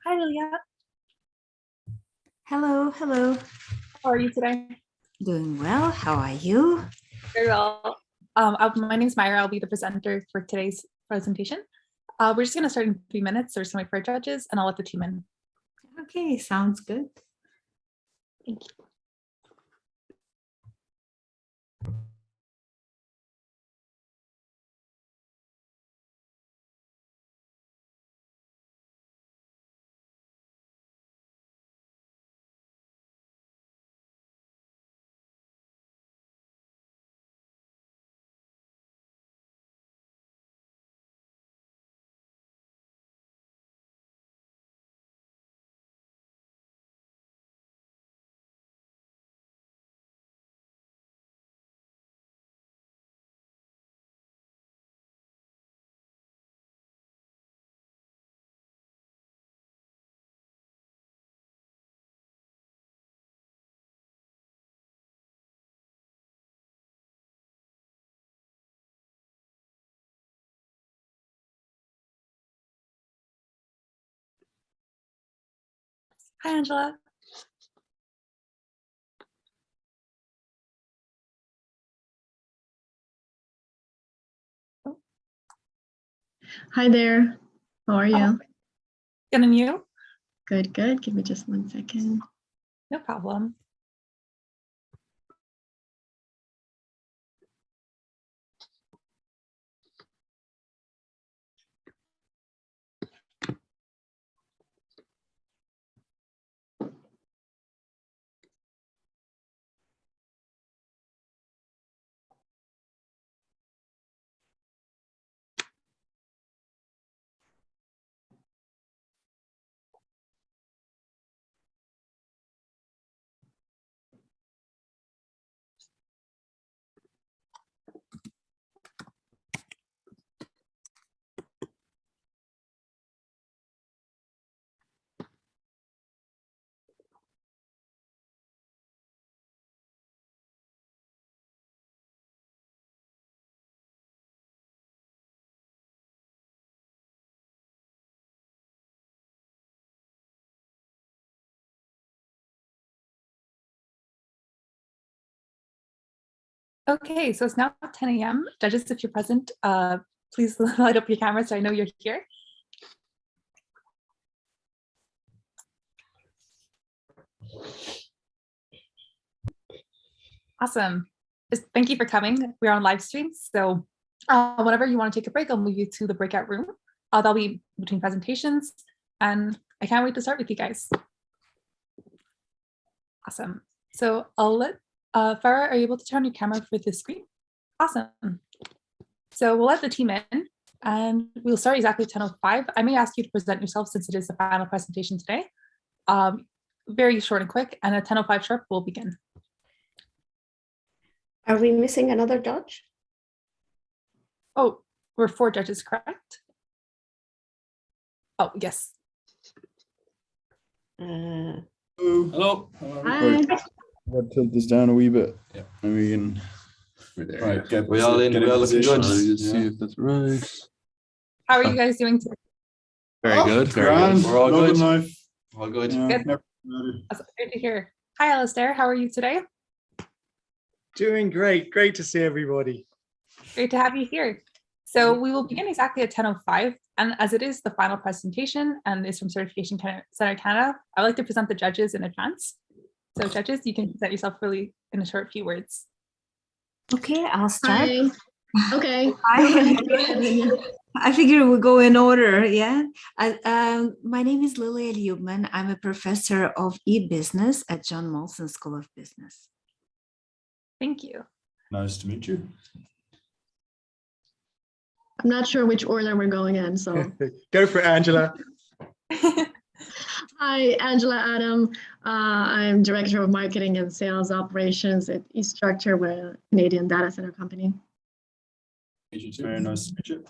Hi, Lilia. Hello, hello. How are you today? Doing well. How are you? Very well. My name is Myra. I'll be the presenter for today's presentation. We're just going to start in 3 minutes. There's some wait for our judges, and I'll let the team in. Okay, sounds good. Thank you. Hi, Angela. Hi there. How are you? Good, and you? Good, good. Give me just 1 second. No problem. Okay, so it's now 10 a.m. Judges, if you're present, please light up your camera so I know you're here. Awesome. Thank you for coming. We're on live stream, so whenever you want to take a break, I'll move you to the breakout room. That'll be between presentations, and I can't wait to start with you guys. Awesome. So I'll let Farah, are you able to turn on your camera for this screen? Awesome. So we'll let the team in, and we'll start exactly 10:05. I may ask you to present yourself since it is the final presentation today. Very short and quick, and at 10:05 sharp, we'll begin. Are we missing another judge? Oh, we're 4 judges, correct? Oh, yes. Hello. Hi. I'll tilt this down a wee bit. Yeah. And we can. We're there. Right, get, We all in. get We all looking position. good. I'll just see if that's right. How are you guys doing today? Very good. Very Grand, good. We're all loving good. life. All good. Yeah, Good. never matter. That's great to hear. Hi, Alistair. How are you today? Doing great. Great to see everybody. Great to have you here. So we will begin exactly at 10:05. And as it is the final presentation and is from Certification Center Canada, I would like to present the judges in advance. So judges, you can present yourself really in a short few words. Okay, I'll start. Hi. Okay. Hi. I figure we'll go in order, yeah? My name is Lilia Liubman. I'm a professor of e-business at John Molson School of Business. Thank you. Nice to meet you. I'm not sure which order we're going in, so. Go for it, Angela. Hi, Angela Adam. I'm Director of Marketing and Sales Operations at eStructure, we're a Canadian data center company. Meet you too. Very nice to meet you.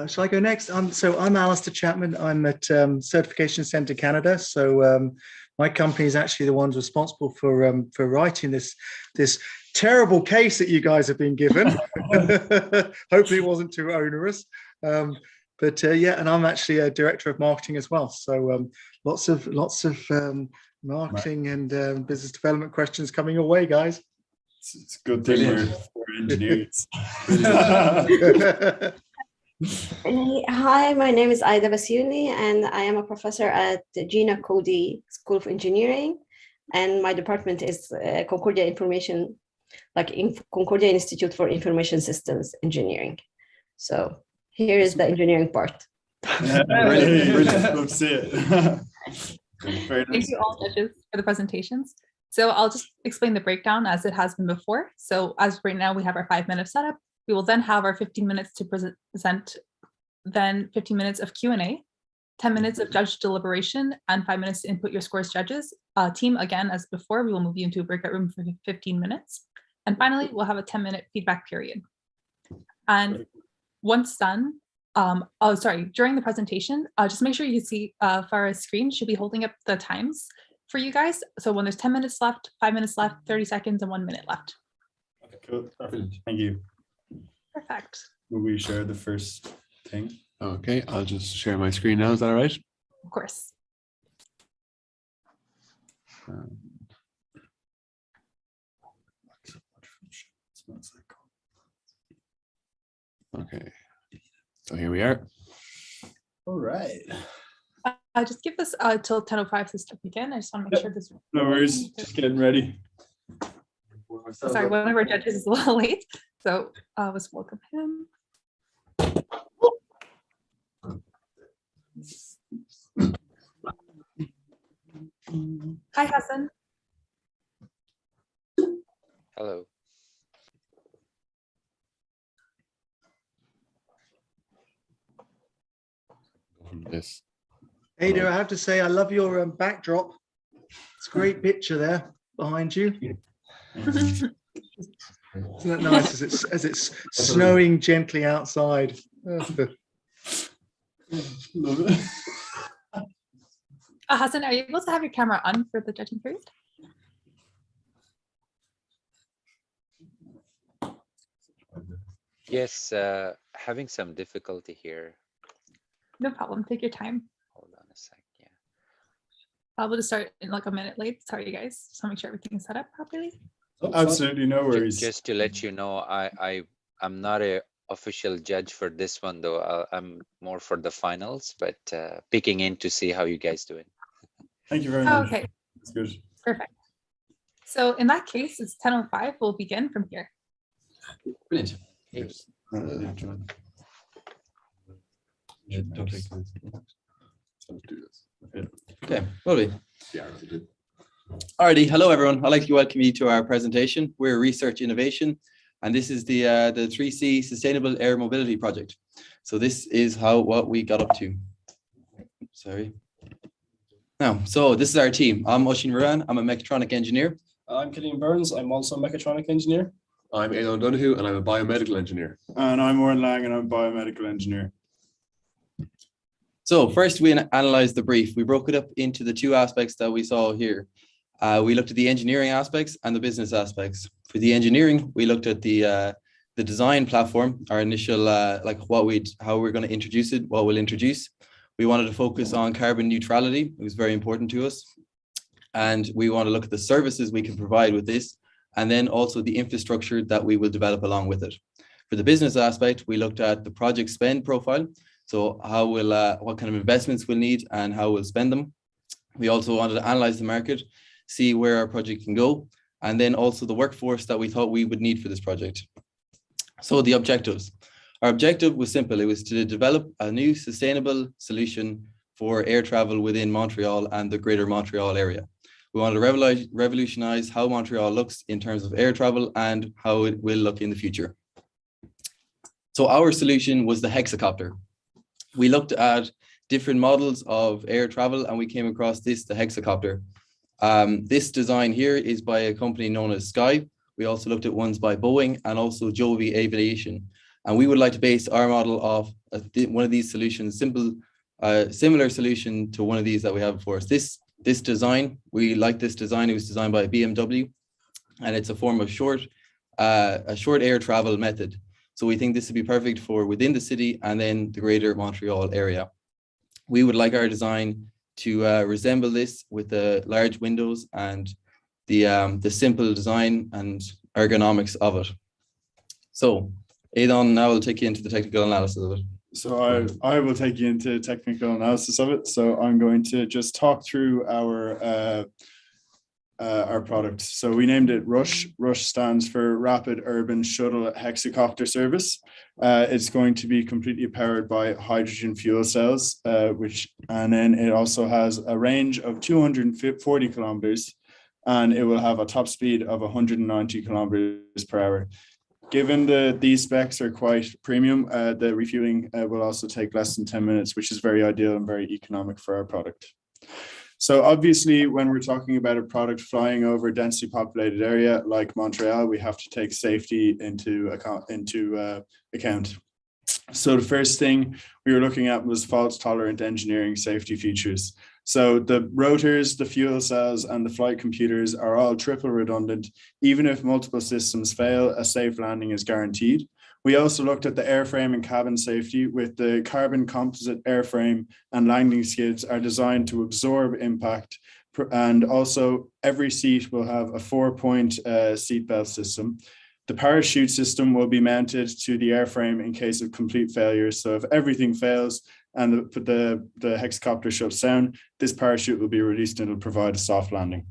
Shall I go next? I'm Alistair Chapman. I'm at Certification Center Canada. So my company is actually the ones responsible for writing this terrible case that you guys have been given. Hopefully it wasn't too onerous. But yeah, and I'm actually a director of marketing as well. So lots of marketing and business development questions coming your way, guys. It's a good thing we're engineers. Hi, my name is Aida Basyuni, and I am a professor at the Gina Cody School of Engineering. And my department is Concordia Concordia Institute for Information Systems Engineering. So here is the engineering part. Brilliant. Love to see it. Very Thank nice. you all judges for the presentations. So I'll just explain the breakdown as it has been before. So as right now we have our 5-minute setup. We will then have our 15 minutes to present, then 15 minutes of Q&A, 10 minutes of judge deliberation, and 5 minutes to input your scores, judges. Team, again, as before, we will move you into a breakout room for 15 minutes. And finally, we'll have a 10-minute feedback period. And once done, during the presentation, just make sure you see Farah's screen. She'll be holding up the times for you guys. So when there's 10 minutes left, 5 minutes left, 30 seconds, and 1 minute left. Okay, cool. Perfect. Thank you. Perfect. Will we share the first thing? Okay, I'll just share my screen now. Is that all right? Of course. Okay, so here we are. All right. Just give this till 10:05 to start again. I just want to make sure this. No worries. Just getting ready. Sorry, one of our judges is a little late, so let's welcome him. Hi, Hassan. Hello. Yes. Ada, I have to say, I love your backdrop. It's a great picture there behind you. Isn't that nice as it's snowing gently outside? Love it. Hassan, are you able to have your camera on for the judging period? Yes, having some difficulty here. No problem. Take your time. Hold on a sec. Yeah. We'll just start in like a minute late. Sorry, guys. Just want to make sure everything is set up properly. Absolutely no worries. Just to let you know, I'm not a official judge for this one though. I'm more for the finals, but peeking in to see how you guys doing. Thank you very much. Okay, That's good. perfect. So in that case, it's 10:05. We'll begin from here. Brilliant. Hey. Yeah, don't take this. So let's do this. Okay, lovely. Yeah, I did. Alrighty, hello everyone. I'd like to welcome you to our presentation. We're Research Innovation, and this is the 3C Sustainable Air Mobility Project. So this is what we got up to. Sorry. Now, so this is our team. I'm Oshin Moran. I'm a mechatronic engineer. I'm Killian Burns. I'm also a mechatronic engineer. I'm Aidan Donoghue and I'm a biomedical engineer. And I'm Warren Lang and I'm a biomedical engineer. So first we analyzed the brief. We broke it up into the two aspects that we saw here. We looked at the engineering aspects and the business aspects. For the engineering, we looked at the design platform, our initial how we're going to introduce it, what we'll introduce. We wanted to focus on carbon neutrality. It was very important to us. And we want to look at the services we can provide with this, and then also the infrastructure that we will develop along with it. For the business aspect, we looked at the project spend profile. So how what kind of investments we'll need and how we'll spend them. We also wanted to analyze the market, see where our project can go, and then also the workforce that we thought we would need for this project. So the objectives. Our objective was simple. It was to develop a new sustainable solution for air travel within Montreal and the greater Montreal area. We wanted to revolutionize how Montreal looks in terms of air travel and how it will look in the future. So our solution was the hexacopter. We looked at different models of air travel and we came across the hexacopter. This design here is by a company known as Sky. We also looked at ones by Boeing and also Joby Aviation. And we would like to base our model off one of these solutions, similar solution to one of these that we have before us. This design, we like this design. It was designed by BMW, and it's a form of a short air travel method. So we think this would be perfect for within the city and then the greater Montreal area. We would like our design to resemble this with the large windows and the simple design and ergonomics of it. So Aidan now will take you into the technical analysis of it. So I will take you into technical analysis of it. So I'm going to just talk through our product. So we named it Rush. Rush stands for Rapid Urban Shuttle Hexacopter Service. It's going to be completely powered by hydrogen fuel cells, and then it also has a range of 240 kilometers, and it will have a top speed of 190 kilometers per hour. Given these specs are quite premium, the refueling will also take less than 10 minutes, which is very ideal and very economic for our product. So obviously, when we're talking about a product flying over a densely populated area like Montreal, we have to take safety into account. So the first thing we were looking at was fault-tolerant engineering safety features. So the rotors, the fuel cells, and the flight computers are all triple redundant. Even if multiple systems fail, a safe landing is guaranteed. We also looked at the airframe and cabin safety with the carbon composite airframe and landing skids are designed to absorb impact. And also every seat will have a 4-point seatbelt system. The parachute system will be mounted to the airframe in case of complete failure. So if everything fails and the hexacopter shuts down, this parachute will be released and it'll provide a soft landing.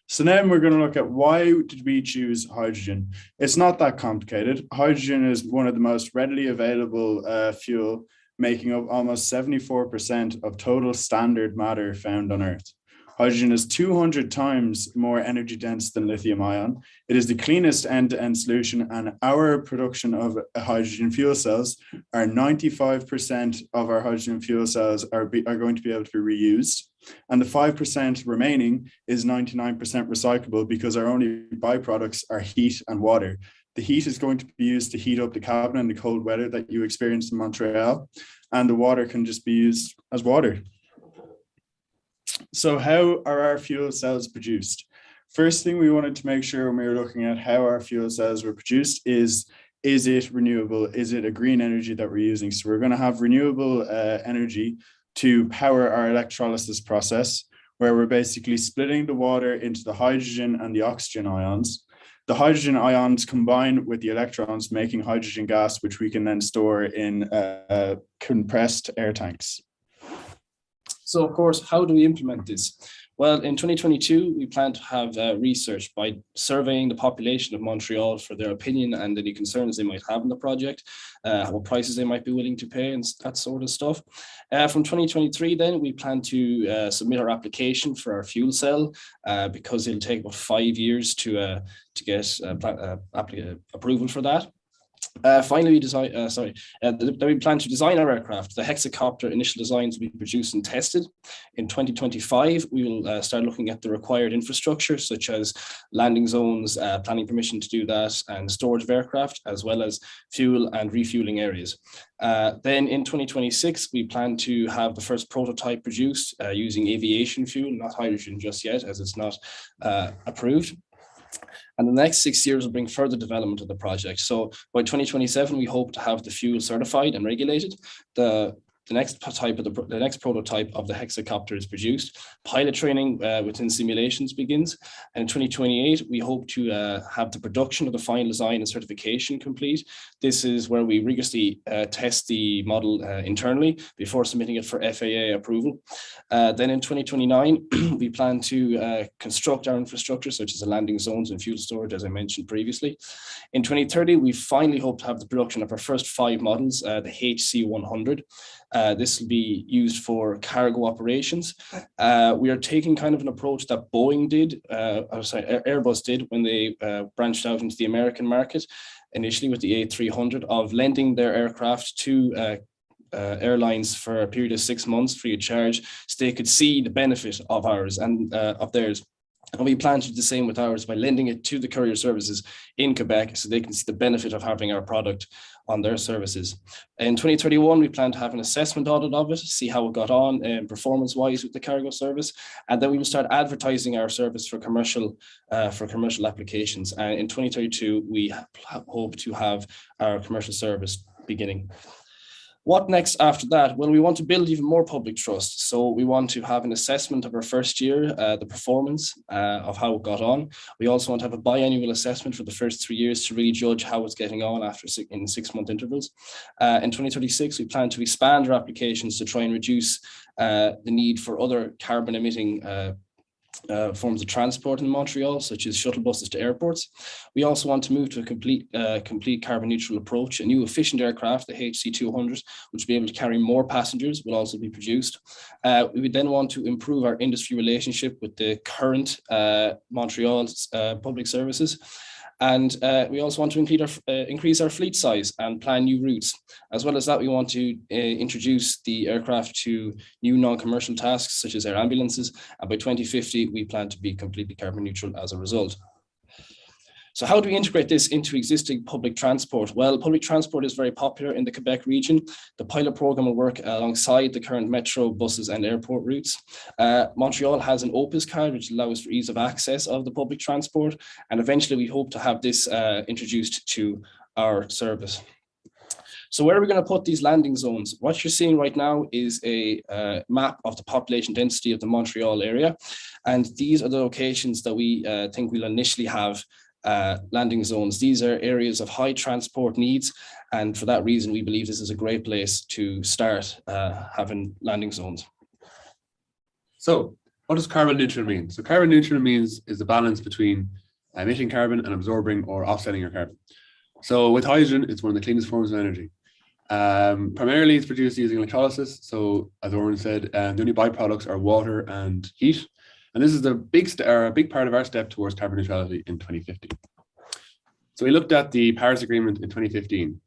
So then we're going to look at why did we choose hydrogen? It's not that complicated. Hydrogen is one of the most readily available fuel, making up almost 74% of total standard matter found on Earth. Hydrogen is 200 times more energy dense than lithium ion. It is the cleanest end-to-end solution, and our production of hydrogen fuel cells are 95% of our hydrogen fuel cells are going to be able to be reused. And the 5% remaining is 99% recyclable because our only byproducts are heat and water. The heat is going to be used to heat up the cabin in the cold weather that you experience in Montreal, and the water can just be used as water. So how are our fuel cells produced? First thing we wanted to make sure when we were looking at how our fuel cells were produced is it renewable? Is it a green energy that we're using? So we're going to have renewable energy to power our electrolysis process, where we're basically splitting the water into the hydrogen and the oxygen ions. The hydrogen ions combine with the electrons, making hydrogen gas, which we can then store in compressed air tanks. So of course, how do we implement this? Well, in 2022, we plan to have research by surveying the population of Montreal for their opinion and any concerns they might have in the project, what prices they might be willing to pay and that sort of stuff. From 2023 then, we plan to submit our application for our fuel cell because it'll take about 5 years to get approval for that. Finally, we plan to design our aircraft. The hexacopter initial designs will be produced and tested. In 2025, we will start looking at the required infrastructure, such as landing zones, planning permission to do that, and storage of aircraft, as well as fuel and refueling areas. Then in 2026, we plan to have the first prototype produced using aviation fuel, not hydrogen just yet, as it's not approved. And the next 6 years will bring further development of the project. So by 2027, we hope to have the fuel certified and regulated. The next prototype of the hexacopter is produced. Pilot training within simulations begins. And in 2028, we hope to have the production of the final design and certification complete. This is where we rigorously test the model internally before submitting it for FAA approval. Then in 2029, we plan to construct our infrastructure, such as the landing zones and fuel storage, as I mentioned previously. In 2030, we finally hope to have the production of our first 5 models, the HC100. This will be used for cargo operations. We are taking kind of an approach that Boeing did, Airbus did when they branched out into the American market, initially with the A300, of lending their aircraft to airlines for a period of 6 months free of charge, so they could see the benefit of ours and of theirs. And we plan to do the same with ours by lending it to the courier services in Quebec so they can see the benefit of having our product on their services. In 2021, we plan to have an assessment audit of it, see how it got on performance-wise with the cargo service, and then we will start advertising our service for commercial applications. And in 2032, we hope to have our commercial service beginning. What next after that? Well, we want to build even more public trust. So we want to have an assessment of our first year, the performance of how it got on. We also want to have a biannual assessment for the first 3 years to really judge how it's getting on in 6-month intervals. In 2036, we plan to expand our applications to try and reduce the need for other carbon emitting forms of transport in Montreal, such as shuttle buses to airports. We also want to move to a complete carbon neutral approach. A new efficient aircraft, the HC200, which will be able to carry more passengers, will also be produced. We would then want to improve our industry relationship with the current Montreal's public services. And we also want to increase our fleet size and plan new routes. As well as that, we want to introduce the aircraft to new non-commercial tasks, such as air ambulances. And by 2050, we plan to be completely carbon neutral as a result. So how do we integrate this into existing public transport? Well, public transport is very popular in the Quebec region. The pilot program will work alongside the current metro buses and airport routes. Montreal has an Opus card, which allows for ease of access of the public transport. And eventually we hope to have this introduced to our service. So where are we going to put these landing zones? What you're seeing right now is a map of the population density of the Montreal area. And these are the locations that we think we'll initially have landing zones. These are areas of high transport needs, and for that reason we believe this is a great place to start having landing zones. So what does carbon neutral mean? So carbon neutral means is the balance between emitting carbon and absorbing or offsetting your carbon. So with hydrogen, it's one of the cleanest forms of energy. Primarily it's produced using electrolysis. So as Oren said, the only byproducts are water and heat. And this is a big part of our step towards carbon neutrality in 2050. So we looked at the Paris Agreement in 2015.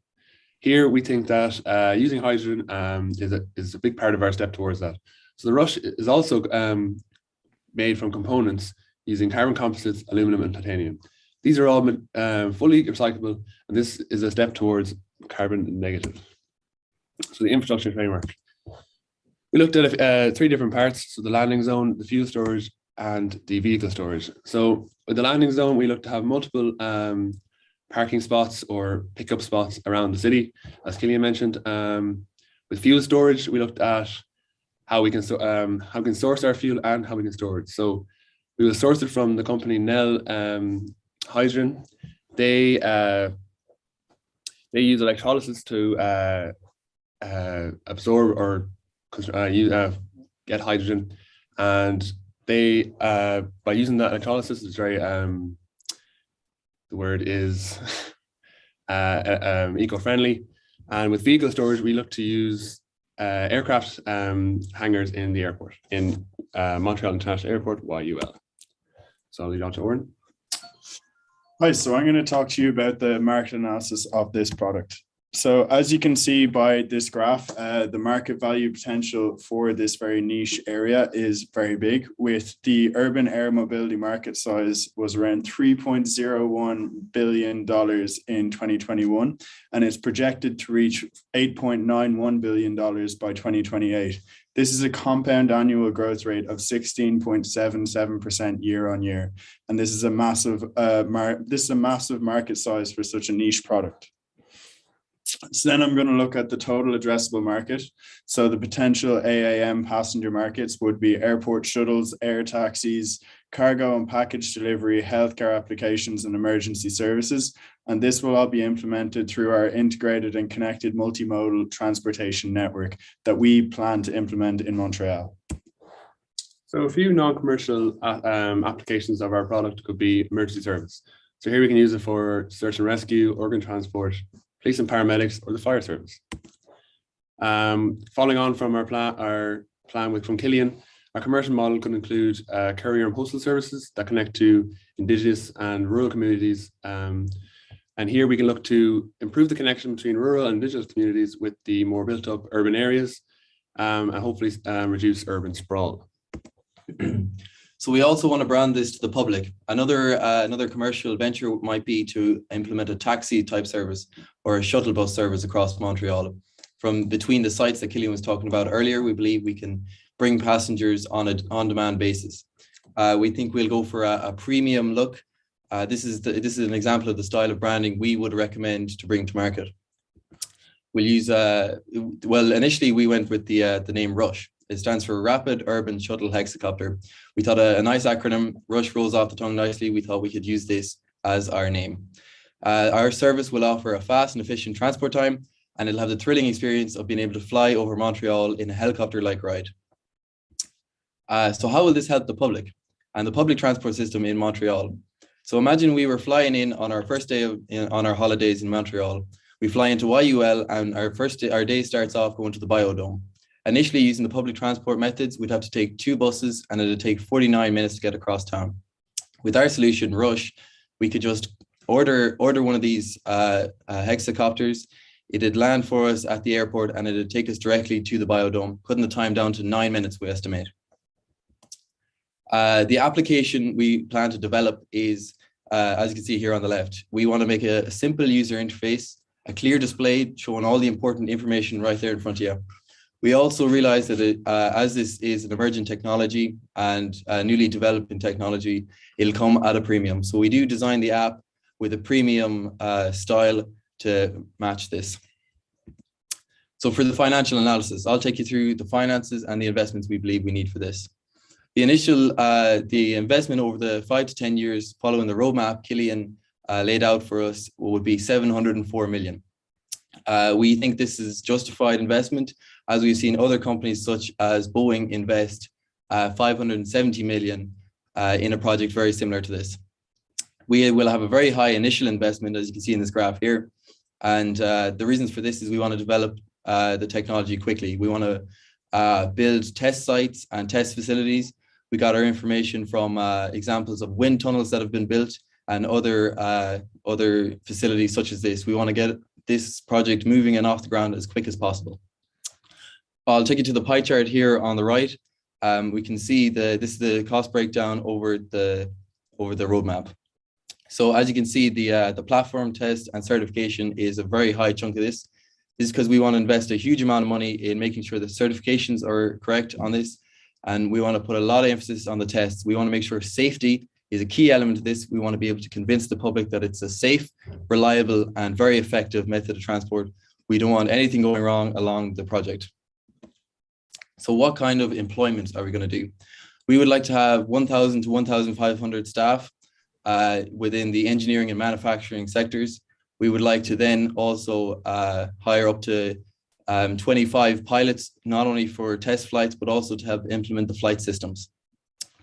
Here we think that using hydrogen is a big part of our step towards that. So the Rush is also made from components using carbon composites, aluminum and titanium. These are all fully recyclable, and this is a step towards carbon negative. So the infrastructure framework. We looked at 3 different parts, so the landing zone, the fuel storage, and the vehicle storage. So with the landing zone, we look to have multiple parking spots or pickup spots around the city, as Killian mentioned. With fuel storage, we looked at how we can source our fuel and how we can store it. So we will source it from the company Nel Hydrogen. They use electrolysis to absorb or get hydrogen, and they by using that electrolysis, it's very the word is eco-friendly. And with vehicle storage, we look to use aircraft hangars in the airport, in Montreal International Airport, YUL. So I'll lead on to Oren. Hi, so I'm going to talk to you about the market analysis of this product. So as you can see by this graph, the market value potential for this very niche area is very big, with the urban air mobility market size was around $3.01 billion in 2021, and it's projected to reach $8.91 billion by 2028. This is a compound annual growth rate of 16.77% year on year. And this is a massive market size for such a niche product. So then I'm going to look at the total addressable market. So the potential AAM passenger markets would be airport shuttles, air taxis, cargo and package delivery, healthcare applications, and emergency services. And this will all be implemented through our integrated and connected multimodal transportation network that we plan to implement in Montreal. So a few non-commercial applications of our product could be emergency service. So here we can use it for search and rescue, organ transport, police and paramedics, or the fire service. Following on from our plan from Killian, our commercial model could include courier and postal services that connect to Indigenous and rural communities. And here we can look to improve the connection between rural and Indigenous communities with the more built up urban areas, and hopefully reduce urban sprawl. So we also want to brand this to the public. Another commercial venture might be to implement a taxi type service or a shuttle bus service across Montreal. From between the sites that Killian was talking about earlier, we believe we can bring passengers on an on-demand basis. We think we'll go for a premium look. This is an example of the style of branding we would recommend to bring to market. We'll use, initially we went with the name RUSH. It stands for Rapid Urban Shuttle Hexacopter. We thought a nice acronym. RUSH rolls off the tongue nicely. We thought we could use this as our name. Our service will offer a fast and efficient transport time, and it'll have the thrilling experience of being able to fly over Montreal in a helicopter-like ride. So how will this help the public and the public transport system in Montreal? So imagine we were flying in on our first day on our holidays in Montreal. We fly into YUL and our day starts off going to the Biodome. Initially, using the public transport methods, we'd have to take 2 buses and it'd take 49 minutes to get across town. With our solution, RUSH, we could just order one of these hexacopters. It'd land for us at the airport and it'd take us directly to the Biodome, cutting the time down to 9 minutes, we estimate. The application we plan to develop is, as you can see here on the left, we want to make a simple user interface, a clear display showing all the important information right there in front of you. We also realize that as this is an emerging technology and newly developing technology, it'll come at a premium. So we do design the app with a premium style to match this. So for the financial analysis, I'll take you through the finances and the investments we believe we need for this. The initial, the investment over the 5 to 10 years following the roadmap Killian laid out for us would be 704 million. We think this is justified investment, as we've seen other companies such as Boeing invest 570 million in a project very similar to this. We will have a very high initial investment, as you can see in this graph here. And the reasons for this is we want to develop the technology quickly. We want to build test sites and test facilities. We got our information from examples of wind tunnels that have been built and other facilities such as this. We want to get this project moving and off the ground as quick as possible. I'll take you to the pie chart here on the right. We can see this is the cost breakdown over the roadmap. So as you can see, the platform test and certification is a very high chunk of this. This is because we want to invest a huge amount of money in making sure the certifications are correct on this. And we want to put a lot of emphasis on the tests. We want to make sure safety is a key element of this. We want to be able to convince the public that it's a safe, reliable, and very effective method of transport. We don't want anything going wrong along the project. So what kind of employment are we going to do? We would like to have 1,000 to 1,500 staff within the engineering and manufacturing sectors. We would like to then also hire up to 25 pilots, not only for test flights, but also to help implement the flight systems.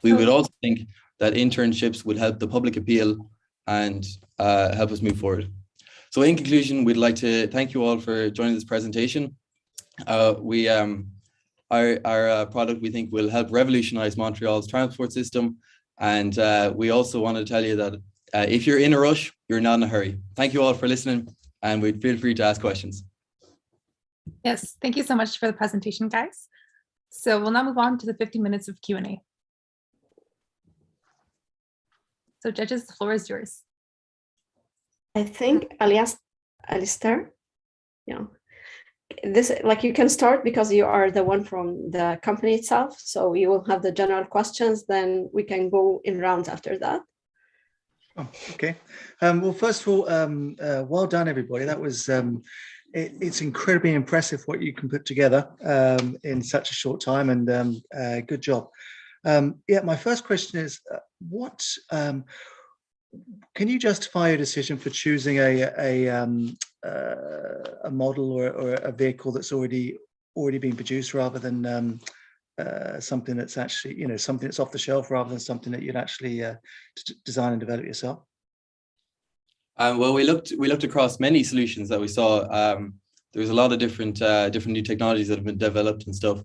We would also think that internships would help the public appeal and help us move forward. So in conclusion, we'd like to thank you all for joining this presentation. Our product, we think, will help revolutionize Montreal's transport system. And we also want to tell you that if you're in a rush, you're not in a hurry. Thank you all for listening, and we'd feel free to ask questions. Yes, thank you so much for the presentation, guys. So we'll now move on to the 50 minutes of Q&A. So judges, the floor is yours. I think Alistair, yeah. This, like, you can start because you are the one from the company itself. So you will have the general questions, then we can go in rounds after that. Oh, okay. Well, first of all, well done, everybody. That was, it's incredibly impressive what you can put together in such a short time, and good job. Yeah, my first question is, can you justify your decision for choosing a model or a vehicle that's already been produced, rather than something that's actually, something that's off the shelf, rather than something that you'd actually design and develop yourself? Well, we looked across many solutions that we saw. There was a lot of different new technologies that have been developed and stuff,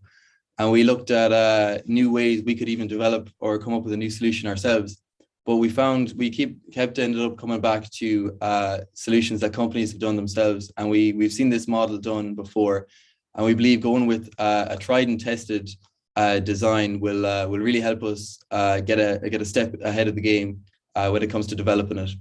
and we looked at new ways we could even develop or come up with a new solution ourselves. But we found ended up coming back to solutions that companies have done themselves, and we've seen this model done before, and we believe going with a tried and tested design will really help us get a step ahead of the game when it comes to developing it.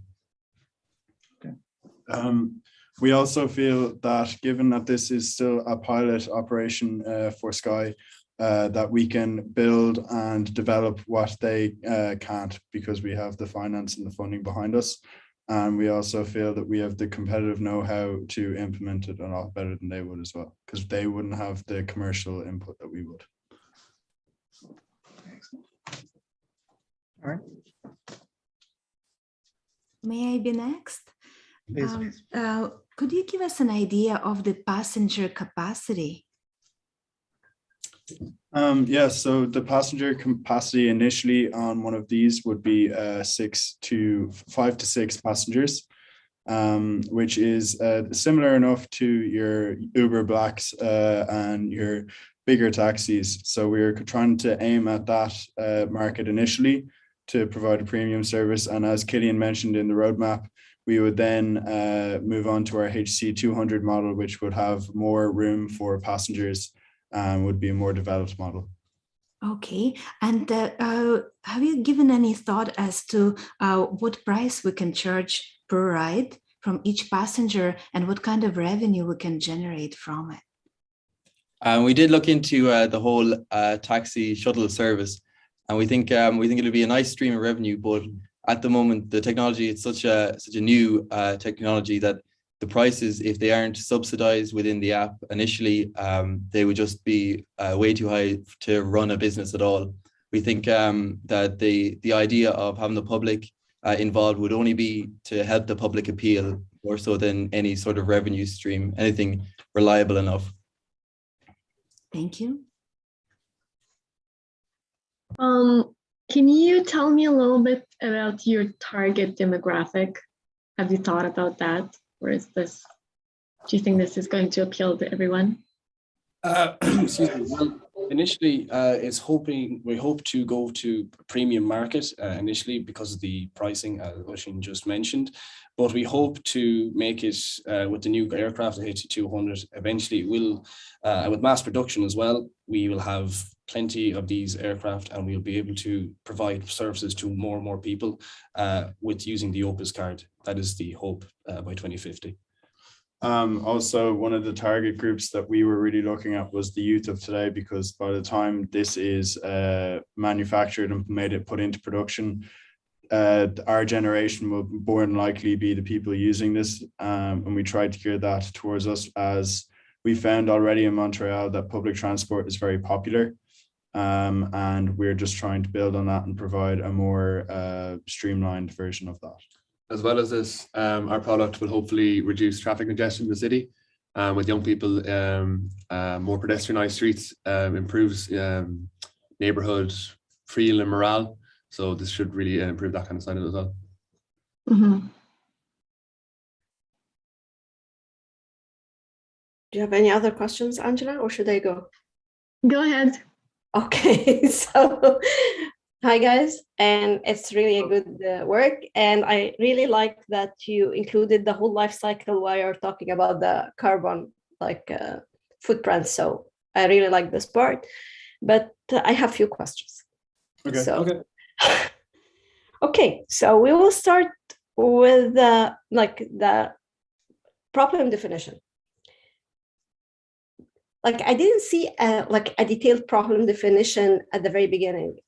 We also feel that given that this is still a pilot operation for Sky, that we can build and develop what they can't, because we have the finance and the funding behind us. And we also feel that we have the competitive know-how to implement it a lot better than they would as well, because they wouldn't have the commercial input that we would. All right. May I be next? Please. Could you give us an idea of the passenger capacity? Yeah, so the passenger capacity initially on one of these would be 5 to 6 passengers, which is similar enough to your Uber Blacks and your bigger taxis. So we're trying to aim at that market initially to provide a premium service. And as Killian mentioned in the roadmap, we would then move on to our HC200 model, which would have more room for passengers and would be a more developed model. Okay, and have you given any thought as to what price we can charge per ride from each passenger and what kind of revenue we can generate from it? We did look into the whole taxi shuttle service, and we think it'll be a nice stream of revenue. But at the moment, the technology, it's such a new technology that the prices, if they aren't subsidized within the app initially, they would just be way too high to run a business at all. We think that the idea of having the public involved would only be to help the public appeal more so than any sort of revenue stream, anything reliable enough. Thank you. Can you tell me a little bit about your target demographic? Have you thought about that? Or is this, do you think this is going to appeal to everyone? Excuse me. Well, initially, we hope to go to a premium market initially because of the pricing, as Oisin just mentioned. But we hope to make it with the new aircraft, the HC200. Eventually, will with mass production as well, we will have plenty of these aircraft, and we'll be able to provide services to more and more people with using the Opus card. That is the hope by 2050. Also, one of the target groups that we were really looking at was the youth of today, because by the time this is manufactured and put into production, our generation will more than likely be the people using this. And we tried to gear that towards us, as we found already in Montreal that public transport is very popular. And we're just trying to build on that and provide a more streamlined version of that. As well as this, our product will hopefully reduce traffic congestion in the city. With young people, more pedestrianised streets improves neighbourhood feel and morale. So this should really improve that kind of side of it as well. Mm-hmm. Do you have any other questions, Angela, or should I go? Go ahead. Okay, so hi guys, and it's really a good work, and I really like that you included the whole life cycle while you're talking about the carbon footprint. So I really like this part, but I have a few questions. Okay. So, okay, so we will start with the problem definition. I didn't see a detailed problem definition at the very beginning.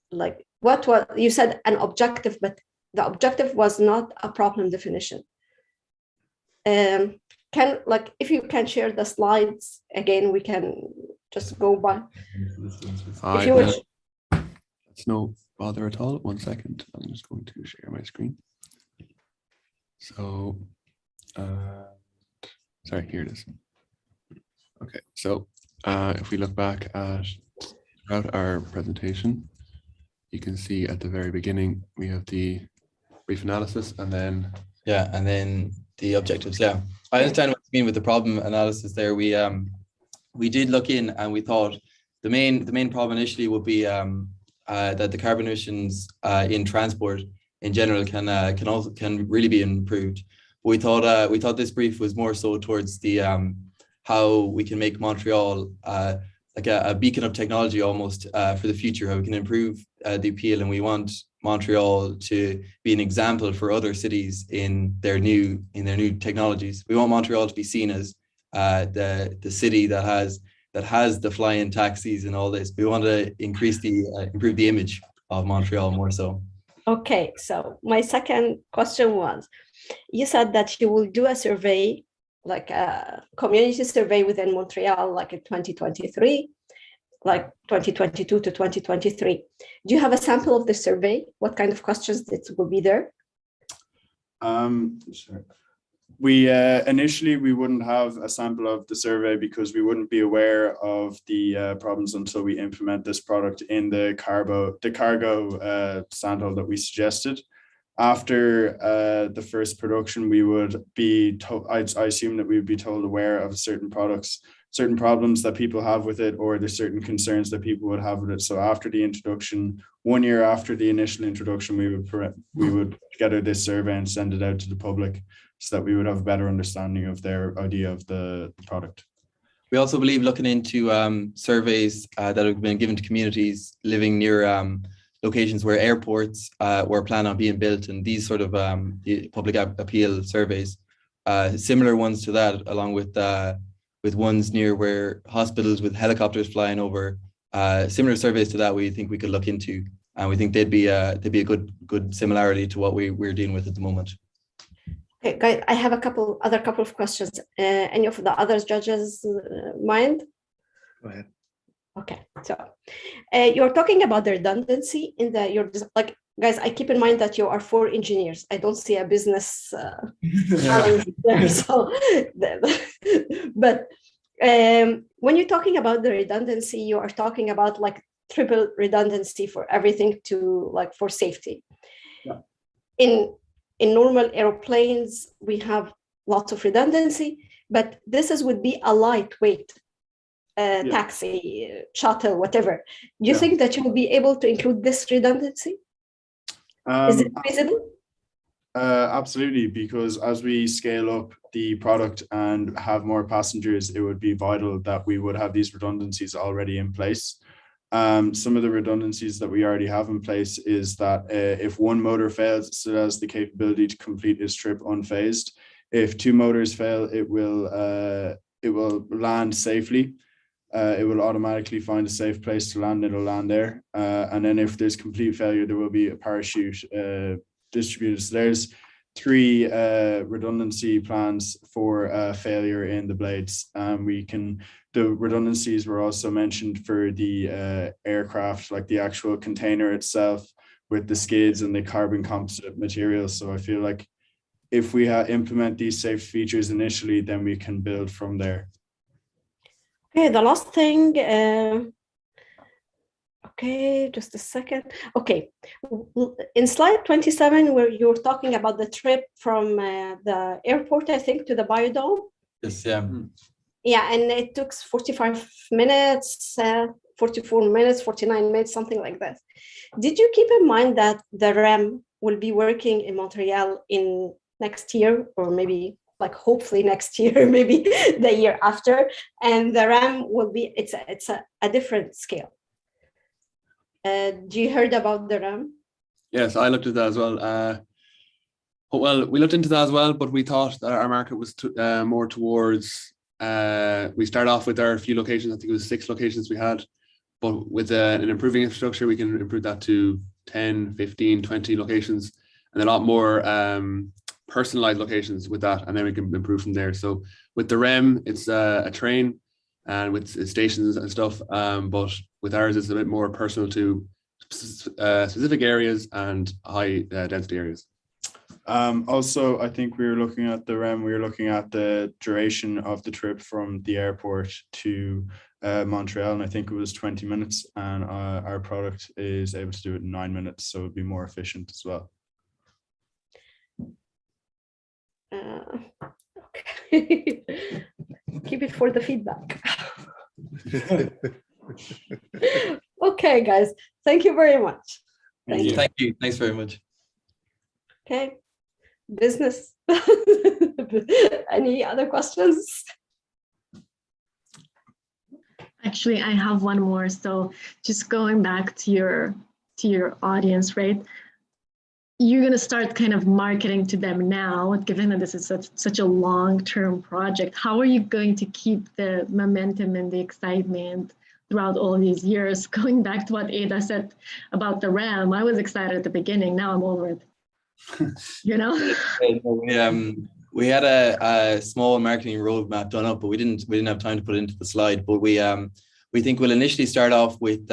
What you said an objective, but the objective was not a problem definition. If you can share the slides again, we can just go by. If you wish. It's no bother at all. 1 second. I'm just going to share my screen. So, sorry, here it is. Okay, so if we look back at throughout our presentation, you can see at the very beginning we have the brief analysis, and then the objectives. Yeah, I understand what you mean with the problem analysis there. We did look in, and we thought the main problem initially would be that the carbon emissions in transport in general can really be improved. But we thought this brief was more so towards the how we can make Montreal a beacon of technology almost for the future, how we can improve the appeal. And we want Montreal to be an example for other cities in their new technologies. We want Montreal to be seen as the city that has the fly-in taxis and all this. We want to improve the image of Montreal more so. Okay, so my second question was, you said that you will do a survey, like a community survey within Montreal, like in 2023, like 2022 to 2023. Do you have a sample of the survey? What kind of questions that will be there? Sure. We initially we wouldn't have a sample of the survey because we wouldn't be aware of the problems until we implement this product in the cargo sandhole that we suggested. After the first production, we would be I assume that we would be told aware of certain problems that people have with it, or there's certain concerns that people would have with it. So after the introduction, 1 year after the initial introduction, we would gather this survey and send it out to the public, so that we would have a better understanding of their idea of the product. We also believe looking into surveys that have been given to communities living near locations where airports were planned on being built, and these sort of public appeal surveys, similar ones to that, along with ones near where hospitals with helicopters flying over, similar surveys to that we think we could look into, and we think they'd be a good similarity to what we're dealing with at the moment. Okay, guys, I have a couple of questions. Any of the other judges mind? Go ahead. Okay, so you're talking about the redundancy in like, guys, I keep in mind that you are 4 engineers. I don't see a business challenge there. So, but when you're talking about the redundancy, you are talking about like triple redundancy for everything for safety. Yeah. In normal airplanes, we have lots of redundancy, but would be a lightweight taxi, shuttle, whatever. Do you think that you will be able to include this redundancy? Is it feasible? Absolutely, because as we scale up the product and have more passengers, it would be vital that we would have these redundancies already in place. Some of the redundancies that we already have in place is that if one motor fails, it has the capability to complete its trip unfazed. If 2 motors fail, it will land safely. It will automatically find a safe place to land. It'll land there. And then if there's complete failure, there will be a parachute distributed. So there's 3 redundancy plans for failure in the blades. The redundancies were also mentioned for the aircraft, like the actual container itself with the skids and the carbon composite materials. So I feel like if we implement these safe features initially, then we can build from there. Okay, the last thing, okay, just a second. Okay, in slide 27, where you're talking about the trip from the airport, I think, to the biodome. Yes, yeah. Yeah, and it took 45 minutes, 44 minutes, 49 minutes, something like that. Did you keep in mind that the REM will be working in Montreal in next year, or maybe like hopefully next year, maybe the year after, and the REM will be, it's a different scale. Do you heard about the REM? Yes, I looked at that as well. Well, we looked into that as well, but we thought that our market was more towards, we start off with our few locations. I think it was 6 locations we had, but with an improving infrastructure, we can improve that to 10, 15, 20 locations, and a lot more personalized locations with that, and then we can improve from there. So with the REM, it's a train and with stations and stuff, but with ours, it's a bit more personal to specific areas and high density areas. Also, I think we were looking at the REM, we were looking at the duration of the trip from the airport to Montreal, and I think it was 20 minutes, and our product is able to do it in 9 minutes, so it'd be more efficient as well. Okay. Keep it for the feedback. Okay, guys, thank you very much. Thank you. Thanks very much. Okay, business. Any other questions? Actually, I have one more. So just going back to your audience, right? You're going to start kind of marketing to them now, given that this is such a long-term project. How are you going to keep the momentum and the excitement throughout all these years? Going back to what Ada said about the RAM, I was excited at the beginning. Now I'm over it. You know? We had a small marketing roadmap done up, but we didn't have time to put it into the slide. But we think we'll initially start off with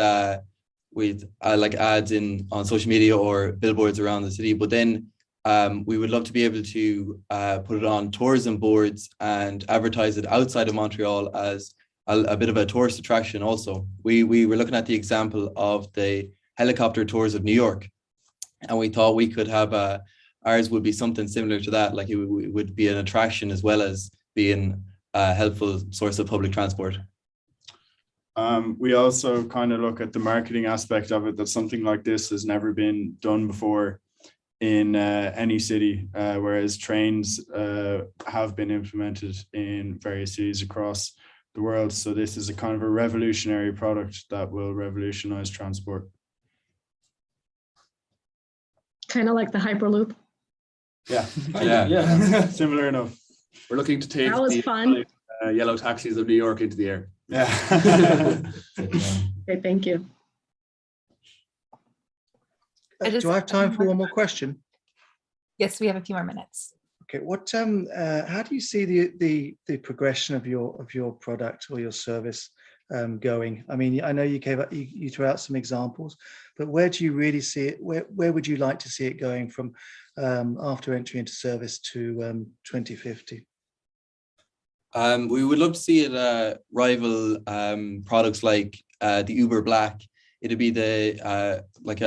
like ads on social media or billboards around the city. But then we would love to be able to put it on tourism boards and advertise it outside of Montreal as a bit of a tourist attraction. Also, we were looking at the example of the helicopter tours of New York, and we thought we could have ours would be something similar to that. Like it would be an attraction as well as being a helpful source of public transport. We also kind of look at the marketing aspect of it, that something like this has never been done before in any city, whereas trains have been implemented in various cities across the world. So this is a kind of a revolutionary product that will revolutionize transport. Kind of like the Hyperloop. Yeah, Yeah. Similar enough. We're looking to take That was the fun. yellow taxis of New York into the air. Yeah. Okay, thank you. Do I have time for one more question? Yes, we have a few more minutes. Okay, how do you see the progression of your product or your service going? I mean, I know you threw out some examples, but where do you really see it? Where would you like to see it going from after entry into service to 2050? We would love to see it rival products like the Uber Black. It'd be the like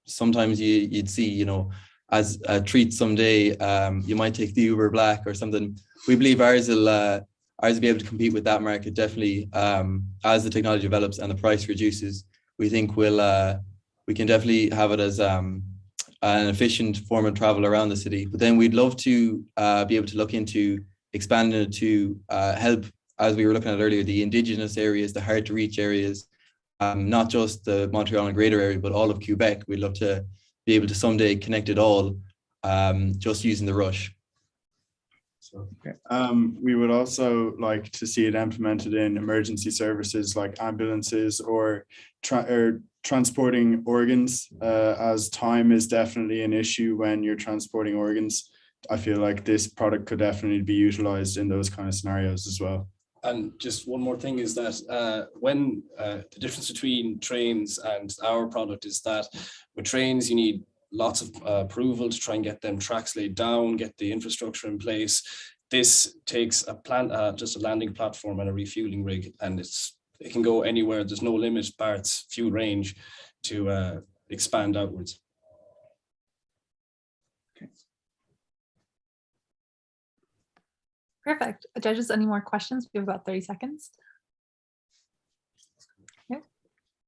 sometimes you'd see, you know, as a treat someday, you might take the Uber Black or something. We believe ours will be able to compete with that market definitely as the technology develops and the price reduces. We think we can definitely have it as an efficient form of travel around the city. But then we'd love to be able to look into expanding it to help, as we were looking at earlier, the indigenous areas, the hard to reach areas, not just the Montreal and greater area, but all of Quebec. We'd love to be able to someday connect it all just using the Rush. So, we would also like to see it implemented in emergency services like ambulances or transporting organs, as time is definitely an issue when you're transporting organs. I feel like this product could definitely be utilized in those kind of scenarios as well. And just one more thing is that when the difference between trains and our product is that with trains, you need lots of approval to try and get them tracks laid down, get the infrastructure in place. This takes just a landing platform and a refueling rig, and it can go anywhere. There's no limit bar its fuel range to expand outwards. Perfect. Judges, any more questions? We have about 30 seconds.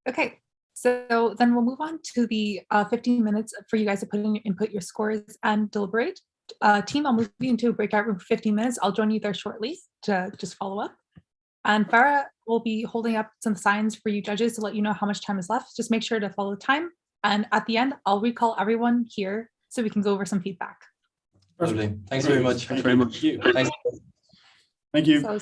Okay, so then we'll move on to the 15 minutes for you guys to put in your input, your scores, and deliberate. Team, I'll move you into a breakout room for 15 minutes. I'll join you there shortly to just follow up. And Farah will be holding up some signs for you judges to let you know how much time is left. Just make sure to follow time. And at the end, I'll recall everyone here so we can go over some feedback. Lovely. Thanks very much. Thanks very much. Thanks. Thank you. So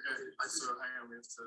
Okay, so hang on, we have to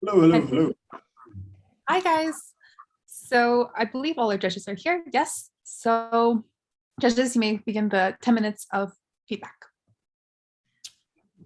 Hello, hello, hello. Hi, guys. So I believe all our judges are here. Yes. So judges, you may begin the 10 minutes of feedback.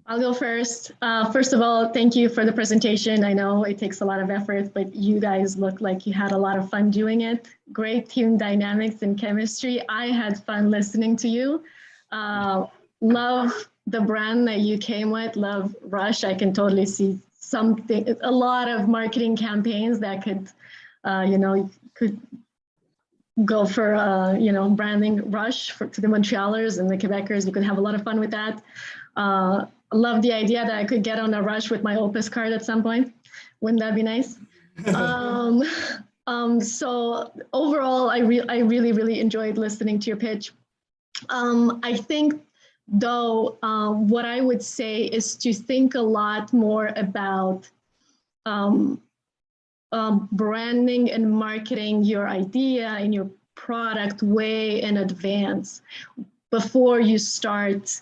I'll go first. First of all, thank you for the presentation. I know it takes a lot of effort, but you guys look like you had a lot of fun doing it. Great team dynamics and chemistry. I had fun listening to you. Love the brand that you came with. Love Rush. I can totally see a lot of marketing campaigns that could, could go for, branding Rush to the Montrealers and the Quebecers. You could have a lot of fun with that. I love the idea that I could get on a Rush with my Opus card at some point. Wouldn't that be nice? So overall, I really, really enjoyed listening to your pitch. I think, though, what I would say is to think a lot more about branding and marketing your idea and your product way in advance before you start,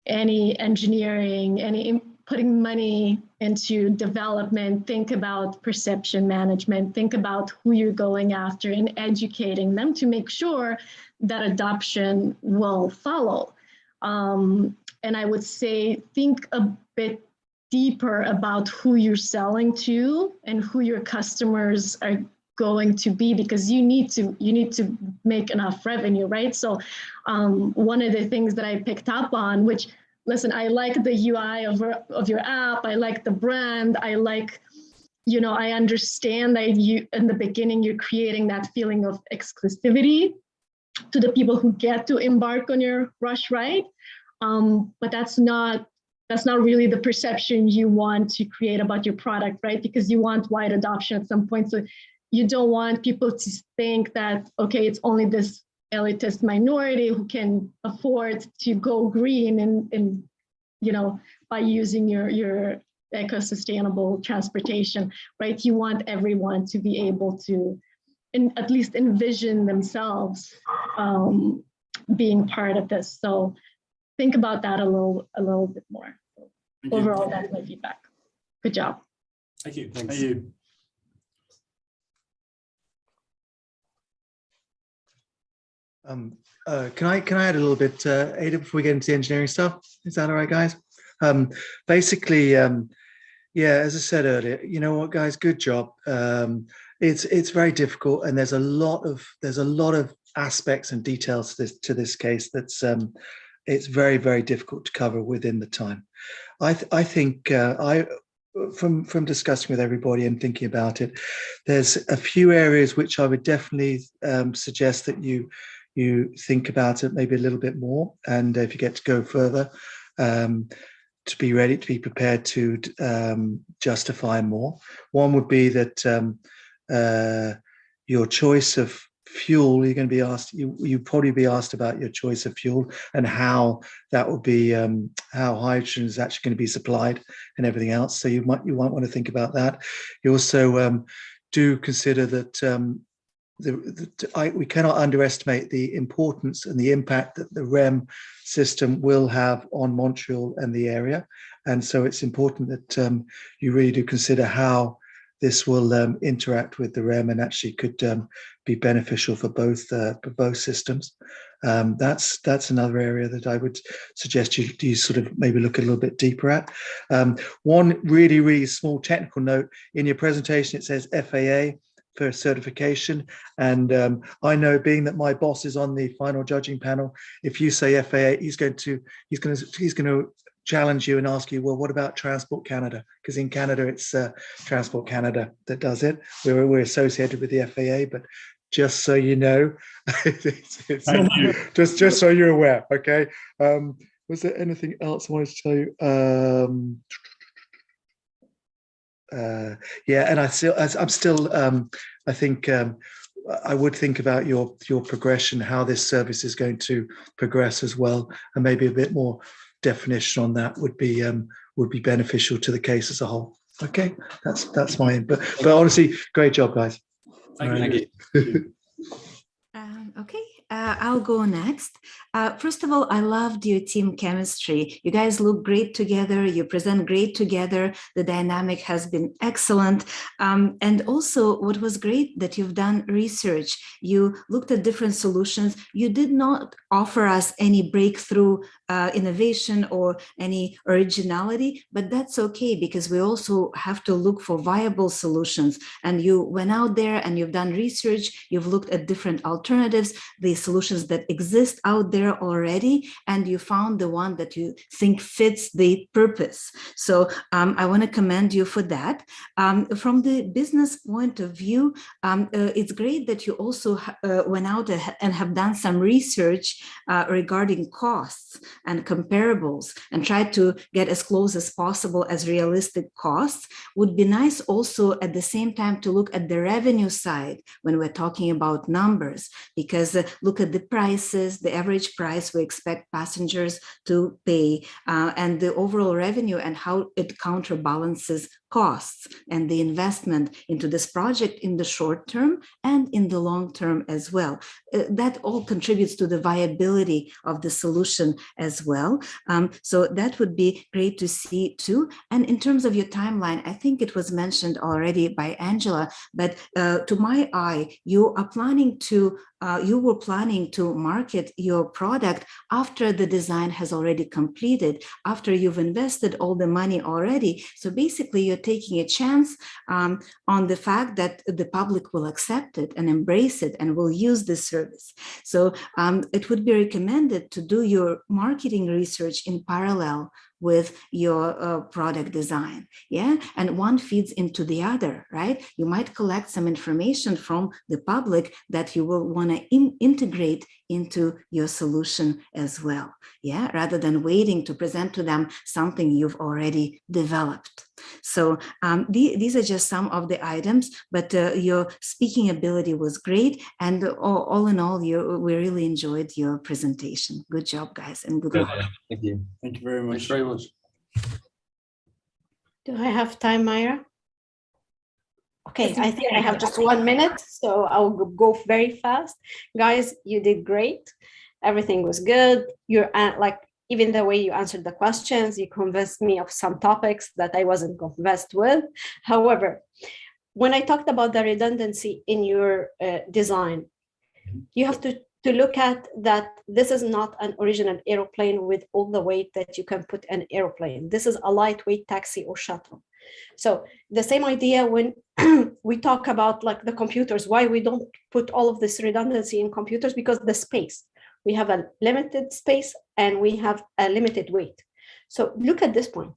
any engineering, any putting money into development. Think about perception management, think about who you're going after and educating them to make sure that adoption will follow. And I would say, think a bit deeper about who you're selling to and who your customers are going to be, because you need to make enough revenue, right? So one of the things that I picked up on, which, listen, I like the UI of your app, I like the brand, I like, I understand that you, in the beginning, you're creating that feeling of exclusivity to the people who get to embark on your Rush ride. But that's not really the perception you want to create about your product, right? Because you want wide adoption at some point. So you don't want people to think that, okay, it's only this elitist minority who can afford to go green and by using your eco-sustainable transportation, right? You want everyone to be able to at least envision themselves being part of this. So think about that a little bit more. So overall, that's my feedback. Good job. Thank you. Thank you. Can I add a little bit, Ada, before we get into the engineering stuff? Is that all right, guys? Basically, yeah, as I said earlier, you know what, guys, good job. It's very difficult, and there's a lot of aspects and details to this case that's it's very, very difficult to cover within the time. I think from discussing with everybody and thinking about it, there's a few areas which I would definitely suggest that you think about it maybe a little bit more, and if you get to go further, to be ready, to be prepared to justify more. One would be that your choice of fuel, you're going to be asked, you probably be asked about your choice of fuel and how that would be, how hydrogen is actually going to be supplied and everything else. So you might want to think about that. You also do consider that we cannot underestimate the importance and the impact that the REM system will have on Montreal and the area. And so it's important that you really do consider how this will interact with the REM and actually could be beneficial for both systems. That's another area that I would suggest you sort of maybe look a little bit deeper at. One really, really small technical note in your presentation, it says FAA for certification. And I know, being that my boss is on the final judging panel, if you say FAA, he's going to challenge you and ask you, well, what about Transport Canada? Because in Canada, it's Transport Canada that does it. We're associated with the FAA, but just so you know, just so you're aware, okay? Was there anything else I wanted to tell you? Yeah, and I'm still, I think I would think about your progression, how this service is going to progress as well, and maybe a bit more definition on that would be beneficial to the case as a whole. Okay, that's my input. But honestly, great job, guys. Thank you. Okay, I'll go next. First of all, I loved your team chemistry. You guys look great together. You present great together. The dynamic has been excellent. And also what was great that you've done research. You looked at different solutions. You did not offer us any breakthrough innovation or any originality, but that's okay because we also have to look for viable solutions. And you went out there and you've done research. You've looked at different alternatives, the solutions that exist out there already, and you found the one that you think fits the purpose. So I want to commend you for that. From the business point of view, it's great that you also went out and have done some research regarding costs and comparables and tried to get as close as possible as realistic costs. Would be nice also at the same time to look at the revenue side when we're talking about numbers, because look at the prices, the average price we expect passengers to pay, and the overall revenue and how it counterbalances costs and the investment into this project in the short term and in the long term as well. That all contributes to the viability of the solution as well. So that would be great to see too. And in terms of your timeline, I think it was mentioned already by Angela, but to my eye, you were planning to market your product after the design has already completed, after you've invested all the money already. So basically you're taking a chance on the fact that the public will accept it and embrace it and will use this service. So it would be recommended to do your marketing research in parallel with your product design, yeah? And one feeds into the other, right? You might collect some information from the public that you will want to integrate into your solution as well, yeah? Rather than waiting to present to them something you've already developed. So these are just some of the items, but your speaking ability was great. And all in all, we really enjoyed your presentation. Good job, guys, and good luck. Thank you. Thank you very much. Thanks very much. Do I have time, Myra? Okay, Yes, I think I have just 1 minute, so I'll go very fast. Guys, you did great. Everything was good. You're like, even the way you answered the questions, you convinced me of some topics that I wasn't convinced with. However, when I talked about the redundancy in your design, you have to look at that this is not an original airplane with all the weight that you can put an airplane. This is a lightweight taxi or shuttle. So the same idea when we talk about like the computers, why we don't put all of this redundancy in computers, because the space. We have a limited space and we have a limited weight. So look at this point.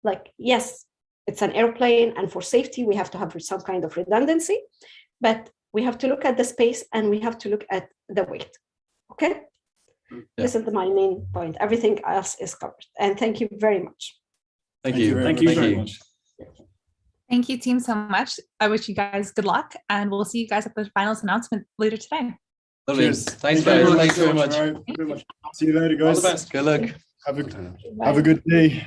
Like, yes, it's an airplane, and for safety, we have to have some kind of redundancy, but we have to look at the space and we have to look at the weight. Okay? Yeah. This is my main point. Everything else is covered. And thank you very much. Thank you. Thank you very much. Thank you, team, so much. I wish you guys good luck, and we'll see you guys at the finals announcement later today. Lovely. Cheers. Thanks, guys. Thanks very much. All right. See you later, guys. All the best. Good luck. Have a good day.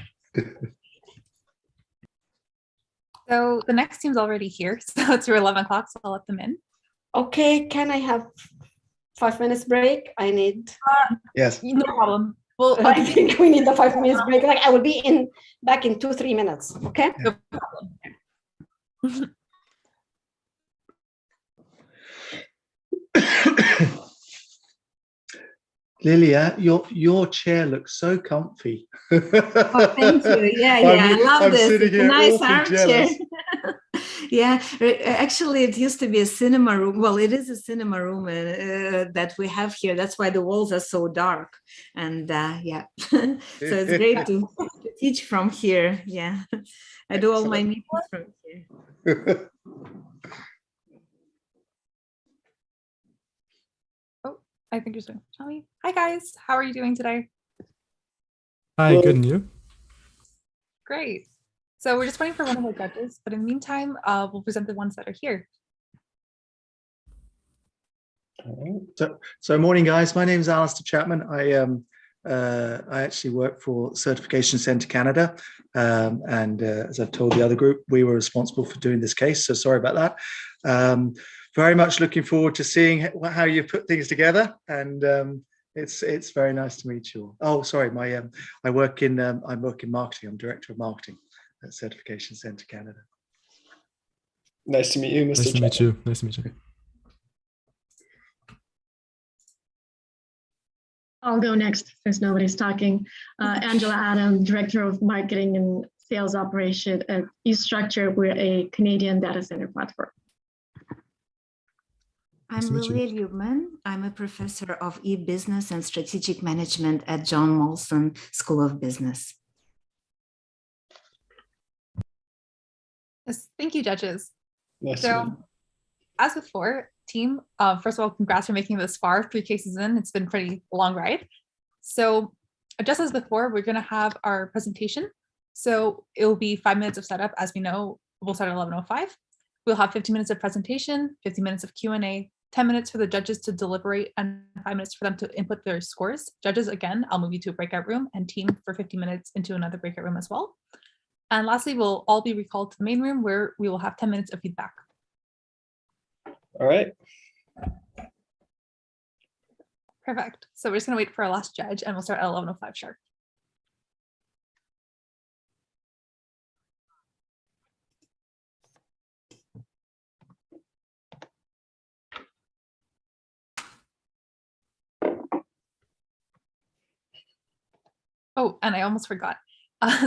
So the next team's already here, so it's 11 o'clock, so I'll let them in. Okay, can I have 5 minutes break? I need. Yes. No problem. Well, I think we need the 5 minutes break. Like I will be back in 2-3 minutes. Okay. no problem. Lilia, your chair looks so comfy. Oh, thank you. Yeah, I love this. It's a nice armchair. Yeah, actually, it used to be a cinema room. Well, it is a cinema room that we have here. That's why the walls are so dark. And yeah, so it's great to teach from here. Yeah, I do all my meetings from here. I think you're saying, Charlie. Hi guys, how are you doing today? Hi, good, and you? Great. So we're just waiting for one of our judges, but in the meantime, we'll present the ones that are here. So morning, guys. My name is Alistair Chapman. I actually work for Certification Centre Canada, and as I've told the other group, we were responsible for doing this case. So sorry about that. Very much looking forward to seeing how you put things together, and It's very nice to meet you all. Oh, sorry, I work in marketing. I'm director of marketing at Certification Centre Canada. Nice to meet you, Mr. Nice to meet you. Nice to meet you. I'll go next since nobody's talking. Angela Adam, Director of Marketing and Sales Operation at eStructure. We're a Canadian data center platform. I'm Nice to meet you. Lilia Liebman. I'm a professor of e-business and strategic management at John Molson School of Business. Yes, thank you, judges. Nice to meet So, you. as before, team, first of all, congrats for making it this far, 3 cases in. It's been a pretty long ride. So, just as before, we're going to have our presentation. So, it will be 5 minutes of setup. As we know, we'll start at 11:05. We'll have 15 minutes of presentation, 50 minutes of Q&A, 10 minutes for the judges to deliberate, and 5 minutes for them to input their scores. Judges, again, I'll move you to a breakout room, and team for 50 minutes into another breakout room as well. And lastly, we'll all be recalled to the main room where we will have 10 minutes of feedback. All right. Perfect. So we're just going to wait for our last judge, and we'll start at 11:05 sharp. Oh, and I almost forgot.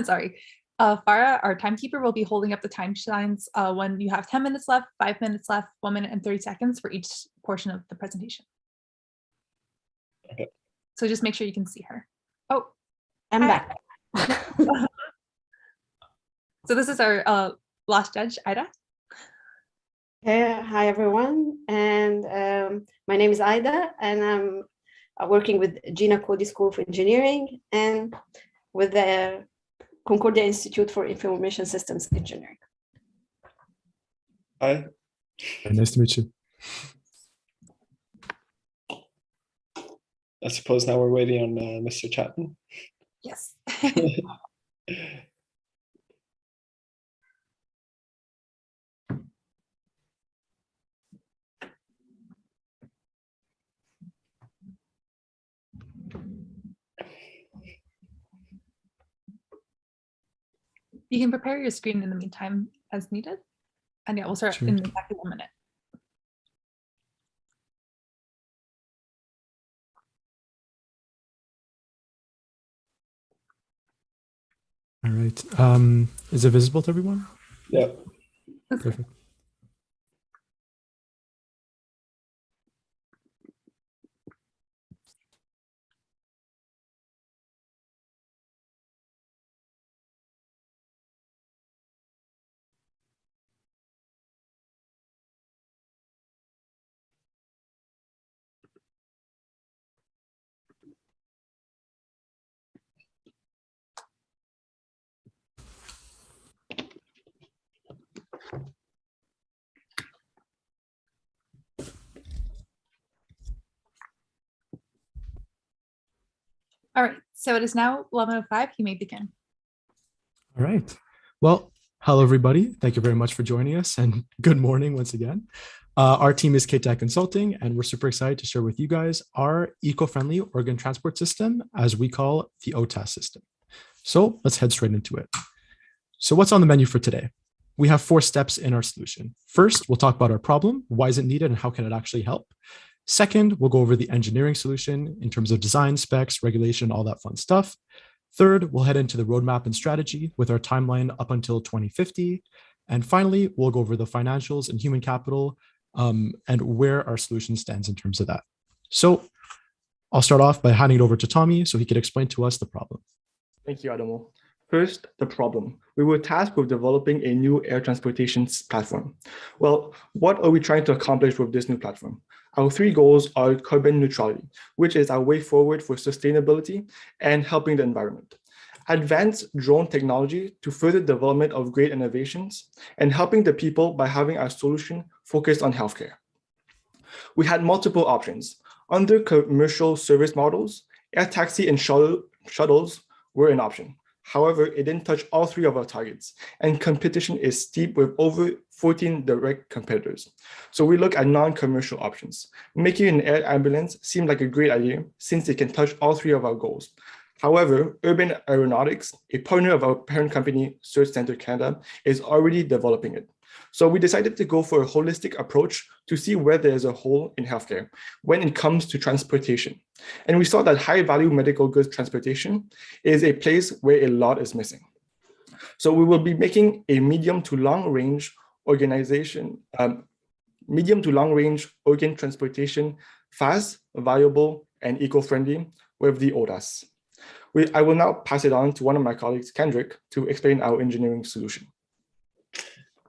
Sorry. Farah, our timekeeper, will be holding up the time signs when you have 10 minutes left, 5 minutes left, 1 minute and 30 seconds for each portion of the presentation. Okay. So just make sure you can see her. Oh, I'm hi. back. So this is our last judge, Ida. Hi everyone, and my name is Ida, and I'm working with Gina Cody School of Engineering and with the Concordia Institute for Information Systems Engineering. Hi. Nice to meet you. I suppose now we're waiting on Mr. Chapman. Yes. You can prepare your screen in the meantime as needed. And yeah, we'll start Sure. in exactly 1 minute. All right. Is it visible to everyone? Yeah. Perfect. All right, so it is now 11:05. You may begin. All right. Well, hello, everybody. Thank you very much for joining us, and good morning once again. Our team is KTAC Consulting, and we're super excited to share with you guys our eco-friendly organ transport system, as we call the OTAS system. So let's head straight into it. So what's on the menu for today? We have 4 steps in our solution. First, we'll talk about our problem. Why is it needed and how can it actually help? Second, we'll go over the engineering solution in terms of design, specs, regulation, all that fun stuff. Third, we'll head into the roadmap and strategy with our timeline up until 2050. And finally, we'll go over the financials and human capital and where our solution stands in terms of that. So I'll start off by handing it over to Tommy so he could explain to us the problem. Thank you, Adamo. First, the problem. We were tasked with developing a new air transportation platform. Well, what are we trying to accomplish with this new platform? Our 3 goals are carbon neutrality, which is our way forward for sustainability and helping the environment. Advanced drone technology to further development of great innovations, and helping the people by having our solution focused on healthcare. We had multiple options. Under commercial service models, air taxi and shuttles were an option. However, it didn't touch all three of our targets, and competition is steep with over 14 direct competitors. So we look at non-commercial options. Making an air ambulance seemed like a great idea since it can touch all three of our goals. However, Urban Aeronautics, a partner of our parent company, Search Center Canada, is already developing it. So we decided to go for a holistic approach to see where there's a hole in healthcare when it comes to transportation. And we saw that high-value medical goods transportation is a place where a lot is missing. So we will be making a medium to long-range organ transportation fast, viable, and eco-friendly with the OTAS. I will now pass it on to one of my colleagues, Kendrick, to explain our engineering solution.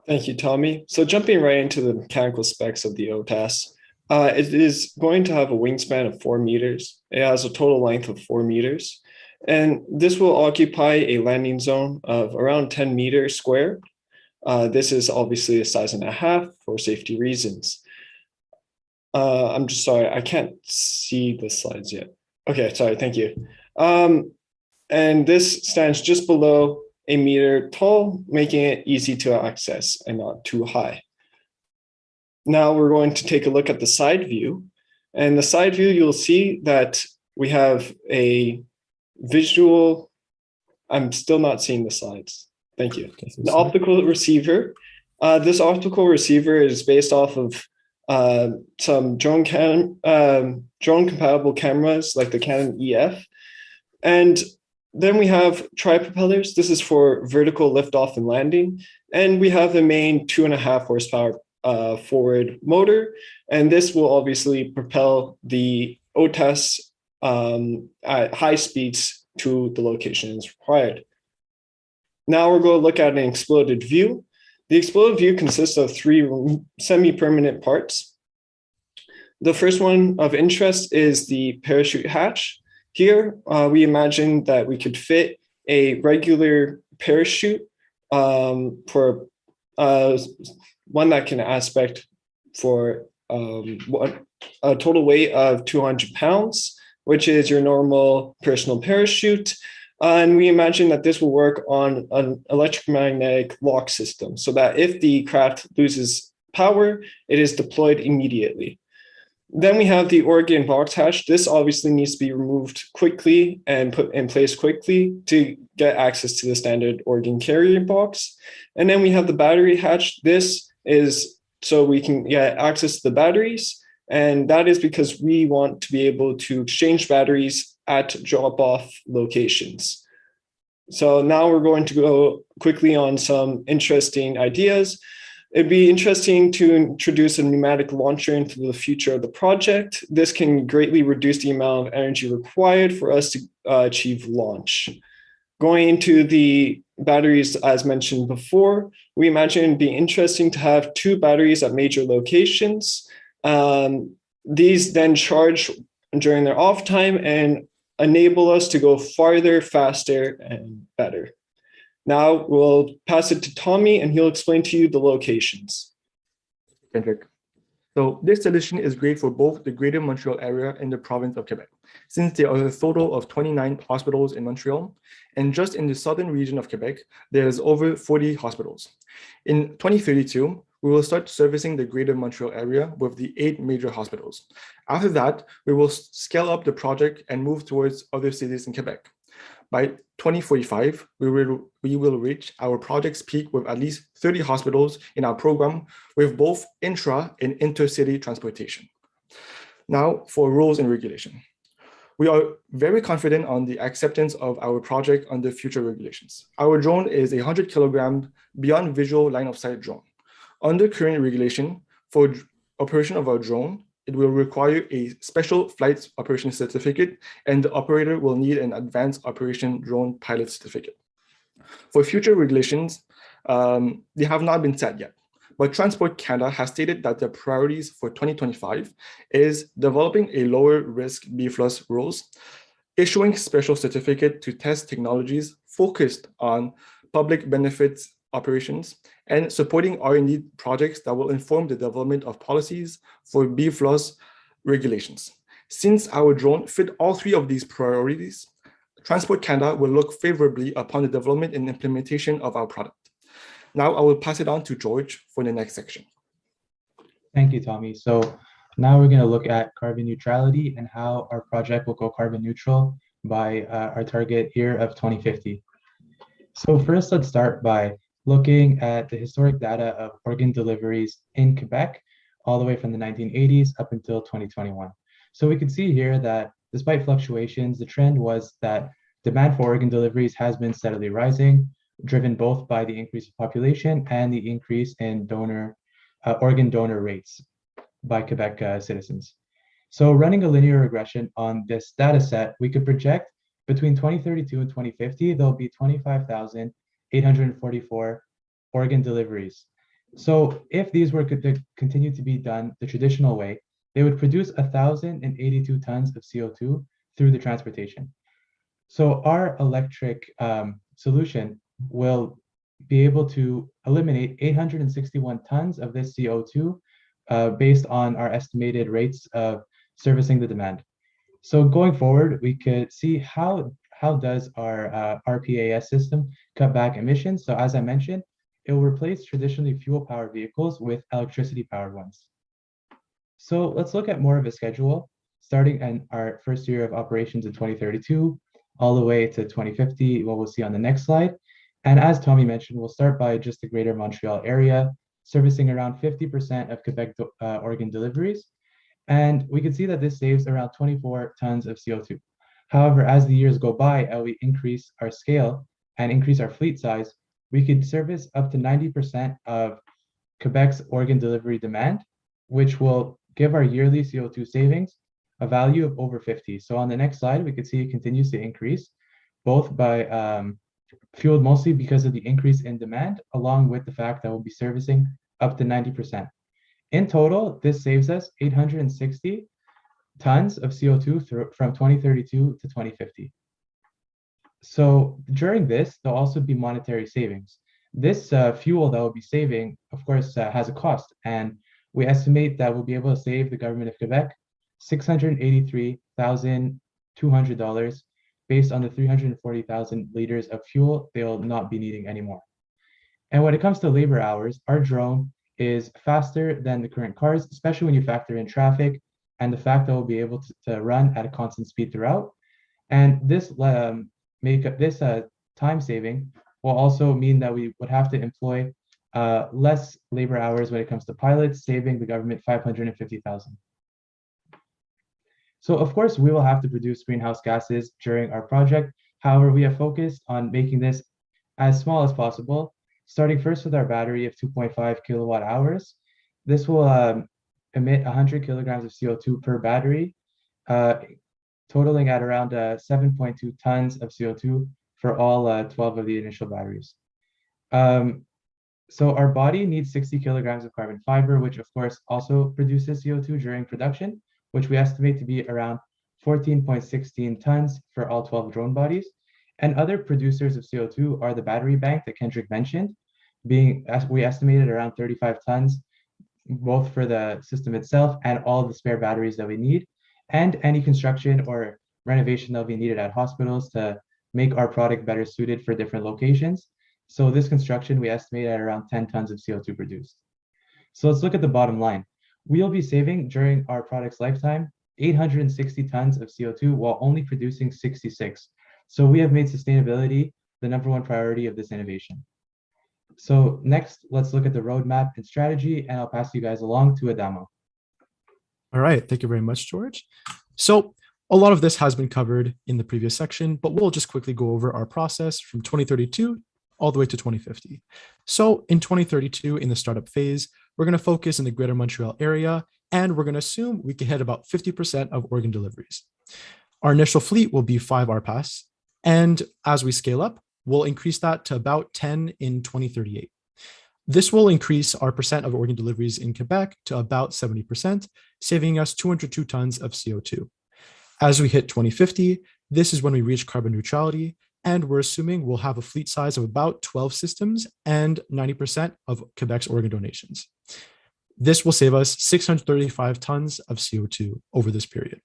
Thank you, Tommy. So jumping right into the mechanical specs of the OTAS, it is going to have a wingspan of 4 meters. It has a total length of 4 meters. And this will occupy a landing zone of around 10 meters square. This is obviously a size and a half for safety reasons. I'm just sorry, I can't see the slides yet. Okay, sorry, thank you. And this stands just below a meter tall, making it easy to access and not too high. Now we're going to take a look at the side view. And the side view, you'll see that we have a visual, I'm still not seeing the slides. Thank you. The optical receiver. This optical receiver is based off of some drone compatible cameras like the Canon EF. And then we have tri-propellers. This is for vertical liftoff and landing. And we have the main 2.5 horsepower forward motor. And this will obviously propel the OTAS at high speeds to the locations required. Now we're going to look at an exploded view. The exploded view consists of 3 semi-permanent parts. The first one of interest is the parachute hatch. Here, we imagine that we could fit a regular parachute for one that can aspect for a total weight of 200 pounds, which is your normal personal parachute. And we imagine that this will work on an electromagnetic lock system so that if the craft loses power, it is deployed immediately. Then we have the organ box hatch. This obviously needs to be removed quickly and put in place quickly to get access to the standard organ carrier box. And then we have the battery hatch. This is so we can get access to the batteries. And that is because we want to be able to exchange batteries at drop-off locations. So now we're going to go quickly on some interesting ideas. It'd be interesting to introduce a pneumatic launcher into the future of the project. This can greatly reduce the amount of energy required for us to achieve launch. Going into the batteries, as mentioned before, we imagine it'd be interesting to have 2 batteries at major locations. These then charge during their off time and enable us to go farther, faster, and better. Now we'll pass it to Tommy and he'll explain to you the locations. Kendrick. So this solution is great for both the Greater Montreal area and the province of Quebec, since there are a total of 29 hospitals in Montreal, and just in the southern region of Quebec, there's over 40 hospitals. In 2032, we will start servicing the Greater Montreal area with the 8 major hospitals. After that, we will scale up the project and move towards other cities in Quebec. By 2045, we will reach our project's peak with at least 30 hospitals in our program with both intra and intercity transportation. Now for rules and regulation. We are very confident on the acceptance of our project under future regulations. Our drone is a 100 kilogram beyond visual line of sight drone. Under current regulation, for operation of our drone, it will require a special flight operation certificate, and the operator will need an advanced operation drone pilot certificate. For future regulations, they have not been set yet, but Transport Canada has stated that the priorities for 2025 is developing a lower risk BFLUS rules, issuing special certificate to test technologies focused on public benefits operations, and supporting R&D projects that will inform the development of policies for BFLUS regulations. Since our drone fit all 3 of these priorities, Transport Canada will look favorably upon the development and implementation of our product. Now I will pass it on to George for the next section. Thank you, Tommy. So now we're going to look at carbon neutrality and how our project will go carbon neutral by our target year of 2050. So first, let's start by looking at the historic data of organ deliveries in Quebec, all the way from the 1980s up until 2021. So we can see here that despite fluctuations, the trend was that demand for organ deliveries has been steadily rising, driven both by the increase of population and the increase in organ donor rates by Quebec citizens. So running a linear regression on this data set, we could project between 2032 and 2050, there'll be 25,844 organ deliveries. So if these were to continue to be done the traditional way, they would produce 1,082 tons of CO2 through the transportation. So our electric solution will be able to eliminate 861 tons of this CO2 based on our estimated rates of servicing the demand. So going forward, we could see how does our RPAS system cut back emissions. So as I mentioned, it will replace traditionally fuel-powered vehicles with electricity-powered ones. So let's look at more of a schedule, starting in our first year of operations in 2032, all the way to 2050, what we'll see on the next slide. And as Tommy mentioned, we'll start by just the greater Montreal area, servicing around 50% of Quebec organ deliveries. And we can see that this saves around 24 tons of CO2. However, as the years go by and we increase our scale and increase our fleet size, we could service up to 90% of Quebec's organ delivery demand, which will give our yearly CO2 savings a value of over 50. So on the next slide, we could see it continues to increase, both by fueled mostly because of the increase in demand, along with the fact that we'll be servicing up to 90%. In total, this saves us 860 tons of CO2 from 2032 to 2050. So during this, there'll also be monetary savings. This fuel that we'll be saving, of course, has a cost, and we estimate that we'll be able to save the government of Quebec $683,200 based on the 340,000 liters of fuel they'll not be needing anymore. And when it comes to labor hours, our drone is faster than the current cars, especially when you factor in traffic and the fact that we'll be able to run at a constant speed throughout. And this time saving will also mean that we would have to employ less labor hours when it comes to pilots, saving the government $550,000. So of course, we will have to produce greenhouse gases during our project. However, we have focused on making this as small as possible, starting first with our battery of 2.5 kilowatt hours. This will emit 100 kilograms of CO2 per battery, totaling at around 7.2 tons of CO2 for all 12 of the initial batteries. So our body needs 60 kilograms of carbon fiber, which of course also produces CO2 during production, which we estimate to be around 14.16 tons for all 12 drone bodies. And other producers of CO2 are the battery bank that Kendrick mentioned, being, as we estimated, around 35 tons, both for the system itself and all of the spare batteries that we need, and any construction or renovation that will be needed at hospitals to make our product better suited for different locations. So this construction, we estimate at around 10 tons of CO2 produced. So let's look at the bottom line. We'll be saving during our product's lifetime 860 tons of CO2 while only producing 66. So we have made sustainability the #1 priority of this innovation. So next, let's look at the roadmap and strategy, and I'll pass you guys along to Adamo. All right, thank you very much, George. So a lot of this has been covered in the previous section, but we'll just quickly go over our process from 2032 all the way to 2050. So in 2032, in the startup phase, we're going to focus in the greater Montreal area, and we're going to assume we can hit about 50% of organ deliveries. Our initial fleet will be 5 RPAS, and as we scale up, we'll increase that to about 10 in 2038. This will increase our percent of organ deliveries in Quebec to about 70%, saving us 202 tons of CO2. As we hit 2050, this is when we reach carbon neutrality, and we're assuming we'll have a fleet size of about 12 systems and 90% of Quebec's organ donations. This will save us 635 tons of CO2 over this period.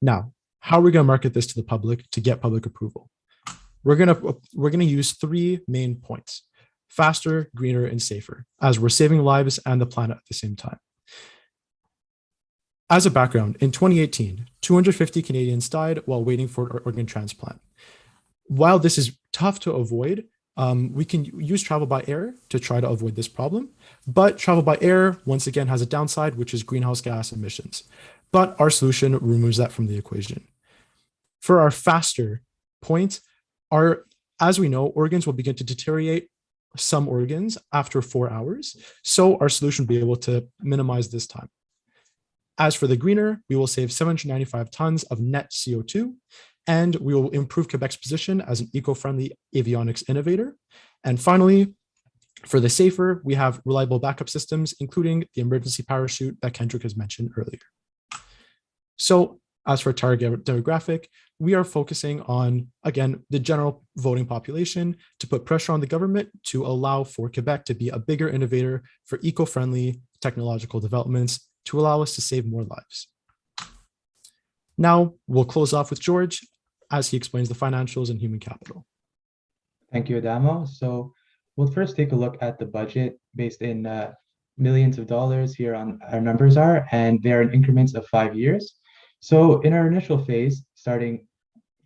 Now, How are we going to market this to the public to get public approval? We're going to use 3 main points: faster, greener, and safer, as we're saving lives and the planet at the same time. As a background, in 2018, 250 Canadians died while waiting for an organ transplant. While this is tough to avoid, we can use travel by air to try to avoid this problem. But travel by air, once again, has a downside, which is greenhouse gas emissions. But our solution removes that from the equation. For our faster point, as we know, organs will begin to deteriorate, some organs, after 4 hours. So our solution will be able to minimize this time. As for the greener, we will save 795 tons of net CO2, and we will improve Quebec's position as an eco-friendly avionics innovator. And finally, for the safer, we have reliable backup systems, including the emergency parachute that Kendrick has mentioned earlier. So as for target demographic, we are focusing on, again, the general voting population to put pressure on the government to allow for Quebec to be a bigger innovator for eco-friendly technological developments to allow us to save more lives. Now we'll close off with George as he explains the financials and human capital. Thank you, Adamo. So we'll first take a look at the budget based in millions of dollars. Here on our numbers are, and they are in increments of 5 years. So in our initial phase, starting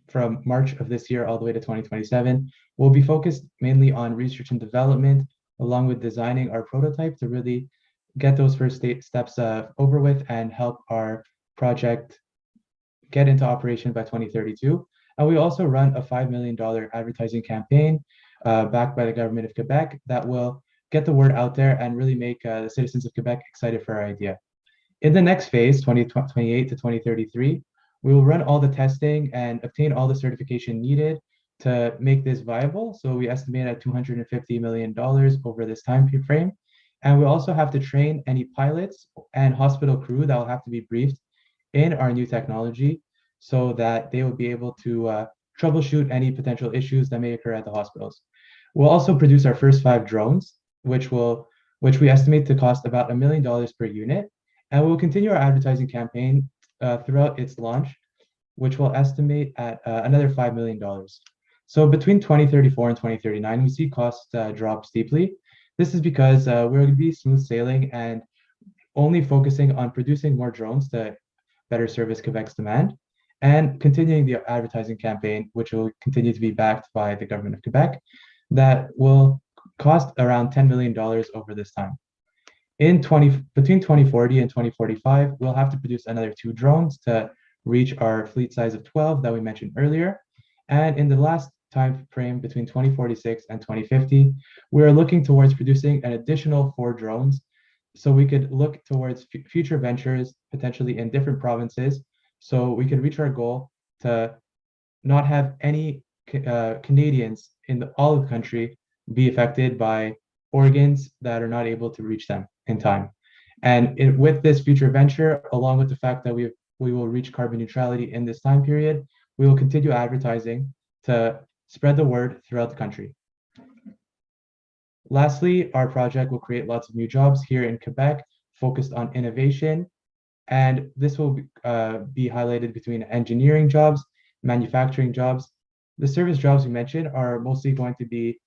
from March of this year all the way to 2027, we'll be focused mainly on research and development, along with designing our prototype to really get those first steps over with and help our project get into operation by 2032. And we also run a $5 million advertising campaign backed by the government of Quebec that will get the word out there and really make the citizens of Quebec excited for our idea. In the next phase, 2028 to 2033, we will run all the testing and obtain all the certification needed to make this viable. So we estimate at $250 million over this time frame. And we also have to train any pilots and hospital crew that will have to be briefed in our new technology so that they will be able to troubleshoot any potential issues that may occur at the hospitals. We'll also produce our first 5 drones, which we estimate to cost about $1 million per unit. And we'll continue our advertising campaign throughout its launch, which we'll estimate at another $5 million. So between 2034 and 2039, we see costs drop steeply. This is because we're going to be smooth sailing and only focusing on producing more drones to better service Quebec's demand, and continuing the advertising campaign, which will continue to be backed by the government of Quebec, that will cost around $10 million over this time. Between 2040 and 2045, we'll have to produce another 2 drones to reach our fleet size of 12 that we mentioned earlier. And in the last time frame between 2046 and 2050, we're looking towards producing an additional 4 drones so we could look towards future ventures, potentially in different provinces, so we could reach our goal to not have any Canadians in all of the country be affected by organs that are not able to reach them in time. And with this future venture, along with the fact that we will reach carbon neutrality in this time period, we will continue advertising to spread the word throughout the country. Lastly, our project will create lots of new jobs here in Quebec, focused on innovation. And this will be highlighted between engineering jobs, manufacturing jobs. The service jobs we mentioned are mostly going to be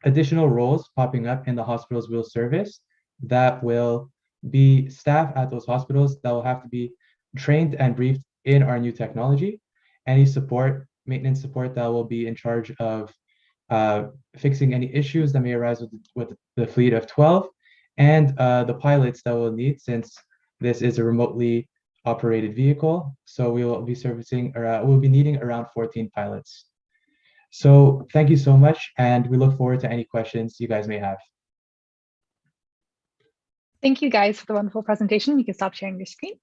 additional roles popping up in the hospitals we'll service that will be staff at those hospitals that will have to be trained and briefed in our new technology. Any support, maintenance support that will be in charge of fixing any issues that may arise with the fleet of 12, and the pilots that we'll need, since this is a remotely operated vehicle. So we will be we'll be needing around 14 pilots. So thank you so much, and we look forward to any questions you guys may have. Thank you guys for the wonderful presentation. You can stop sharing your screen.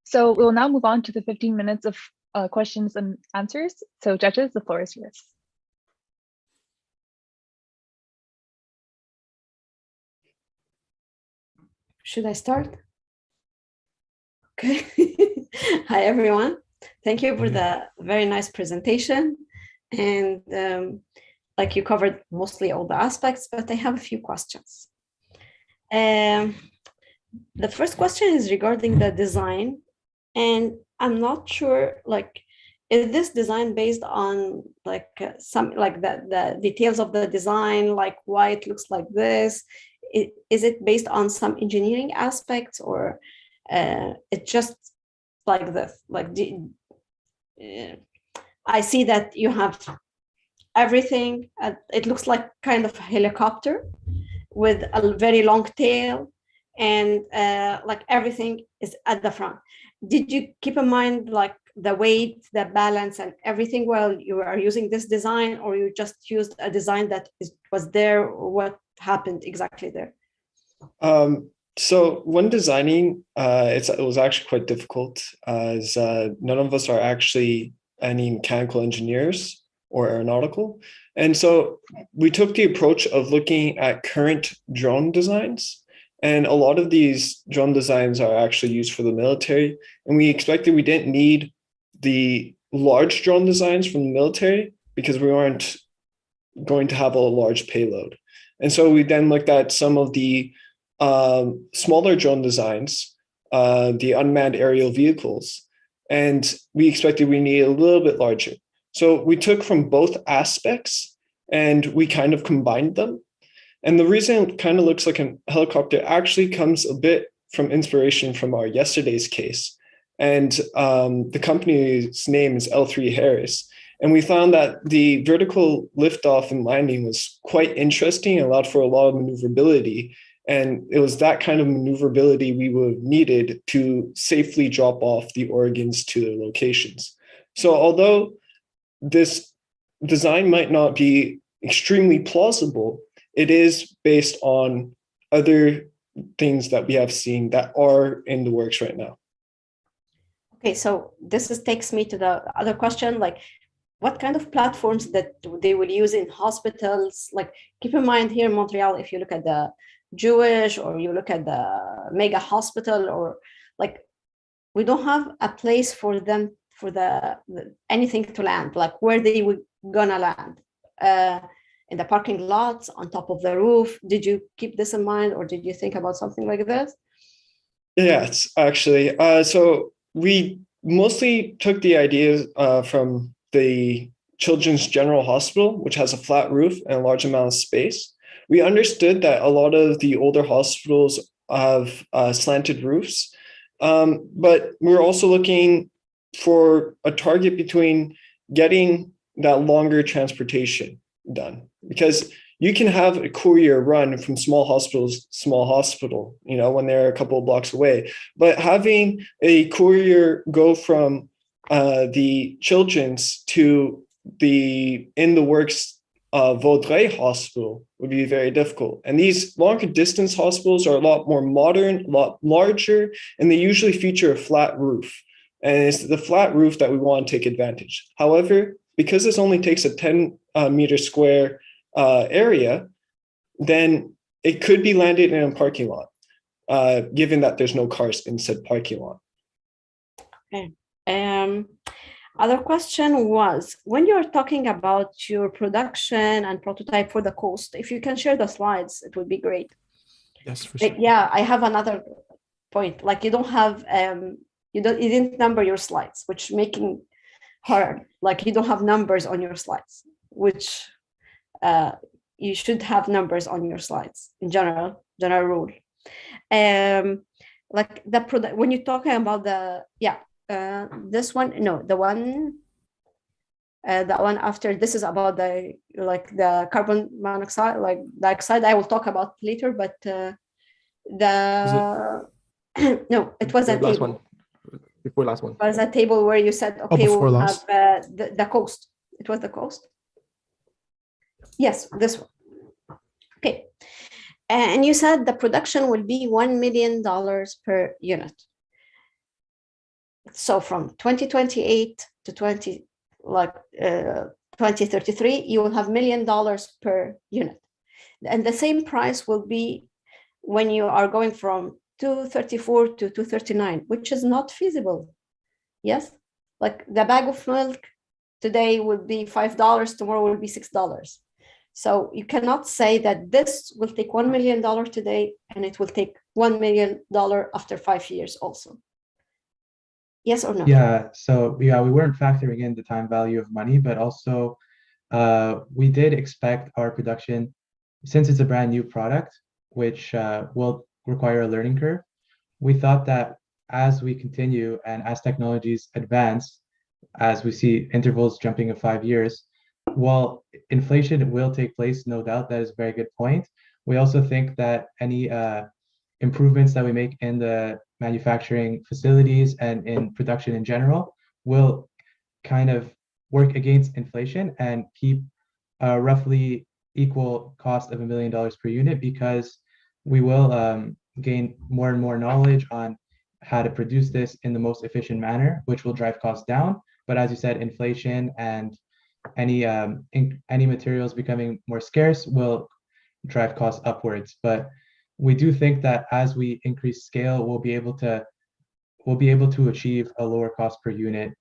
So we'll now move on to the 15 minutes of questions and answers. So judges, the floor is yours. Should I start? Okay. Hi, everyone. Thank you for the very nice presentation. And like you covered mostly all the aspects, but I have a few questions. The first question is regarding the design And I'm not sure, like, is this design based on like some like the details of the design, like why it looks like this? Is it based on some engineering aspects, or it's just like this? Like, I see that you have everything. It looks like kind of a helicopter with a very long tail, and like everything is at the front. Did you keep in mind like the weight, the balance, and everything while you are using this design, or you just used a design that was there? Or what happened exactly there? So when designing, it was actually quite difficult, as none of us are actually any mechanical engineers or aeronautical. And so we took the approach of looking at current drone designs. And a lot of these drone designs are actually used for the military. And we expected we didn't need the large drone designs from the military because we weren't going to have a large payload. And so we then looked at some of the smaller drone designs, the unmanned aerial vehicles, and we expected we needed a little bit larger. So we took from both aspects and we kind of combined them. And the reason it kind of looks like a helicopter actually comes a bit from inspiration from our yesterday's case. And the company's name is L3 Harris. And we found that the vertical liftoff and landing was quite interesting, allowed for a lot of maneuverability. And it was that kind of maneuverability we would needed to safely drop off the organs to their locations. So although this design might not be extremely plausible, it is based on other things that we have seen that are in the works right now. Okay, so takes me to the other question, like what kind of platforms that they will use in hospitals? Like, keep in mind here in Montreal, if you look at the Jewish or you look at the mega hospital, or like, we don't have a place for them for the anything to land, like where they were gonna land. In the parking lots, on top of the roof. Did you keep this in mind, or did you think about something like this? Yes, actually. So we mostly took the ideas from the Children's General Hospital, which has a flat roof and a large amount of space. We understood that a lot of the older hospitals have slanted roofs, but we're also looking for a target between getting that longer transportation done, because you can have a courier run from small hospitals, small hospital, when they're a couple of blocks away. But having a courier go from the Children's to the in the works Vaudreuil Hospital would be very difficult. And these longer distance hospitals are a lot more modern, a lot larger, and they usually feature a flat roof. And it's the flat roof that we want to take advantage. However, because this only takes a 10 meter square area, then it could be landed in a parking lot, given that there's no cars in said parking lot. Okay. Other question was, when you're talking about your production and prototype for the coast, if you can share the slides, it would be great. Yes, for sure. Yeah, I have another point. Like, you don't have, you didn't number your slides, which making hard. Like, you don't have numbers on your slides, which you should have numbers on your slides in general rule. Like the product, when you're talking about the, this one, no, the one after this is about the, like the carbon monoxide, like dioxide, I will talk about later, but no, it was a last table. one. Before last one. It was a table where you said, okay, we'll last. have the coast. It was the coast. Yes, this one. Okay. And you said the production will be $1 million per unit. So from 2028 to 2033, you will have $1 million per unit. And the same price will be when you are going from 234 to 239, which is not feasible. Yes, like the bag of milk today would be $5, tomorrow will be $6. So you cannot say that this will take $1 million today and it will take $1 million after 5 years also. Yes or no? Yeah, so yeah, we weren't factoring in the time value of money, but also we did expect our production, since it's a brand new product, which will require a learning curve. We thought that as we continue and as technologies advance, as we see intervals jumping of 5 years, while inflation will take place, no doubt, that is a very good point. We also think that any improvements that we make in the manufacturing facilities and in production in general will kind of work against inflation and keep a roughly equal cost of $1 million per unit, because we will gain more and more knowledge on how to produce this in the most efficient manner, which will drive costs down. But as you said, inflation and any materials becoming more scarce will drive costs upwards. But we do think that as we increase scale, we'll be able to achieve a lower cost per unit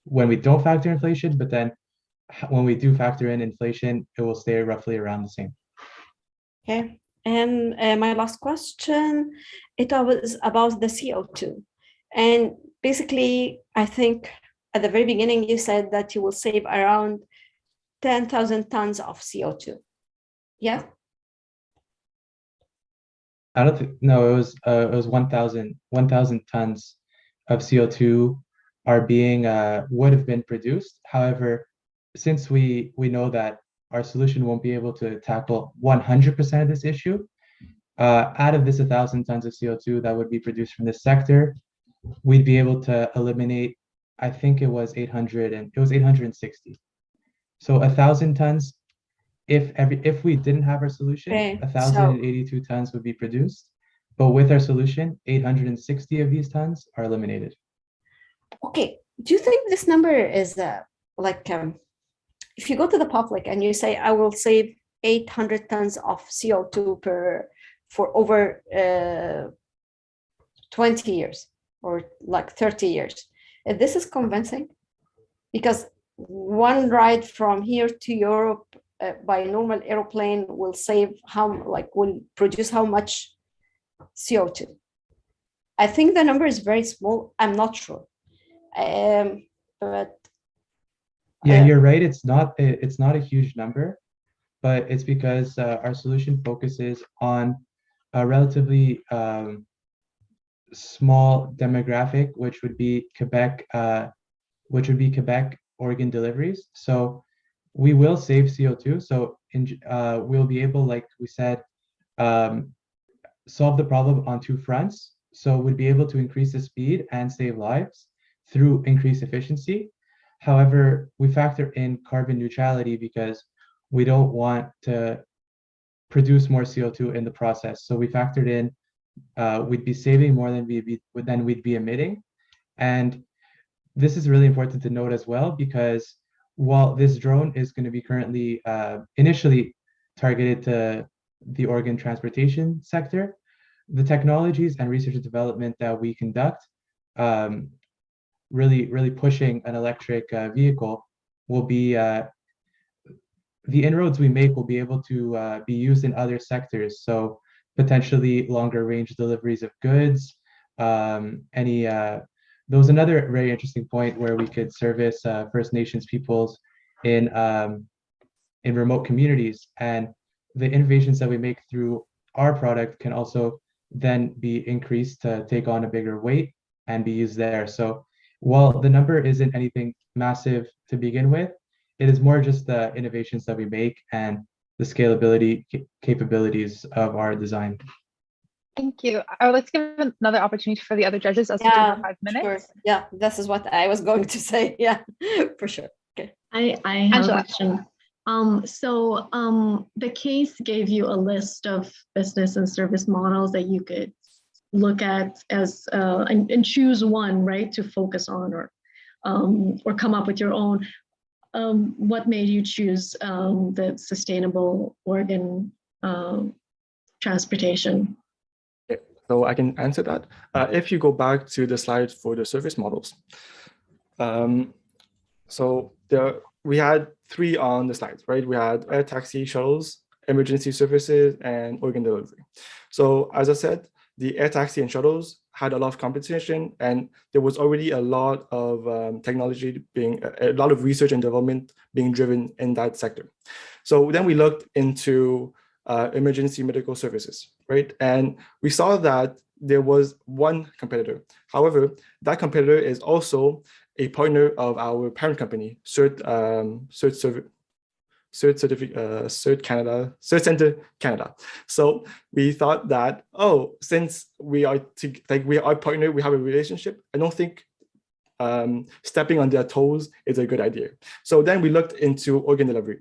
when we don't factor inflation. But then when we do factor in inflation, it will stay roughly around the same. Okay. And my last question, it was about the CO2. And basically, I think at the very beginning, you said that you will save around 10,000 tons of CO2. Yeah? I don't think, no, it was 1,000 tons of CO2 are being would have been produced. However, since we know that our solution won't be able to tackle 100% of this issue, out of this 1,000 tons of CO2 that would be produced from this sector, we'd be able to eliminate, I think it was 860. So 1,000 tons, if we didn't have our solution, Okay, 1,082 tons would be produced. But with our solution, 860 of these tons are eliminated. Okay. Do you think this number is if you go to the public and you say, I will save 800 tons of CO2 for over 20 years or like 30 years, this is convincing? Because one ride from here to Europe by normal airplane will save will produce how much CO2? I think the number is very small. I'm not sure. But yeah, you're right. It's not a huge number, but it's because our solution focuses on a relatively small demographic, which would be Quebec organ deliveries. So we will save CO2. So we'll be able, like we said, solve the problem on two fronts. So we'd be able to increase the speed and save lives through increased efficiency. However, we factor in carbon neutrality because we don't want to produce more CO2 in the process. So we factored in we'd be saving more than we'd be emitting. And this is really important to note as well, because while this drone is going to be currently initially targeted to the organ transportation sector, the technologies and research and development that we conduct, really pushing an electric vehicle, will be the inroads we make will be able to be used in other sectors. So potentially longer range deliveries of goods. There was another very interesting point where we could service First Nations peoples in remote communities, and the innovations that we make through our product can also then be increased to take on a bigger weight and be used there. So while the number isn't anything massive to begin with, it is more just the innovations that we make and the scalability capabilities of our design. Thank you. I would like to give another opportunity for the other judges as to 5 minutes. Sure. Yeah, this is what I was going to say. Yeah, for sure. Okay. I have a question. The case gave you a list of business and service models that you could look at as and choose one, right, to focus on or come up with your own. What made you choose the sustainable organ transportation? So I can answer that. If you go back to the slide for the service models, we had 3 on the slides, right? We had air taxi, shuttles, emergency services, and organ delivery. So as I said, the air taxi and shuttles had a lot of competition, and there was already a lot of technology a lot of research and development being driven in that sector. So then we looked into emergency medical services, right? And we saw that there was one competitor. However, that competitor is also a partner of our parent company, Cert Center Canada. So we thought that, oh, since we are partner, we have a relationship, I don't think stepping on their toes is a good idea. So then we looked into organ delivery.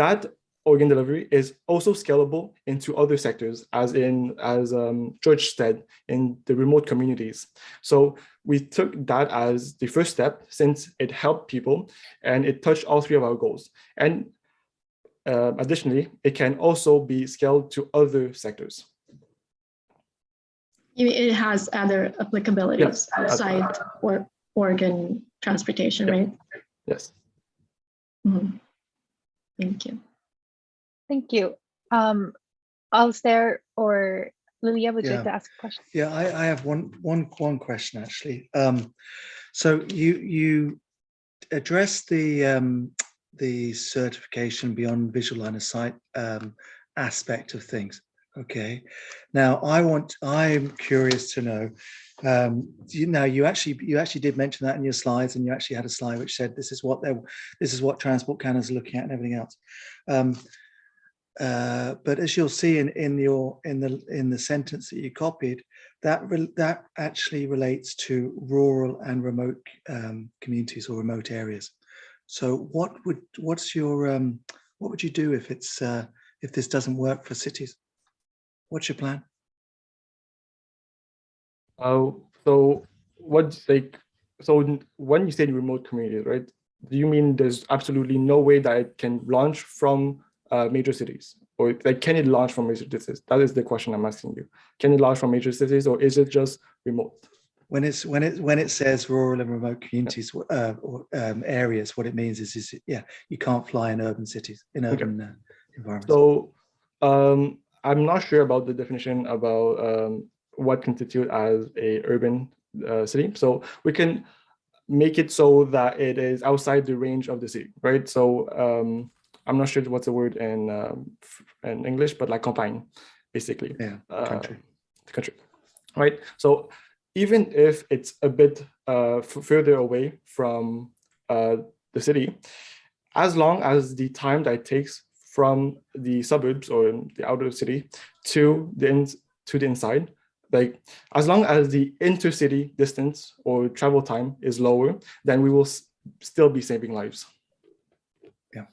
That organ delivery is also scalable into other sectors, as George said, in the remote communities. So we took that as the first step, since it helped people and it touched all three of our goals. And additionally, it can also be scaled to other sectors. It has other applicabilities outside or organ transportation, right? Yes. Mm-hmm. Thank you. Thank you. Alistair or Lilia, would you like to ask a question? Yeah, I have one question actually. So you addressed the certification beyond visual line of sight aspect of things. Okay. Now I'm curious to know. You actually did mention that in your slides, and you actually had a slide which said this is what Transport Canada is looking at and everything else. But as you'll see in the sentence that you copied, that actually relates to rural and remote communities or remote areas. So what would you do if this doesn't work for cities? What's your plan? So when you say remote communities, right? Do you mean there's absolutely no way that it can launch from major cities, or can it launch from major cities? That is the question I'm asking you. Can it launch from major cities, or is it just remote? When it says rural and remote communities or areas, what it means is you can't fly in urban cities, in urban environments. So I'm not sure about the definition about what constitutes as a urban city. So we can make it so that it is outside the range of the city, right? So I'm not sure what's the word in English, but like campagne, basically. Yeah, country. Right. So even if it's a bit further away from the city, as long as the time that it takes from the suburbs or the outer city to the inside, like as long as the intercity distance or travel time is lower, then we will still be saving lives. Yeah.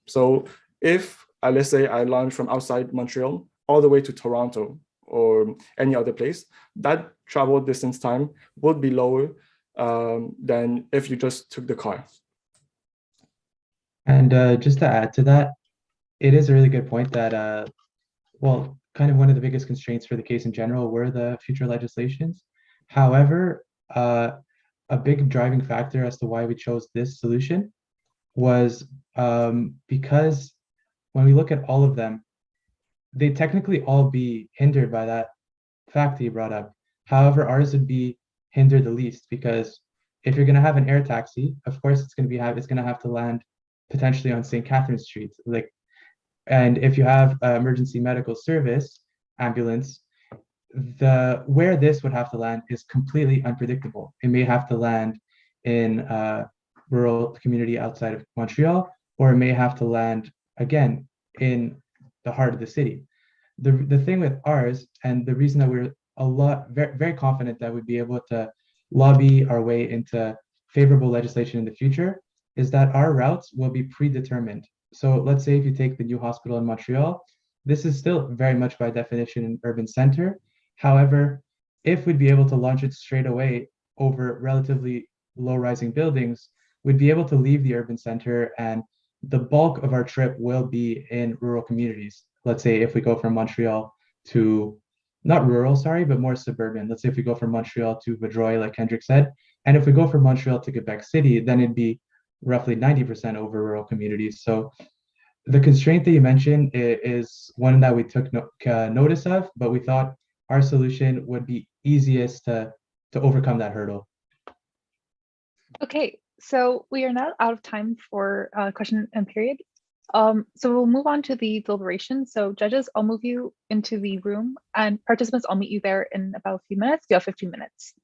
So if let's say I launch from outside Montreal all the way to Toronto or any other place, that travel distance time would be lower than if you just took the car. And just to add to that, it is a really good point that, kind of one of the biggest constraints for the case in general were the future legislations. However, a big driving factor as to why we chose this solution was because when we look at all of them, they technically all be hindered by that fact that you brought up. However, ours would be hindered the least, because if you're going to have an air taxi, of course it's going to have to land potentially on St. Catherine Street. And if you have emergency medical service ambulance, where this would have to land is completely unpredictable. It may have to land in a rural community outside of Montreal, or it may have to land again in the heart of the city. The thing with ours, and the reason that we're very, very confident that we'd be able to lobby our way into favorable legislation in the future, is that our routes will be predetermined. So let's say if you take the new hospital in Montreal, this is still very much by definition an urban center. However, if we'd be able to launch it straight away over relatively low-rising buildings, we'd be able to leave the urban center, and the bulk of our trip will be in rural communities. Let's say if we go from Montreal to, not rural, sorry, but more suburban. Let's say if we go from Montreal to Vaudreuil, like Kendrick said, and if we go from Montreal to Quebec City, then it'd be roughly 90% over rural communities. So the constraint that you mentioned is one that we took notice of, but we thought our solution would be easiest to overcome that hurdle. Okay, so we are now out of time for question and period. So we'll move on to the deliberation. So judges, I'll move you into the room, and participants, I'll meet you there in about a few minutes. You have 15 minutes.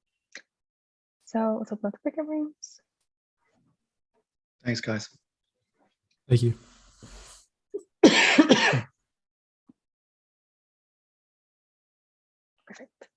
So let's open up the breakout rooms. Thanks, guys. Thank you. Perfect.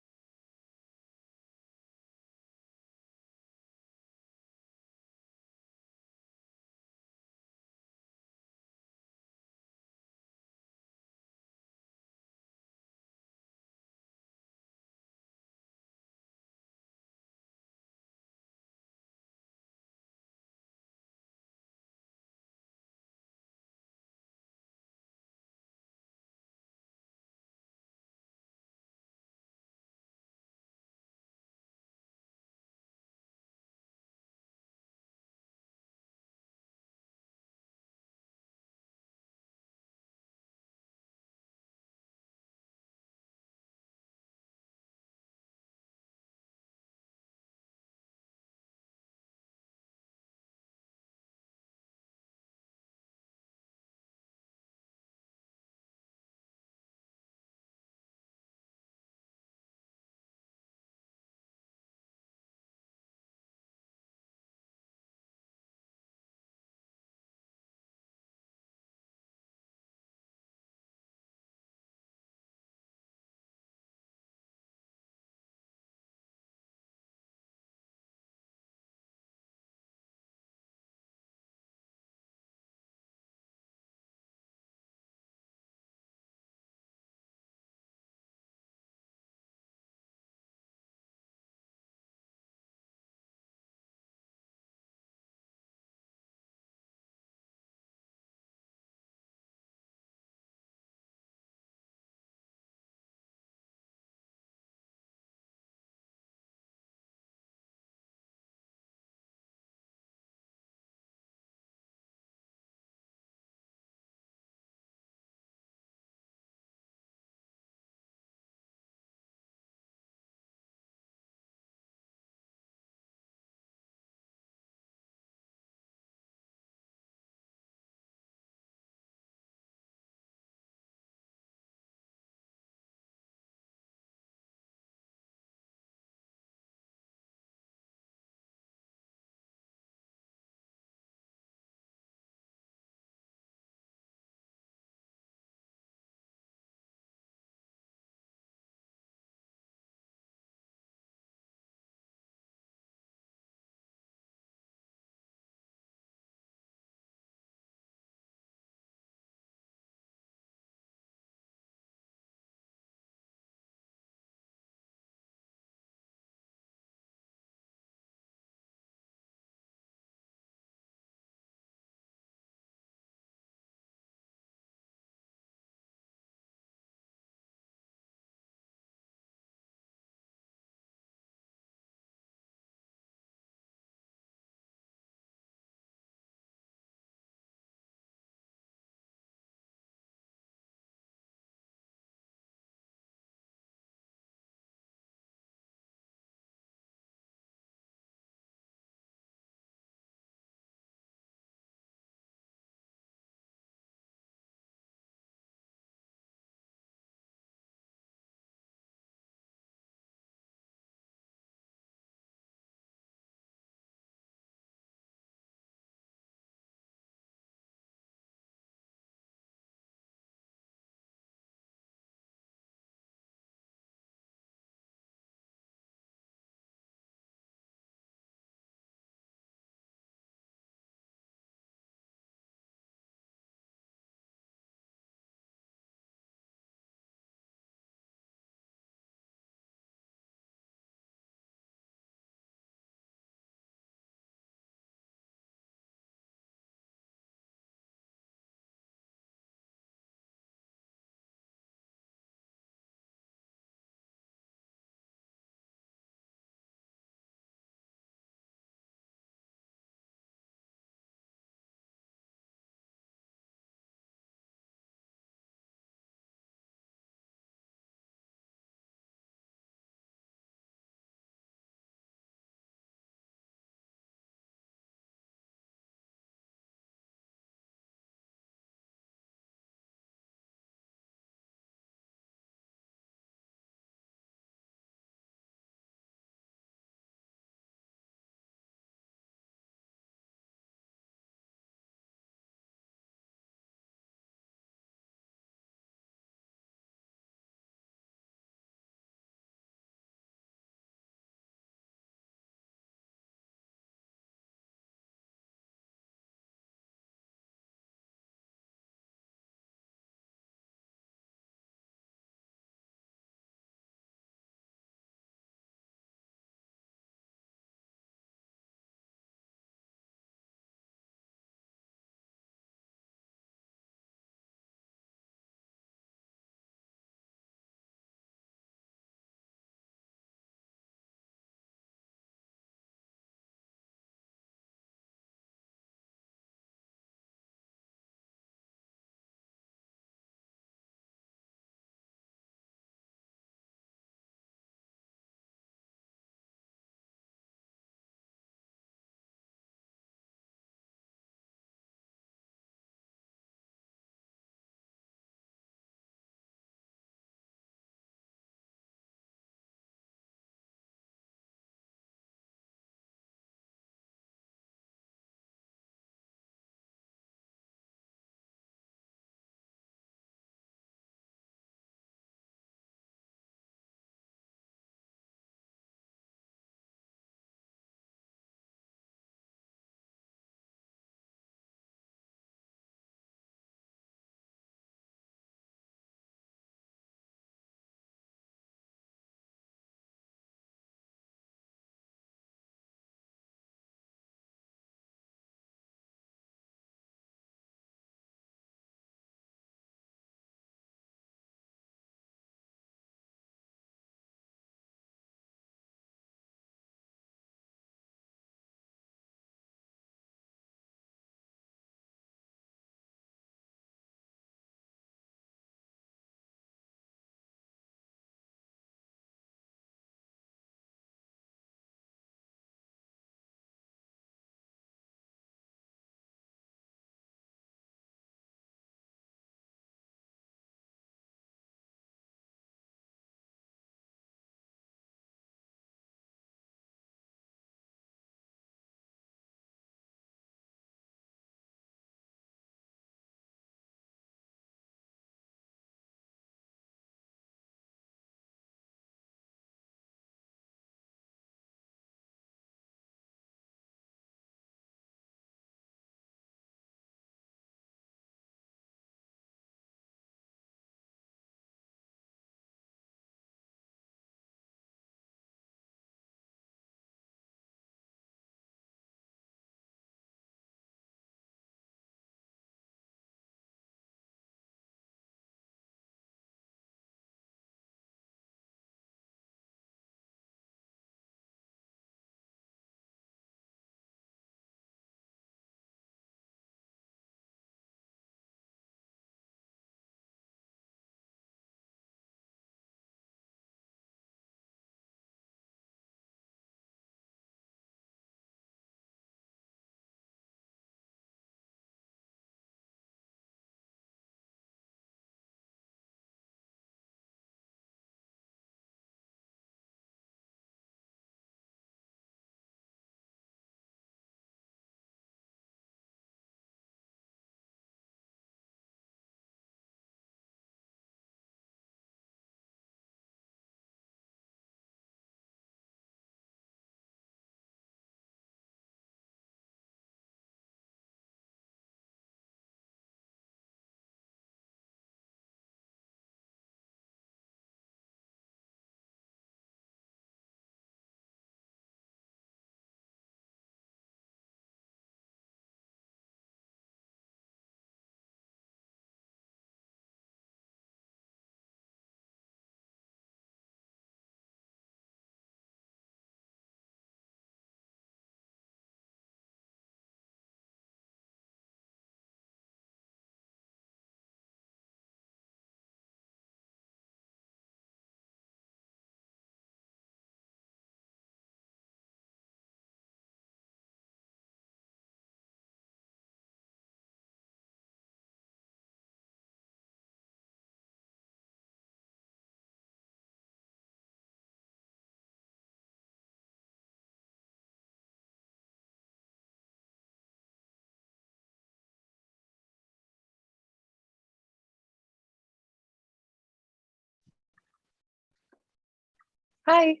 Hi.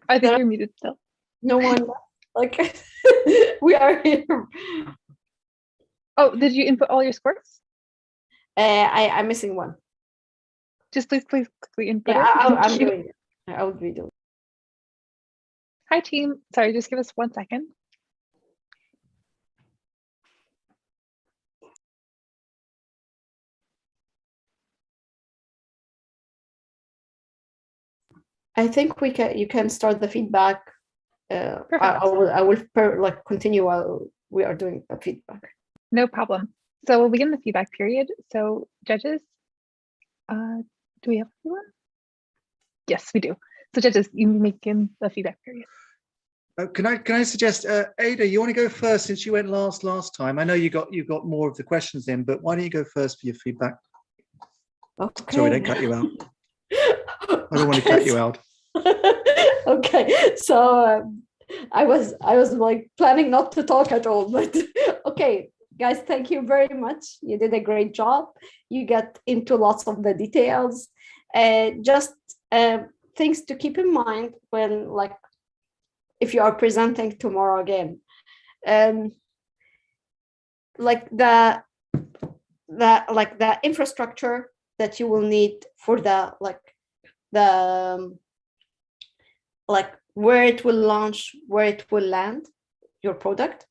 I think you're muted still. No one, like, we are here. Oh, did you input all your scores? I'm missing one. Just please quickly input Yeah, it. I'm doing it. I will be doing it. Hi, team. Sorry, just give us 1 second. I think you can start the feedback. I will continue while we are doing the feedback. No problem. So we'll begin the feedback period. So judges, do we have everyone? Yes, we do. So judges, you begin the feedback period. Can I suggest, Ada, you want to go first since you went last time? I know you got more of the questions in, but why don't you go first for your feedback? Okay. Sorry, don't cut you out. I don't want to cut you out. Okay, so I was like planning not to talk at all, but okay, guys, thank you very much. You did a great job. You get into lots of the details. Just things to keep in mind when, like, if you are presenting tomorrow again, like the infrastructure that you will need for the where it will launch, where it will land, your product.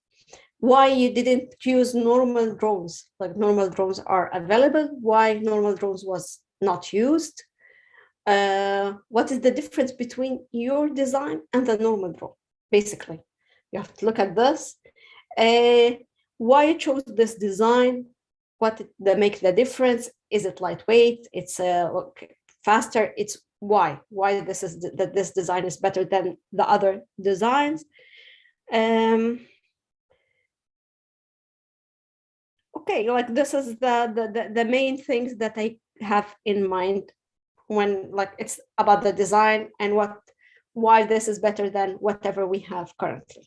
Why you didn't use normal drones, like normal drones are available, why normal drones was not used. What is the difference between your design and the normal drone? Basically, you have to look at this. Why you chose this design? What make the difference? Is it lightweight? It's faster? It's why this design is better than the other designs. Okay, like this is the main things that I have in mind when, like, it's about the design and why this is better than whatever we have currently.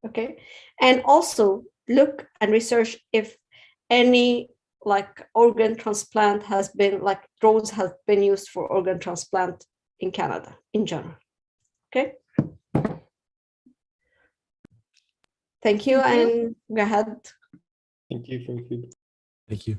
Okay, and also look and research if any like organ transplant has been, like, drones have been used for organ transplant in Canada in general. Okay, thank you, and go ahead. Thank you for your feedback. Thank you.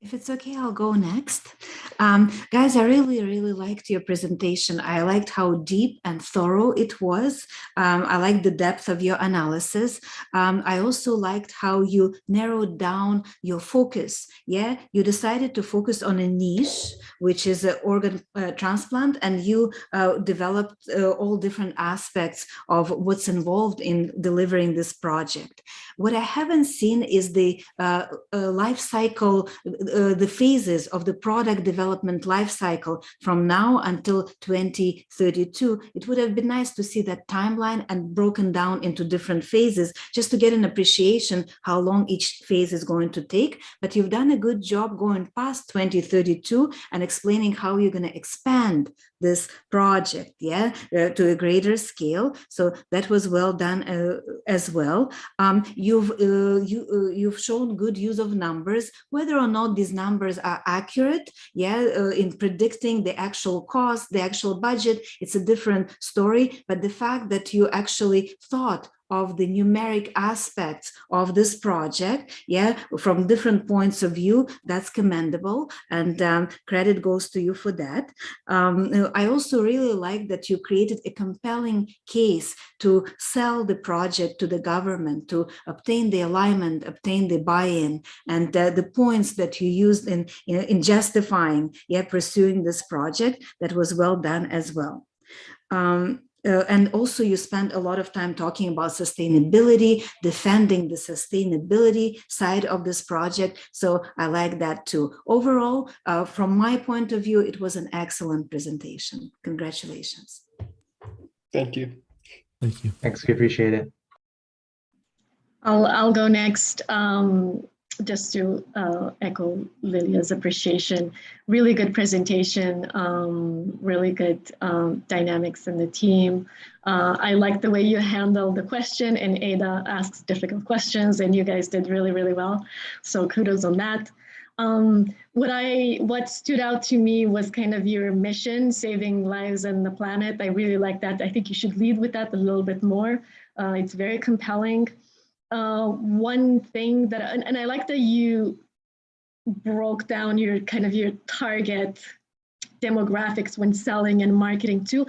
If it's okay, I'll go next. Guys, I really liked your presentation. I liked how deep and thorough it was. I liked the depth of your analysis. I also liked how you narrowed down your focus. Yeah, you decided to focus on a niche, which is an organ transplant, and you developed all different aspects of what's involved in delivering this project. What I haven't seen is the life cycle, the phases of the product development life cycle from now until 2032. It would have been nice to see that timeline and broken down into different phases, just to get an appreciation how long each phase is going to take. But you've done a good job going past 2032 and explaining how you're going to expand this project, yeah, to a greater scale. So that was well done as well. You've shown good use of numbers, whether or not these numbers are accurate, yeah, in predicting the actual cost, the actual budget, it's a different story. But the fact that you actually thought of the numeric aspects of this project, yeah, from different points of view, that's commendable, and credit goes to you for that. I also really like that you created a compelling case to sell the project to the government, to obtain the alignment, obtain the buy-in, and the points that you used in justifying, yeah, pursuing this project, that was well done as well. And also you spent a lot of time talking about sustainability, defending the sustainability side of this project. So I like that too. Overall, from my point of view, it was an excellent presentation. Congratulations. Thank you. Thank you. Thanks, we appreciate it. I'll go next. Just to echo Lilia's appreciation. Really good presentation, really good dynamics in the team. I like the way you handled the question, and Ada asks difficult questions, and you guys did really well. So kudos on that. What stood out to me was kind of your mission, saving lives on the planet. I really like that. I think you should lead with that a little bit more. It's very compelling. One thing that, and I like that you broke down your kind of your target demographics when selling and marketing to,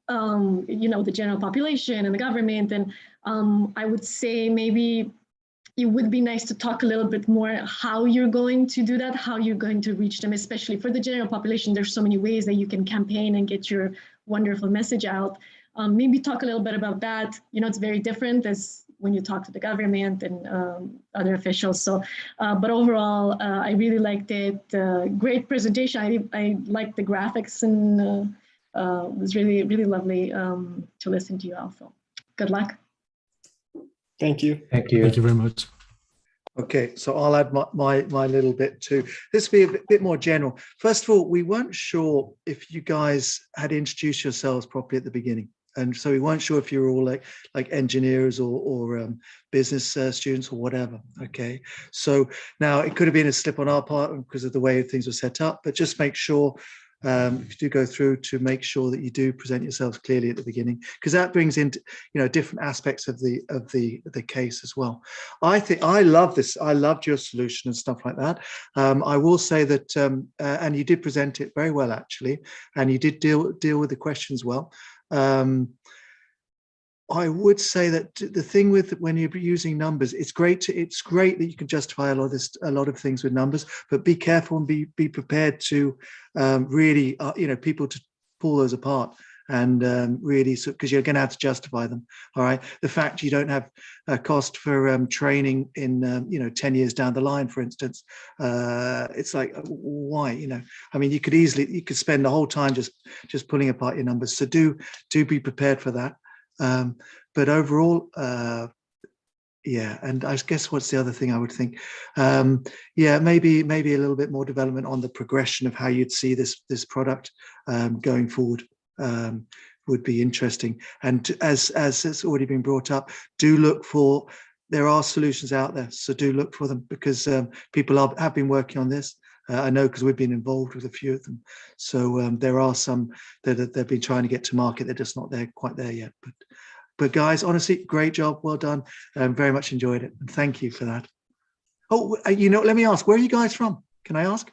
the general population and the government. And I would say maybe it would be nice to talk a little bit more how you're going to do that, how you're going to reach them, especially for the general population. There's so many ways that you can campaign and get your wonderful message out. Maybe talk a little bit about that. It's very different as when you talk to the government and other officials. So, but overall, I really liked it. Great presentation. I liked the graphics, and it was really, really lovely to listen to you also. Good luck. Thank you. Thank you. Thank you very much. Okay, so I'll add my little bit too. This will be a bit more general. First of all, we weren't sure if you guys had introduced yourselves properly at the beginning. And so we weren't sure if you were all like engineers or business students or whatever. Okay, so now it could have been a slip on our part because of the way things were set up, but just make sure if you do go through to make sure that you do present yourselves clearly at the beginning, because that brings in different aspects of the case as well. I think I love this. I loved your solution and stuff like that. I will say that, and you did present it very well actually, and you did deal with the questions well. I would say that the thing with when you're using numbers, it's great that you can justify a lot of things with numbers, but be careful and be prepared to really people to pull those apart and really, because you're going to have to justify them. All right, the fact you don't have a cost for training in 10 years down the line, for instance, it's like, why? I mean, you could spend the whole time just pulling apart your numbers. So do be prepared for that. But overall, yeah, and I guess what's the other thing I would think? Yeah, maybe a little bit more development on the progression of how you'd see this product going forward would be interesting. And as it's already been brought up, do look for, there are solutions out there, so do look for them, because people have been working on this. I know because we've been involved with a few of them. So there are some that they've been trying to get to market. They're just not quite there yet. But guys, honestly, great job. Well done. Very much enjoyed it. And thank you for that. Oh, let me ask, where are you guys from? Can I ask?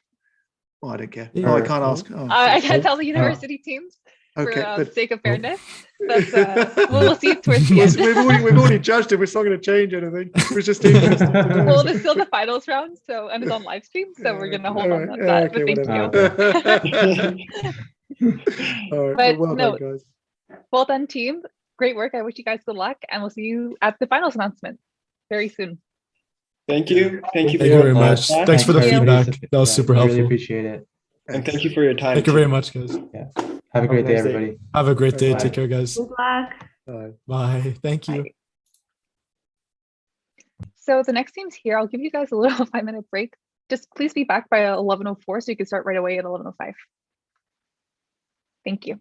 Oh, I don't care. Yeah. Oh, I can't ask. Oh, I can't tell the university teams okay, for but sake of fairness. But we'll see towards the end. we've already judged it. It's not going to change anything. We're just interested to know. Well, there's still the finals round, and it's on live stream, so we're gonna hold on to that. Okay, but thank you. All right, But well no, done, guys. well done, team. Great work. I wish you guys good luck, and we'll see you at the finals announcement very soon. Thank you. Thank you Thank you very much. Thanks for the feedback. That was super I helpful. really appreciate it. And thank you for your time. Thank you very much, guys. Yeah. Have a great day, everybody. Have a great day. Bye. Take care, guys. Good luck. Bye. Bye. Thank you. Bye. So the next team's here. I'll give you guys a little 5-minute break. Just please be back by 11:04 so you can start right away at 11:05. Thank you.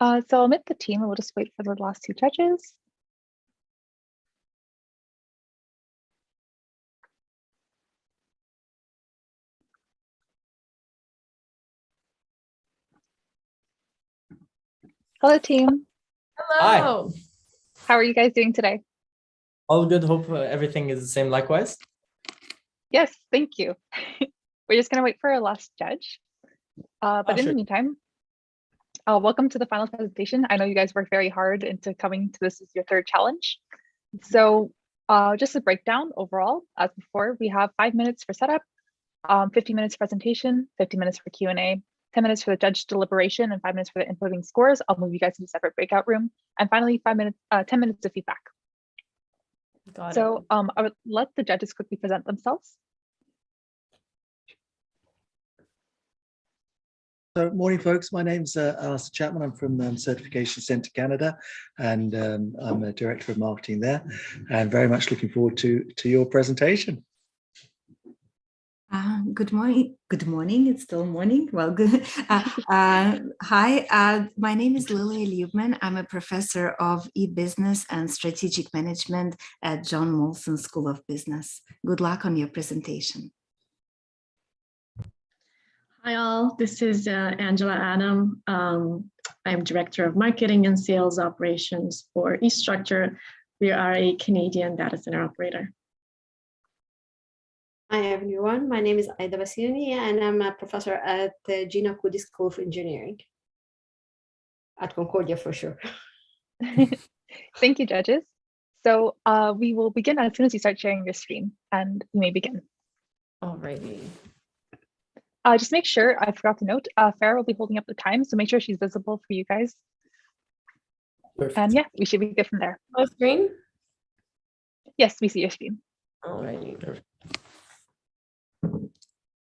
So I'll admit the team and we'll just wait for the last two judges. Hello, team. Hello. How are you guys doing today? All good. Hope everything is the same likewise. Yes, thank you. We're just gonna wait for our last judge. But in the meantime, welcome to the final presentation. I know you guys worked very hard into coming to this as your third challenge. So just a breakdown overall, as before, we have 5 minutes for setup, 50 minutes presentation, 50 minutes for Q&A, 10 minutes for the judge deliberation, and 5 minutes for the inputting scores. I'll move you guys to a separate breakout room. And finally, 10 minutes of feedback. Got so I would let the judges quickly present themselves. So, morning, folks. My name's Alistair Chapman. I'm from Certification Centre Canada, and I'm a director of marketing there. And very much looking forward to your presentation. Good morning. Good morning. It's still morning. Well, good. Hi, my name is Lily Liebman. I'm a professor of e-business and strategic management at John Molson School of Business. Good luck on your presentation. Hi all, this is Angela Adam. I'm Director of Marketing and Sales Operations for eStructure. We are a Canadian data center operator. Hi everyone, my name is Aida Bassioni and I'm a professor at the Gina Cudi School of Engineering at Concordia for sure. Thank you, judges. So we will begin as soon as you start sharing your screen, and you may begin. Alrighty. Just make sure, I forgot to note, Farah will be holding up the time, so make sure she's visible for you guys. Perfect. And yeah, we should be good from there. Oh, screen? Yes, we see your screen. Alrighty. Perfect.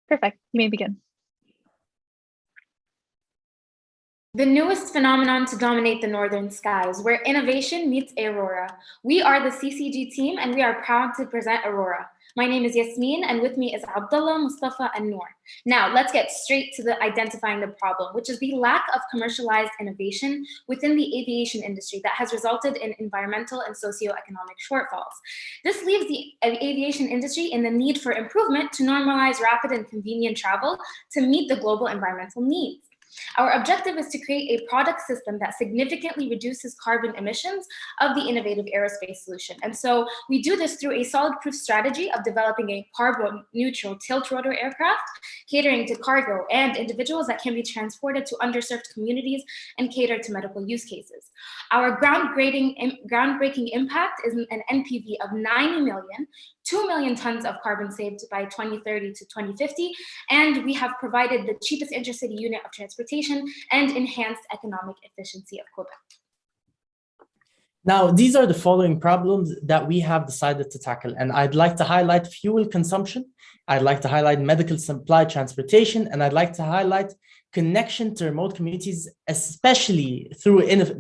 Perfect, you may begin. The newest phenomenon to dominate the northern skies, where innovation meets Aurora. We are the CCG team and we are proud to present Aurora. My name is Yasmin and with me is Abdullah, Mustafa, and Noor. Now let's get straight to identifying the problem, which is the lack of commercialized innovation within the aviation industry that has resulted in environmental and socioeconomic shortfalls. This leaves the aviation industry in the need for improvement to normalize rapid and convenient travel to meet the global environmental needs. Our objective is to create a product system that significantly reduces carbon emissions of the innovative aerospace solution. And so we do this through a solid proof strategy of developing a carbon neutral tilt rotor aircraft, catering to cargo and individuals that can be transported to underserved communities and cater to medical use cases. Our groundbreaking impact is an NPV of 90 million, 2 million tons of carbon saved by 2030 to 2050, and we have provided the cheapest intercity unit of transportation and enhanced economic efficiency of Quebec. Now, these are the following problems that we have decided to tackle, and I'd like to highlight fuel consumption, I'd like to highlight medical supply transportation, and I'd like to highlight connection to remote communities, especially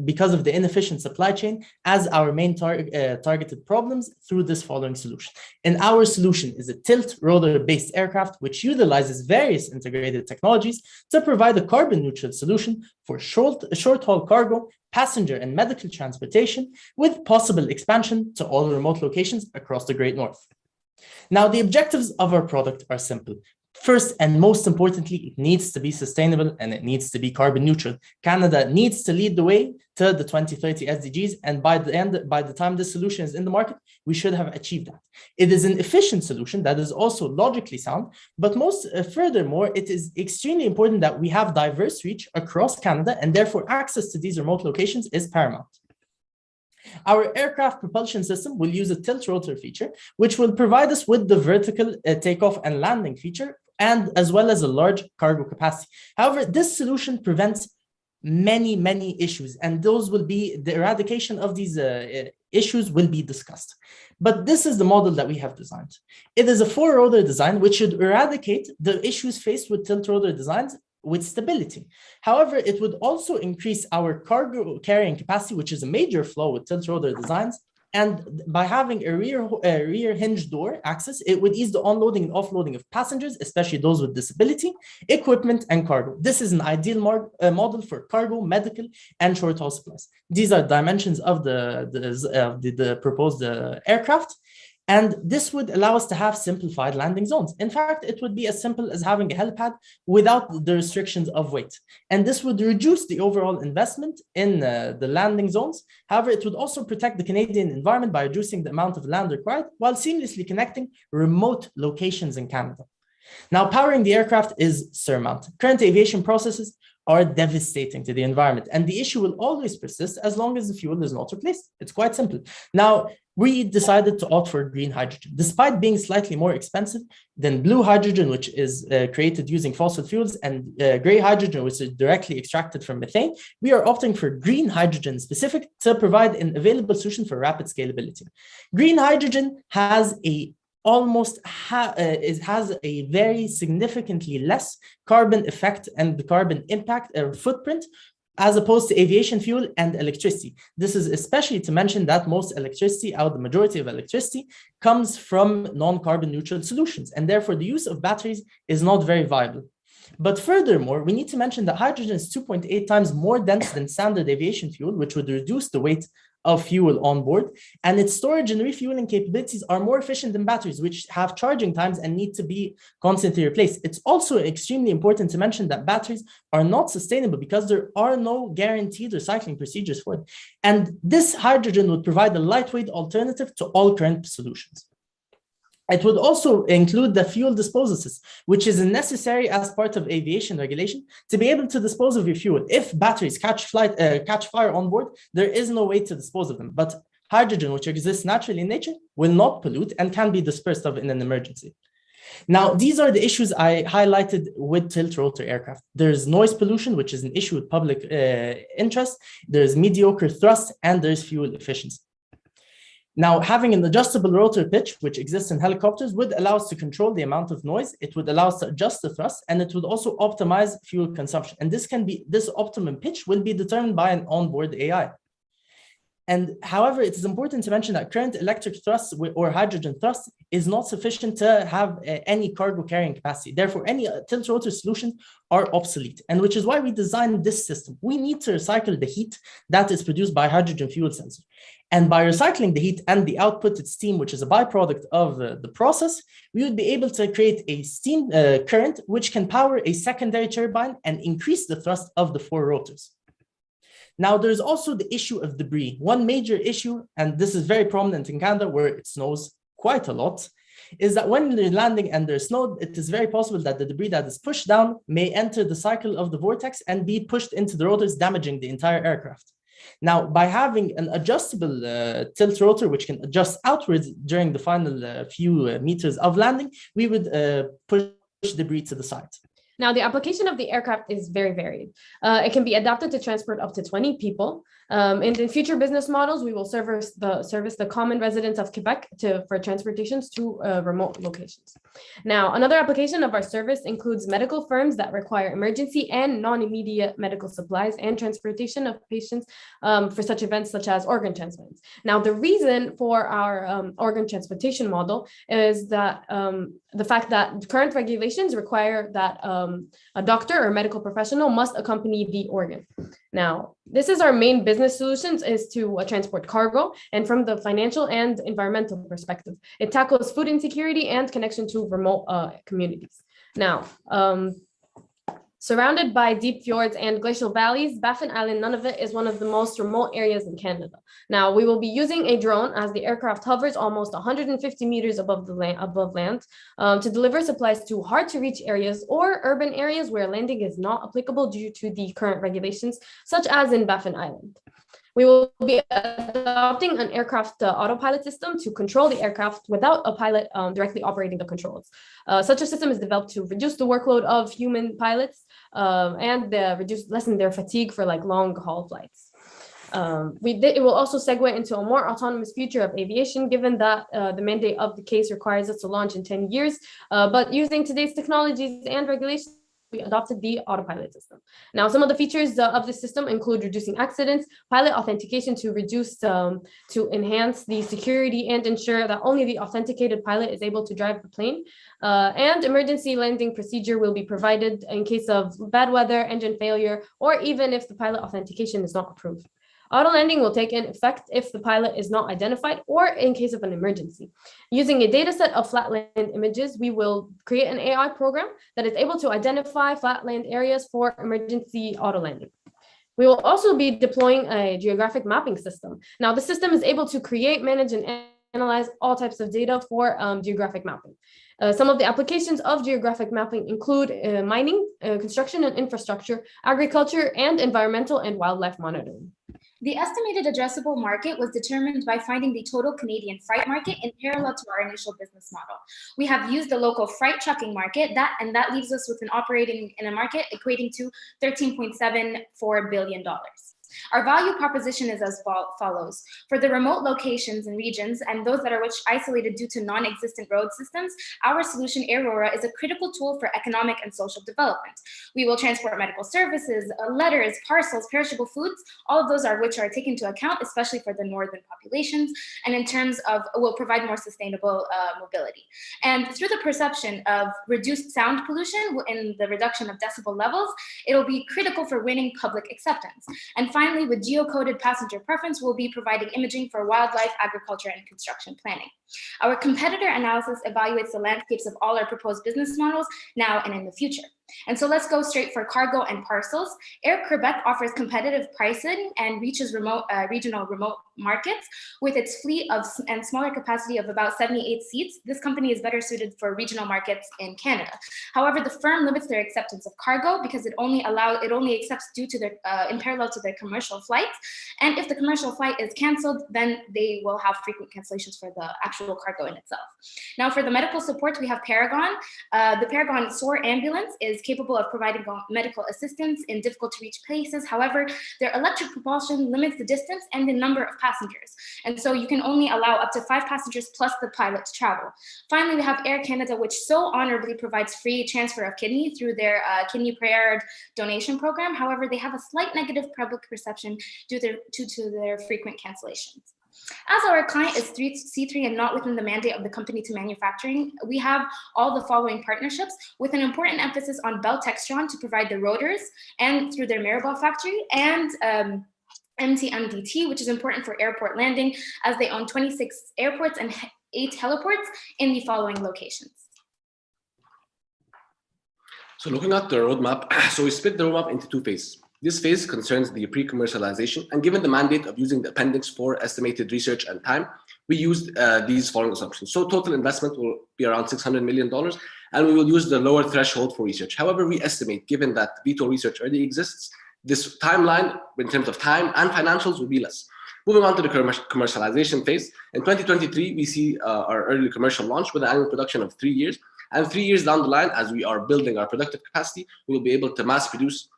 because of the inefficient supply chain as our main targeted problems through this following solution. And our solution is a tilt rotor-based aircraft, which utilizes various integrated technologies to provide a carbon neutral solution for short-haul cargo, passenger and medical transportation, with possible expansion to all remote locations across the Great North. Now, the objectives of our product are simple. First and most importantly, it needs to be sustainable and it needs to be carbon neutral. Canada needs to lead the way to the 2030 SDGs, and by the time this solution is in the market, we should have achieved that. It is an efficient solution that is also logically sound, but furthermore, it is extremely important that we have diverse reach across Canada, and therefore access to these remote locations is paramount. Our aircraft propulsion system will use a tilt rotor feature, which will provide us with the vertical takeoff and landing feature, and as well as a large cargo capacity. However, this solution prevents many issues, and those will be the eradication of these issues will be discussed. But this is the model that we have designed. It is a 4-rotor design, which should eradicate the issues faced with tilt rotor designs with stability. However, it would also increase our cargo carrying capacity, which is a major flaw with tilt rotor designs, And by having a rear hinge door access, it would ease the onloading and offloading of passengers, especially those with disability, equipment, and cargo. This is an ideal model for cargo, medical, and short haul supplies. These are dimensions of the proposed aircraft. And this would allow us to have simplified landing zones. In fact, it would be as simple as having a helipad without the restrictions of weight. And this would reduce the overall investment in the landing zones. However, it would also protect the Canadian environment by reducing the amount of land required while seamlessly connecting remote locations in Canada. Now, powering the aircraft is surmounted. Current aviation processes are devastating to the environment, and the issue will always persist as long as the fuel is not replaced. It's quite simple. Now, we decided to opt for green hydrogen. Despite being slightly more expensive than blue hydrogen, which is created using fossil fuels, and gray hydrogen, which is directly extracted from methane, we are opting for green hydrogen specific to provide an available solution for rapid scalability. Green hydrogen has a has a very significantly less carbon effect and the carbon impact footprint as opposed to aviation fuel and electricity. This is especially to mention that most electricity, the majority of electricity, comes from non-carbon neutral solutions, and therefore the use of batteries is not very viable. But furthermore, we need to mention that hydrogen is 2.8 times more dense than standard aviation fuel, which would reduce the weight of fuel on board, and its storage and refueling capabilities are more efficient than batteries, which have charging times and need to be constantly replaced. It's also extremely important to mention that batteries are not sustainable because there are no guaranteed recycling procedures for it. And this hydrogen would provide a lightweight alternative to all current solutions. It would also include the fuel disposal system, which is necessary as part of aviation regulation to be able to dispose of your fuel. If batteries catch fire on board, there is no way to dispose of them. But hydrogen, which exists naturally in nature, will not pollute and can be dispersed of in an emergency. Now, these are the issues I highlighted with tilt-rotor aircraft. There's noise pollution, which is an issue with public interest. There's mediocre thrust, and there's fuel efficiency. Now, having an adjustable rotor pitch, which exists in helicopters, would allow us to control the amount of noise. It would allow us to adjust the thrust, and it would also optimize fuel consumption. And this optimum pitch will be determined by an onboard AI. And however, it is important to mention that current electric thrust or hydrogen thrust is not sufficient to have any cargo carrying capacity. Therefore, any tilt-rotor solutions are obsolete, and which is why we designed this system. We need to recycle the heat that is produced by hydrogen fuel sensor. And by recycling the heat and the output steam, which is a byproduct of the process, we would be able to create a steam current which can power a secondary turbine and increase the thrust of the 4 rotors. Now, there's also the issue of debris. One major issue, and this is very prominent in Canada where it snows quite a lot, is that when you're landing and there's snow, it is very possible that the debris that is pushed down may enter the cycle of the vortex and be pushed into the rotors, damaging the entire aircraft. Now, by having an adjustable tilt rotor, which can adjust outwards during the final few meters of landing, we would push debris to the side. Now, the application of the aircraft is very varied. It can be adapted to transport up to 20 people. In the future business models, we will service the common residents of Quebec for transportations to remote locations. Now, another application of our service includes medical firms that require emergency and non-immediate medical supplies and transportation of patients for such events such as organ transplants. Now, the reason for our organ transportation model is that the fact that current regulations require that a doctor or medical professional must accompany the organ. Now, this is our main business solutions is to transport cargo, and from the financial and environmental perspective, it tackles food insecurity and connection to remote communities. Now, surrounded by deep fjords and glacial valleys, Baffin Island, Nunavut is one of the most remote areas in Canada. Now, we will be using a drone as the aircraft hovers almost 150 meters above land to deliver supplies to hard-to-reach areas or urban areas where landing is not applicable due to the current regulations, such as in Baffin Island. We will be adopting an aircraft autopilot system to control the aircraft without a pilot directly operating the controls. Such a system is developed to reduce the workload of human pilots and lessen their fatigue for long haul flights. It will also segue into a more autonomous future of aviation, given that the mandate of the case requires us to launch in 10 years. But using today's technologies and regulations, we adopted the autopilot system. Now, some of the features of the system include reducing accidents, pilot authentication to reduce, to enhance the security and ensure that only the authenticated pilot is able to drive the plane. And emergency landing procedure will be provided in case of bad weather, engine failure, or even if the pilot authentication is not approved. Auto landing will take in effect if the pilot is not identified or in case of an emergency. Using a data set of flatland images, we will create an AI program that is able to identify flatland areas for emergency auto landing. We will also be deploying a geographic mapping system. Now, the system is able to create, manage, and analyze all types of data for geographic mapping. Some of the applications of geographic mapping include mining, construction and infrastructure, agriculture, and environmental and wildlife monitoring. The estimated addressable market was determined by finding the total Canadian freight market in parallel to our initial business model. We have used the local freight trucking market, and that leaves us with an operating in a market equating to $13.74 billion. Our value proposition is as follows. For the remote locations and regions and those that are isolated due to non-existent road systems, our solution, Aurora, is a critical tool for economic and social development. We will transport medical services, letters, parcels, perishable foods, all of those which are taken into account, especially for the northern populations, and in terms of will provide more sustainable mobility. And through the perception of reduced sound pollution and the reduction of decibel levels, it'll be critical for winning public acceptance. And finally, with geocoded passenger preference, we'll be providing imaging for wildlife, agriculture, and construction planning. Our competitor analysis evaluates the landscapes of all our proposed business models now and in the future. And so let's go straight for cargo and parcels. Air Quebec offers competitive pricing and reaches regional remote markets. With its fleet and smaller capacity of about 78 seats, this company is better suited for regional markets in Canada. However, the firm limits their acceptance of cargo because it only accepts due to their in parallel to their commercial flights. And if the commercial flight is canceled, then they will have frequent cancellations for the actual cargo in itself. Now, for the medical support, we have Paragon. The Paragon SOAR ambulance is capable of providing medical assistance in difficult to reach places. However, their electric propulsion limits the distance and the number of passengers. And so you can only allow up to 5 passengers plus the pilot to travel. Finally, we have Air Canada, which so honorably provides free transfer of kidney through their kidney prayer donation program. However, they have a slight negative public perception due to their frequent cancellations. As our client is C3 and not within the mandate of the company to manufacturing, we have all the following partnerships with an important emphasis on Bell Textron to provide the rotors and through their Maribel factory, and MTMDT, which is important for airport landing, as they own 26 airports and 8 heliports in the following locations. So looking at the roadmap, so we split the roadmap into 2 phases. This phase concerns the pre-commercialization, and given the mandate of using the Appendix 4 estimated research and time, we used these following assumptions. So total investment will be around $600 million, and we will use the lower threshold for research. However, we estimate, given that VTOL research already exists, this timeline in terms of time and financials will be less. Moving on to the commercialization phase, in 2023, we see our early commercial launch with an annual production of 3 years, and 3 years down the line, as we are building our productive capacity, we will be able to mass produce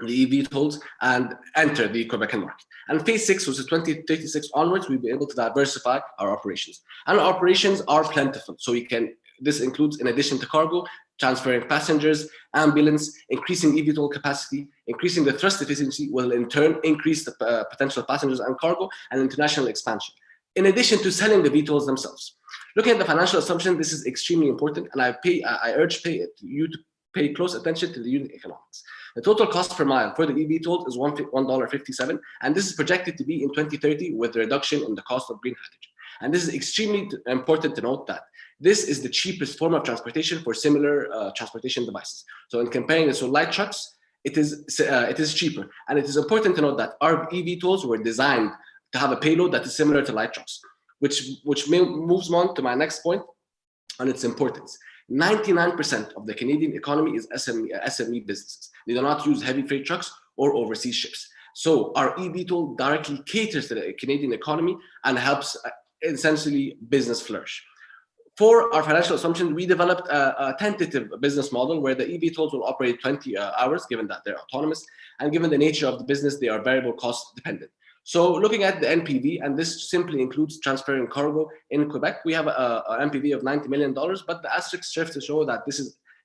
the eVTOLs and enter the Quebecan market. And phase 6, which is 2036 onwards, we'll be able to diversify our operations. And our operations are plentiful. So this includes, in addition to cargo, transferring passengers, ambulance, increasing eVTOL capacity, increasing the thrust efficiency will in turn increase the potential passengers and cargo, and international expansion. In addition to selling the VTOLs themselves. Looking at the financial assumption, this is extremely important, and I urge you to pay close attention to the unit economics. The total cost per mile for the eVTOL is $1.57, and this is projected to be in 2030 with a reduction in the cost of green hydrogen. And this is extremely important to note that this is the cheapest form of transportation for similar transportation devices. So in comparing this with light trucks, it is cheaper. And it is important to note that our eVTOLs were designed to have a payload that is similar to light trucks, which moves on to my next point on its importance. 99% of the Canadian economy is SME businesses. They do not use heavy freight trucks or overseas ships. So our eVTOL directly caters to the Canadian economy and helps essentially business flourish. For our financial assumptions, we developed a tentative business model where the eVTOLs will operate 20 hours, given that they're autonomous, and given the nature of the business, they are variable cost dependent. So looking at the NPV, and this simply includes transferring cargo in Quebec, we have an NPV of $90 million, but the asterisk serves to show that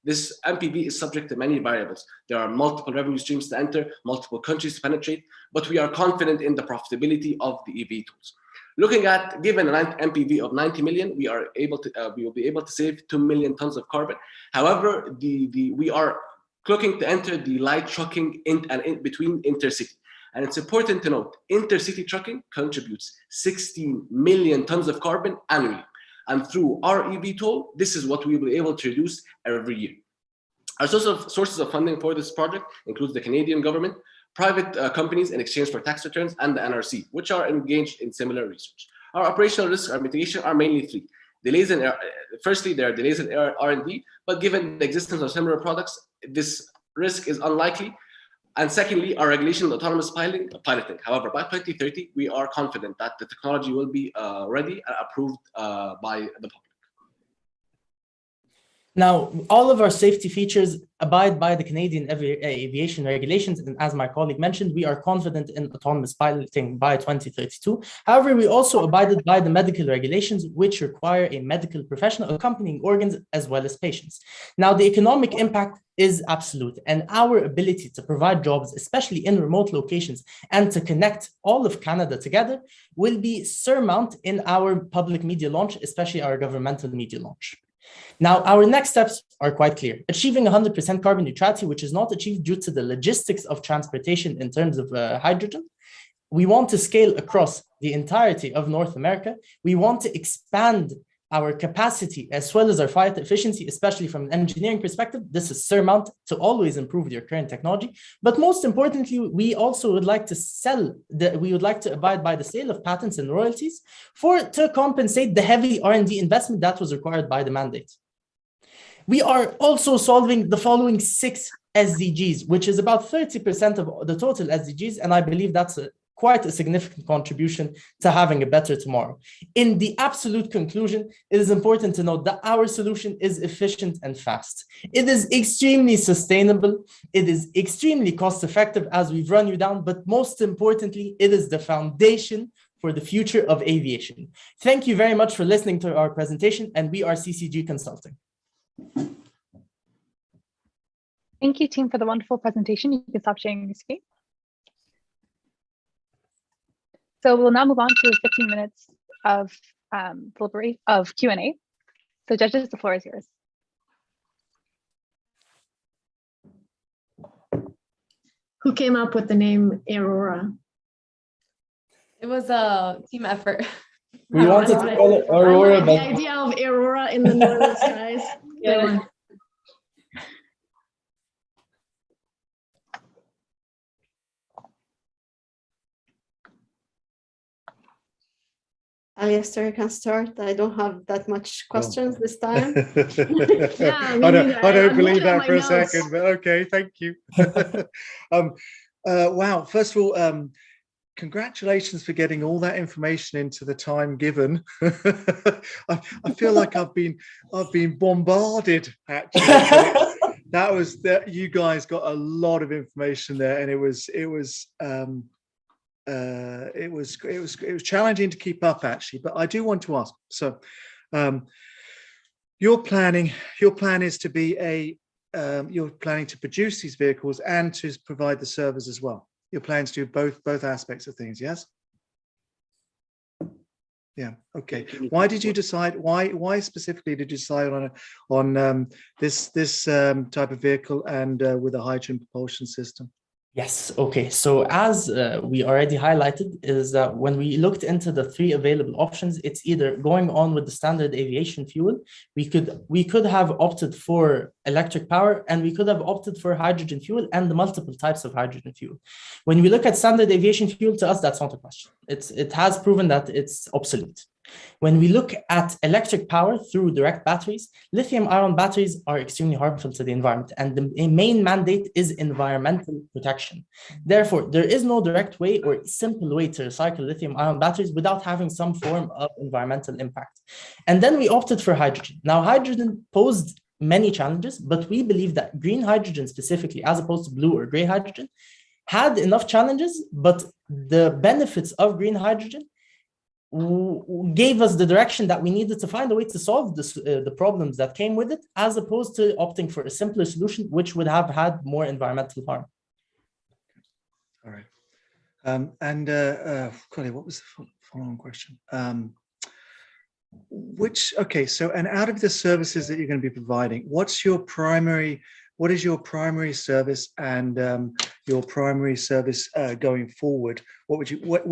This NPV is subject to many variables. There are multiple revenue streams to enter, multiple countries to penetrate, but we are confident in the profitability of the EV tools. Looking at, given an NPV of 90 million, we will be able to save 2 million tons of carbon. However, we are looking to enter the light trucking in between intercity. And it's important to note, intercity trucking contributes 16 million tons of carbon annually. And through our EV toll, this is what we will be able to reduce every year. Our sources of funding for this project includes the Canadian government, private companies in exchange for tax returns, and the NRC, which are engaged in similar research. Our operational risks or mitigation are mainly three. Delays in, firstly, there are delays in R&D, but given the existence of similar products, this risk is unlikely. And secondly, our regulation of autonomous piloting. However, by 2030, we are confident that the technology will be ready and approved by the public. Now, all of our safety features abide by the Canadian aviation regulations. And as my colleague mentioned, we are confident in autonomous piloting by 2032. However, we also abided by the medical regulations, which require a medical professional accompanying organs as well as patients. Now, the economic impact is absolute, and our ability to provide jobs, especially in remote locations, and to connect all of Canada together will be surmounted in our public media launch, especially our governmental media launch. Now, our next steps are quite clear. Achieving 100% carbon neutrality, which is not achieved due to the logistics of transportation in terms of hydrogen. We want to scale across the entirety of North America. We want to expand our capacity as well as our flight efficiency, especially from an engineering perspective. This is surmount to always improve your current technology. But most importantly, we also would like to abide by the sale of patents and royalties to compensate the heavy R&D investment that was required by the mandate. We are also solving the following 6 SDGs, which is about 30% of the total SDGs. And I believe that's quite a significant contribution to having a better tomorrow. In the absolute conclusion, it is important to note that our solution is efficient and fast. It is extremely sustainable. It is extremely cost effective, as we've run you down, but most importantly, it is the foundation for the future of aviation. Thank you very much for listening to our presentation, and we are CCG Consulting. Thank you, team, for the wonderful presentation. You can stop sharing your screen. So we'll now move on to 15 minutes of Q&A. So judges, the floor is yours. Who came up with the name Aurora? It was a team effort. We wanted to call it Aurora, the idea of Aurora in the northern skies. Yeah. Alistair, you can start. I don't have that much questions this time. Yeah, I don't believe that for a second, but okay, thank you. Wow, first of all, congratulations for getting all that information into the time given. I feel like I've been bombarded, actually. You guys got a lot of information there, and it was challenging to keep up, actually. But I do want to ask, so your plan is to be you're planning to produce these vehicles and to provide the servers as well. Your plans to do both aspects of things, yes? Yeah, okay. Why did you decide, why specifically did you decide on this type of vehicle and with a hydrogen propulsion system? Yes, okay. So as we already highlighted, is that when we looked into the 3 available options, it's either going on with the standard aviation fuel. We could have opted for electric power, and we could have opted for hydrogen fuel and the multiple types of hydrogen fuel. When we look at standard aviation fuel, to us, that's not a question. It has proven that it's obsolete. When we look at electric power through direct batteries, lithium-ion batteries are extremely harmful to the environment, and the main mandate is environmental protection. Therefore, there is no direct way or simple way to recycle lithium-ion batteries without having some form of environmental impact. And then we opted for hydrogen. Now, hydrogen posed many challenges, but we believe that green hydrogen specifically, as opposed to blue or gray hydrogen, had enough challenges, but the benefits of green hydrogen gave us the direction that we needed to find a way to solve this, the problems that came with it, as opposed to opting for a simpler solution, which would have had more environmental harm. All right. Colin, what was the following question? Okay, so, and out of the services that you're going to be providing, what is your primary service and your primary service going forward? Where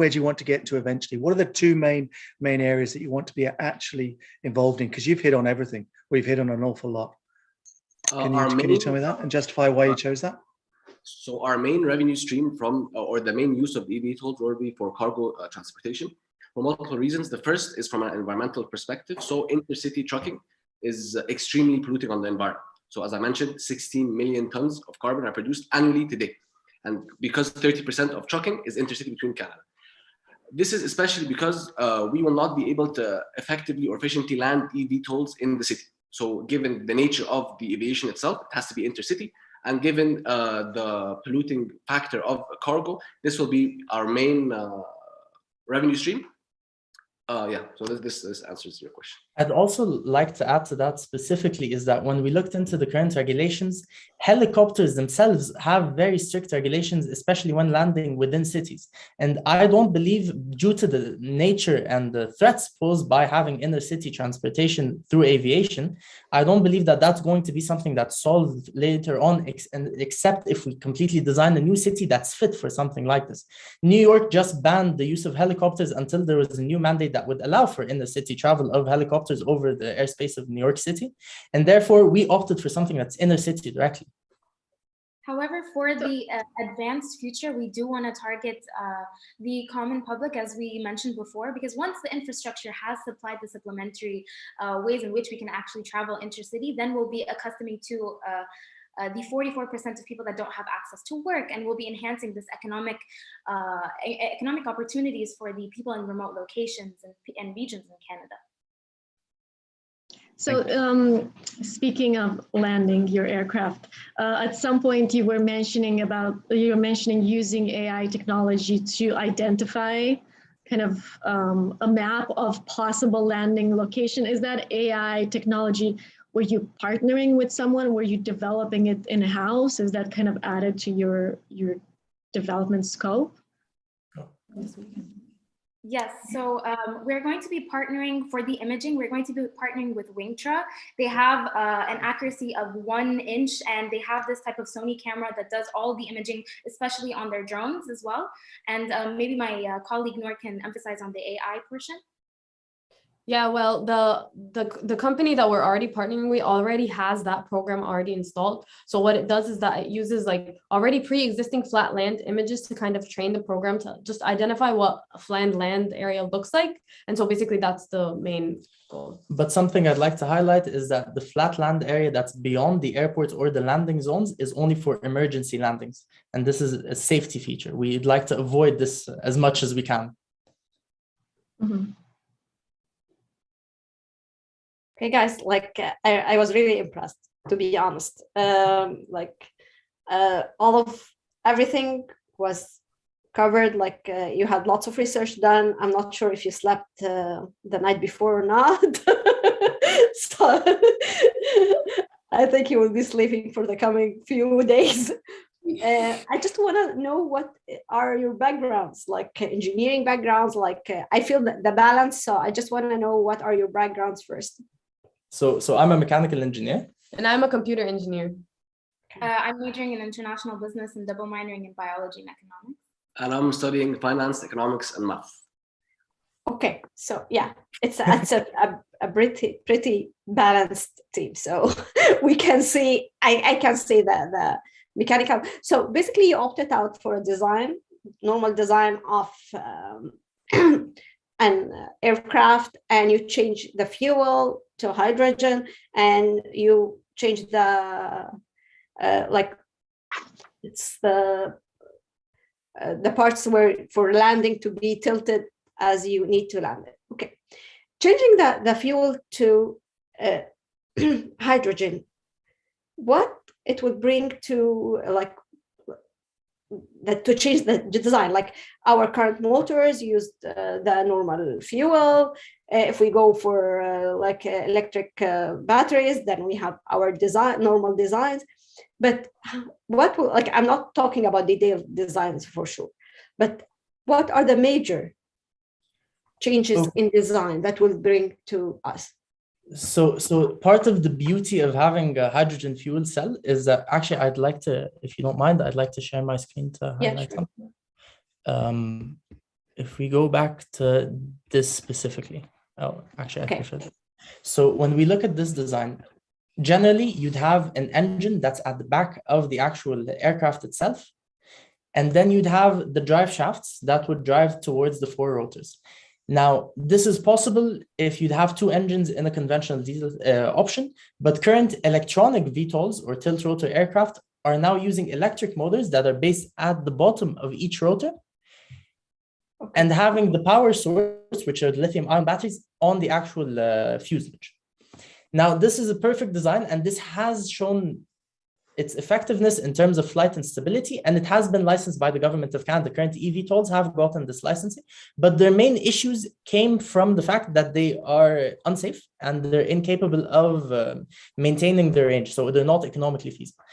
do you want to get to eventually? What are the two main areas that you want to be actually involved in? Because you've hit on everything. We've hit on an awful lot. Can you tell me that and justify why you chose that? So our main revenue stream from, or the main use of the eVTOLs will be for cargo transportation for multiple reasons. The first is from an environmental perspective. So intercity trucking is extremely polluting on the environment. So as I mentioned, 16 million tons of carbon are produced annually today. And because 30% of trucking is intercity between Canada. This is especially because we will not be able to effectively or efficiently land eVTOLs in the city. So given the nature of the aviation itself, it has to be intercity. And given the polluting factor of cargo, this will be our main revenue stream. So this answers your question. I'd also like to add to that specifically is that when we looked into the current regulations, helicopters themselves have very strict regulations, especially when landing within cities. And I don't believe, due to the nature and the threats posed by having inner city transportation through aviation, I don't believe that that's going to be something that's solved later on, except if we completely design a new city that's fit for something like this. New York just banned the use of helicopters until there was a new mandate that would allow for inner city travel of helicopters over the airspace of New York City. And therefore, we opted for something that's inner city directly. However, for the advanced future, we do want to target the common public, as we mentioned before, because once the infrastructure has supplied the supplementary ways in which we can actually travel intercity, then we'll be accustoming to the 44% of people that don't have access to work, and we'll be enhancing this economic opportunities for the people in remote locations and regions in Canada. So speaking of landing your aircraft, at some point you were mentioning using AI technology to identify kind of a map of possible landing location. Is that AI technology, were you partnering with someone? Were you developing it in-house? Is that kind of added to your development scope? Yes, so we're going to be partnering for the imaging. We're going to be partnering with Wingtra. They have an accuracy of 1 inch, and they have this type of Sony camera that does all the imaging, especially on their drones as well. And maybe my colleague Noor can emphasize on the AI portion. Yeah, well, the company that we're already partnering with already has that program already installed. So what it does is that it uses like already pre-existing flat land images to kind of train the program to just identify what a flat land area looks like. And so basically that's the main goal. But something I'd like to highlight is that the flat land area that's beyond the airports or the landing zones is only for emergency landings. And this is a safety feature. We'd like to avoid this as much as we can. Mm-hmm. Okay, guys, like I was really impressed, to be honest. All of everything was covered. Like you had lots of research done. I'm not sure if you slept the night before or not. So I think you will be sleeping for the coming few days. I just want to know what are your backgrounds, like engineering backgrounds, like I feel the balance. So I just want to know what are your backgrounds first. So I'm a mechanical engineer. And I'm a computer engineer. I'm majoring in international business and double minoring in biology and economics. And I'm studying finance, economics, and math. Okay, so yeah, it's a pretty balanced team. So we can see, I can see the mechanical. So basically you opted out for a normal design of an aircraft, and you change the fuel to hydrogen, and you change the it's the parts where for landing to be tilted as you need to land it. Okay, changing the fuel to hydrogen, what it would bring to to change the design. Like our current motors use the normal fuel. If we go for electric batteries, then we have our normal designs. But what will, like, I'm not talking about detailed designs for sure, but what are the major changes in design that will bring to us? So part of the beauty of having a hydrogen fuel cell is that actually I'd like to, if you don't mind, I'd like to share my screen to highlight something. If we go back to this specifically. Oh, actually, I prefer that. So when we look at this design, generally you'd have an engine that's at the back of the actual aircraft itself. And then you'd have the drive shafts that would drive towards the 4 rotors. Now, this is possible if you'd have 2 engines in a conventional diesel option, but current electronic VTOLs or tilt rotor aircraft are now using electric motors that are based at the bottom of each rotor and having the power source, which are lithium-ion batteries, on the actual fuselage. Now, this is a perfect design, and this has shown its effectiveness in terms of flight and stability, and it has been licensed by the government of Canada. Current eVTOLs have gotten this licensing, but their main issues came from the fact that they are unsafe and they're incapable of maintaining their range, so they're not economically feasible.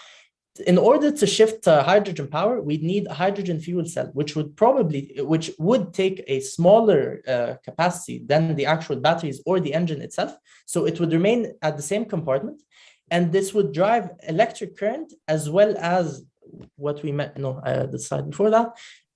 In order to shift to hydrogen power, we'd need a hydrogen fuel cell, which would take a smaller capacity than the actual batteries or the engine itself. So it would remain at the same compartment. And this would drive electric current as well as what we met, the slide before that,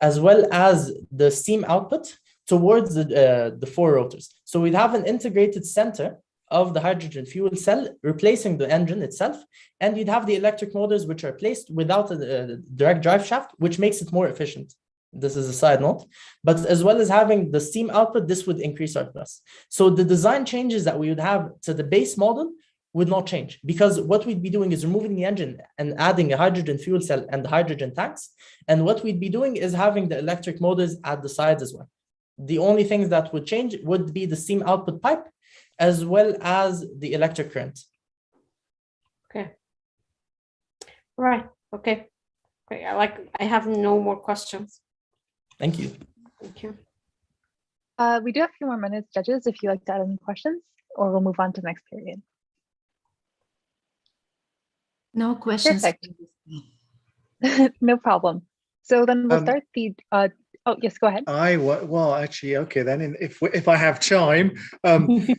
as well as the steam output towards the 4 rotors. So we'd have an integrated center of the hydrogen fuel cell replacing the engine itself. And you'd have the electric motors, which are placed without a direct drive shaft, which makes it more efficient. This is a side note, but as well as having the steam output, this would increase our thrust. So the design changes that we would have to the base model would not change, because what we'd be doing is removing the engine and adding a hydrogen fuel cell and the hydrogen tanks. And what we'd be doing is having the electric motors at the sides as well. The only things that would change would be the steam output pipe as well as the electric current. Okay. Right. Okay. Great. I have no more questions. Thank you. Thank you. We do have a few more minutes, judges, if you'd like to add any questions, or we'll move on to the next period. No questions. Perfect. No problem. So then we'll start the. Oh yes, go ahead. Well, actually, okay. Then, if I have time,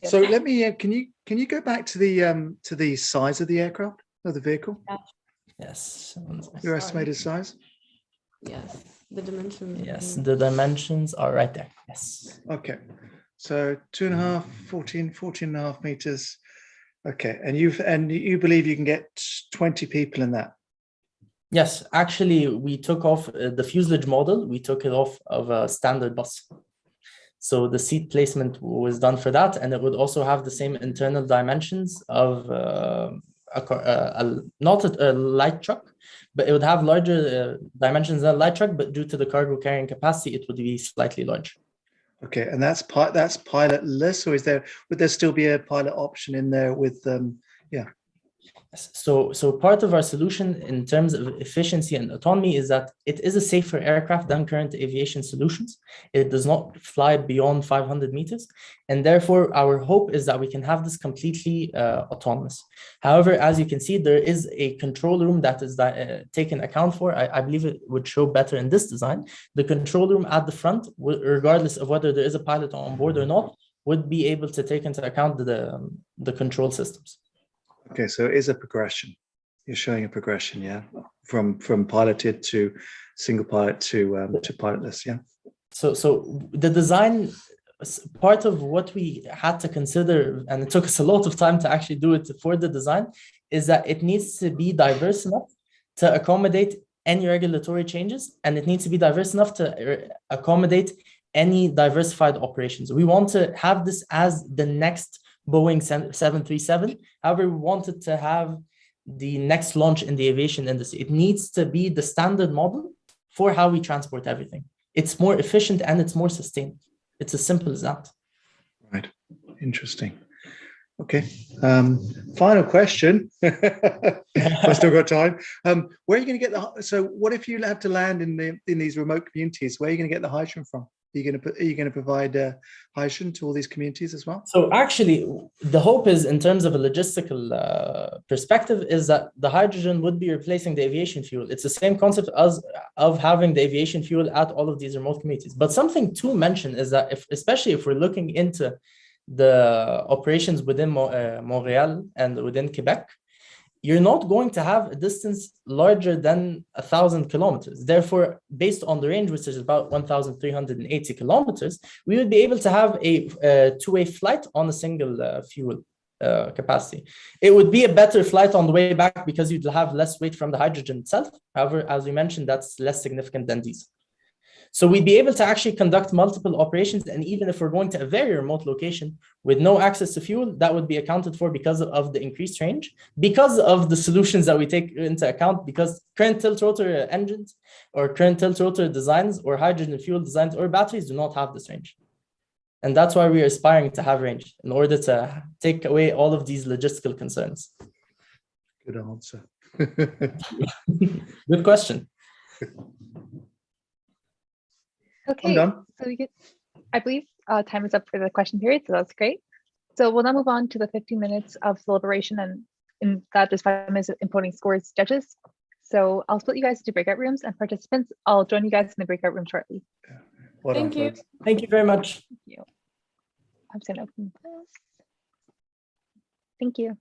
so let me. Can you go back to the size of the aircraft, of the vehicle? Yes. Your estimated size. Yes, the dimensions. Yes, the dimensions are right there. Yes. Okay, so 2.5, 14.5 meters. Okay, and you believe you can get 20 people in that? Yes, actually, we took off the fuselage model. We took it off of a standard bus. So the seat placement was done for that, and it would also have the same internal dimensions of not a light truck, but it would have larger dimensions than a light truck. But due to the cargo carrying capacity, it would be slightly larger. Okay, and that's pilotless, or would there still be a pilot option in there with yeah? So part of our solution in terms of efficiency and autonomy is that it is a safer aircraft than current aviation solutions. It does not fly beyond 500 meters. And therefore, our hope is that we can have this completely autonomous. However, as you can see, there is a control room that is taken account for. I believe it would show better in this design. The control room at the front, regardless of whether there is a pilot on board or not, would be able to take into account the control systems. Okay, so it is a progression. You're showing a progression, yeah, from piloted to single pilot to pilotless, yeah. So the design, part of what we had to consider, and it took us a lot of time to actually do it for the design, is that it needs to be diverse enough to accommodate any regulatory changes, and it needs to be diverse enough to accommodate any diversified operations. We want to have this as the next Boeing 737. However, we wanted to have the next launch in the aviation industry. It needs to be the standard model for how we transport everything. It's more efficient and it's more sustainable. It's as simple as that. Right. Interesting. Okay. Final question. I've still got time. Where are you going to get so what if you have to land in these remote communities? Where are you going to get the hydrogen from? Are you going to provide hydrogen to all these communities as well? So actually, the hope is, in terms of a logistical perspective, is that the hydrogen would be replacing the aviation fuel. It's the same concept as of having the aviation fuel at all of these remote communities. But something to mention is that especially if we're looking into the operations within Montreal and within Quebec, you're not going to have a distance larger than 1,000 kilometers. Therefore, based on the range, which is about 1,380 kilometers, we would be able to have a two-way flight on a single fuel capacity. It would be a better flight on the way back because you'd have less weight from the hydrogen itself. However, as we mentioned, that's less significant than diesel. So we'd be able to actually conduct multiple operations. And even if we're going to a very remote location with no access to fuel, that would be accounted for because of the increased range, because of the solutions that we take into account, because current tilt rotor engines or current tilt rotor designs or hydrogen fuel designs or batteries do not have this range. And that's why we are aspiring to have range in order to take away all of these logistical concerns. Good answer. Good question. Okay, done. so I believe time is up for the question period, so that's great. So we'll now move on to the 15 minutes of deliberation, and in that there's 5 minutes of inputting scores judges. So I'll split you guys into breakout rooms, and participants, I'll join you guys in the breakout room shortly. Well Thank done, you. folks. Thank you very much. Thank you. I'm just gonna open this. Thank you.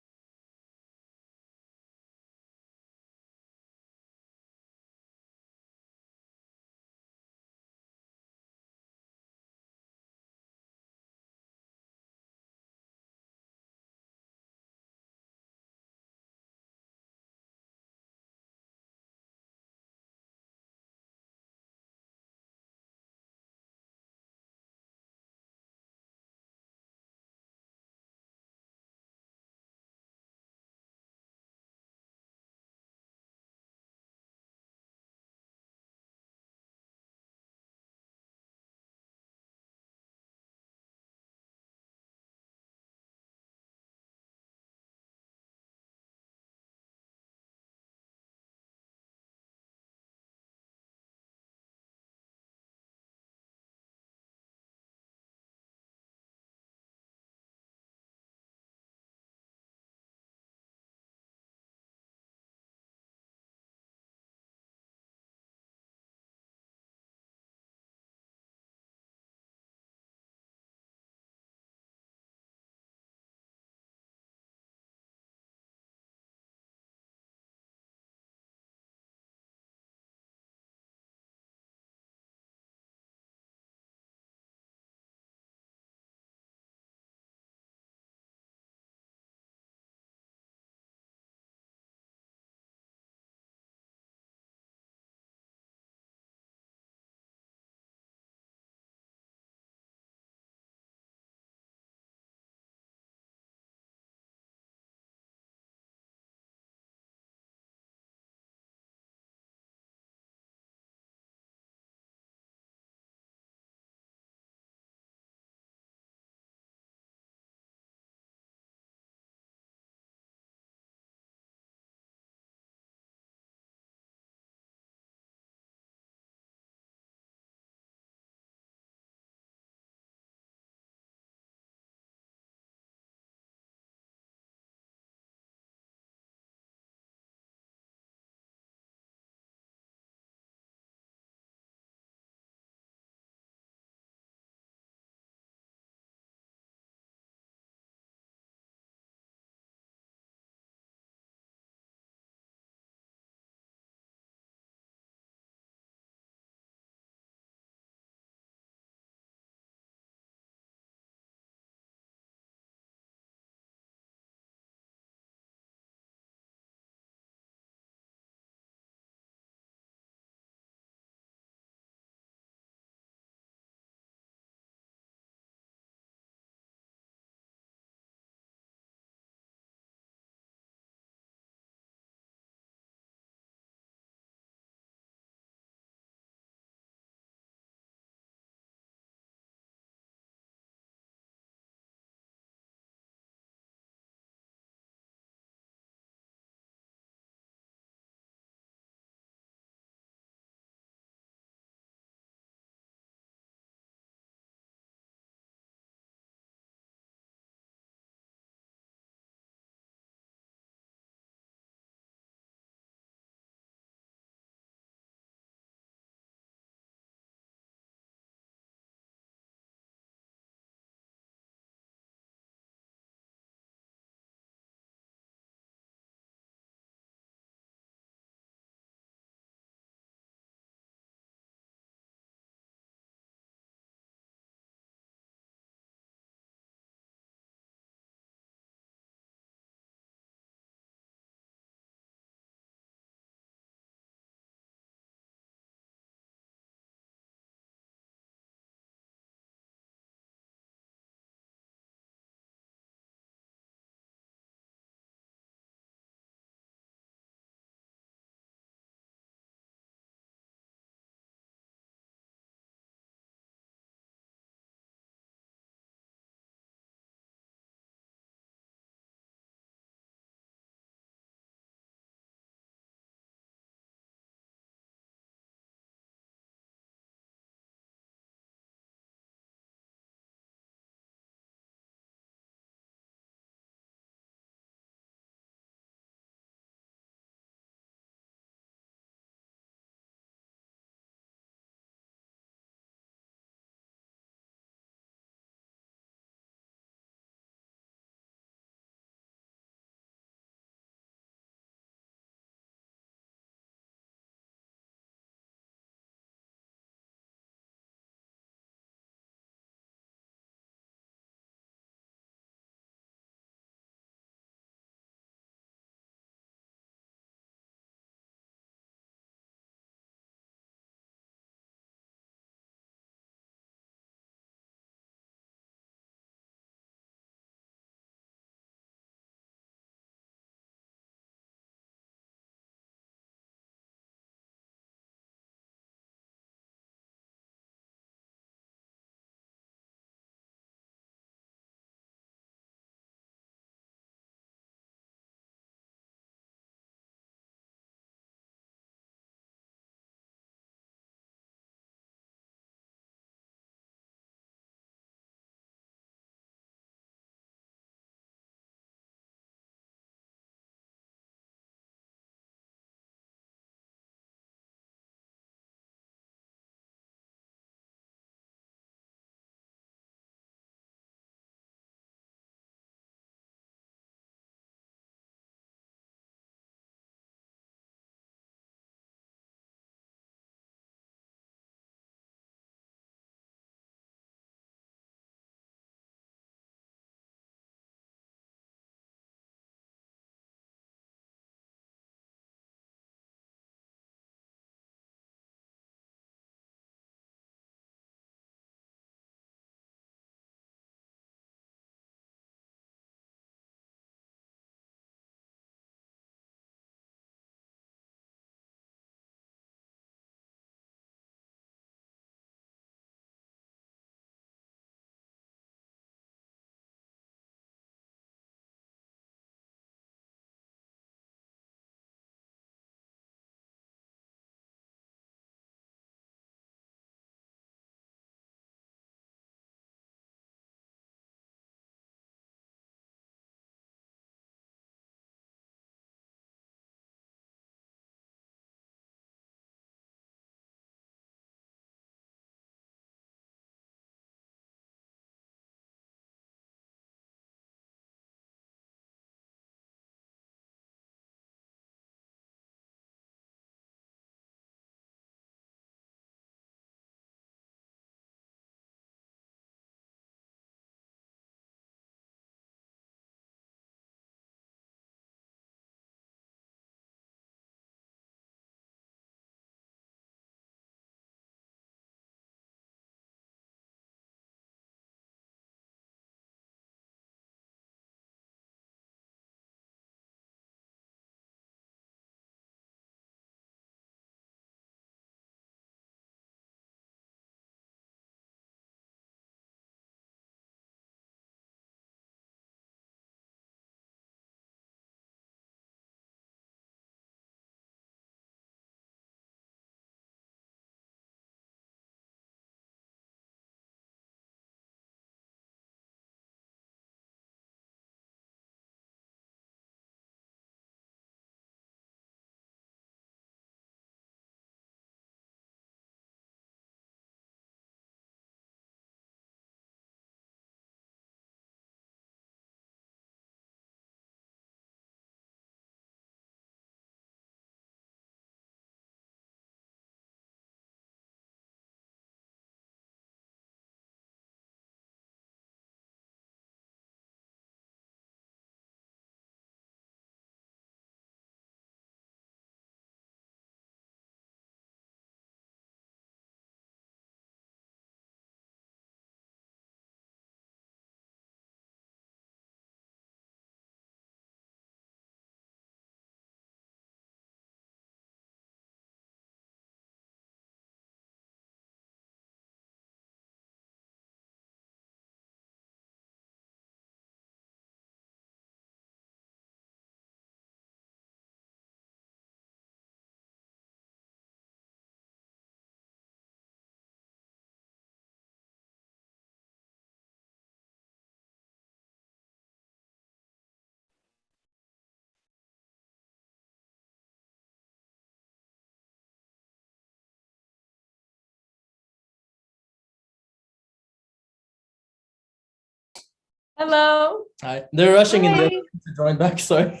Hello. Hi. They're rushing in Hi. to join back. Sorry.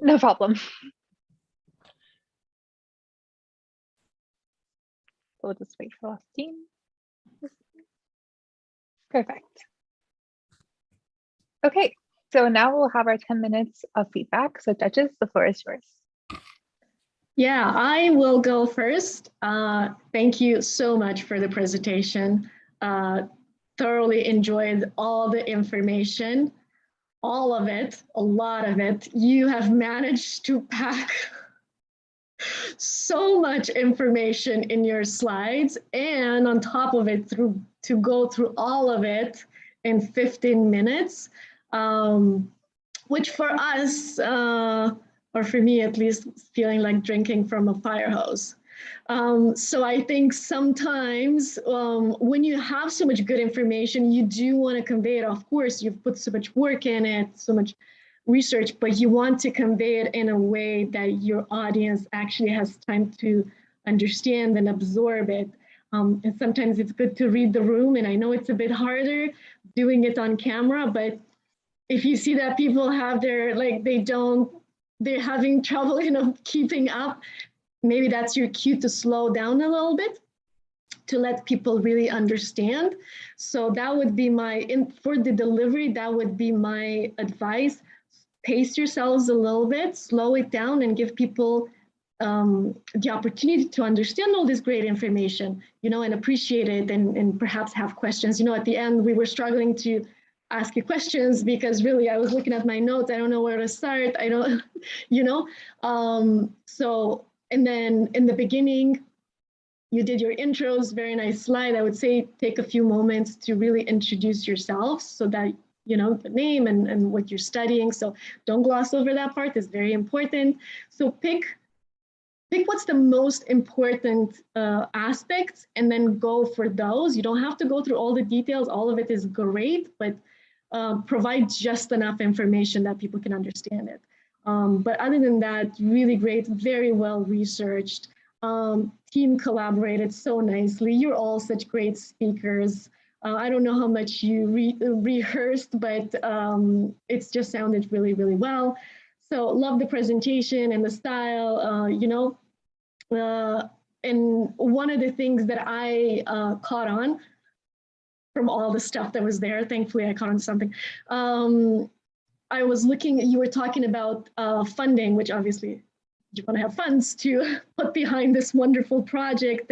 No problem. We'll just wait for last team. Perfect. Okay, so now we'll have our 10 minutes of feedback. So judges, the floor is yours. Yeah, I will go first. Thank you so much for the presentation. Thoroughly enjoyed all the information, all of it, a lot of it. You have managed to pack so much information in your slides, and on top of it, to go through all of it in 15 minutes, which for us, or for me at least, feeling like drinking from a fire hose. So I think sometimes when you have so much good information, you do want to convey it. Of course, you've put so much work in it, so much research, but you want to convey it in a way that your audience actually has time to understand and absorb it. And sometimes it's good to read the room, and I know it's a bit harder doing it on camera, but if you see that people have their, like, they're having trouble, keeping up, maybe that's your cue to slow down a little bit, to let people really understand. So that would be for the delivery, that would be my advice. Pace yourselves a little bit, slow it down, and give people the opportunity to understand all this great information, and appreciate it, and perhaps have questions. At the end, we were struggling to ask you questions because really I was looking at my notes. I don't know where to start. I don't, so, and then in the beginning, you did your intros, very nice slide. I would say take a few moments to really introduce yourself so that the name and what you're studying. So don't gloss over that part. It's very important. So pick what's the most important aspects and then go for those. You don't have to go through all the details. All of it is great, but provide just enough information that people can understand it. But other than that, really great, very well researched. Team collaborated so nicely. You're all such great speakers. I don't know how much you rehearsed, but it's just sounded really, really well. So love the presentation and the style, and one of the things that I caught on from all the stuff that was there, thankfully I caught on something. I was looking, you were talking about funding, which obviously you want to have funds to put behind this wonderful project.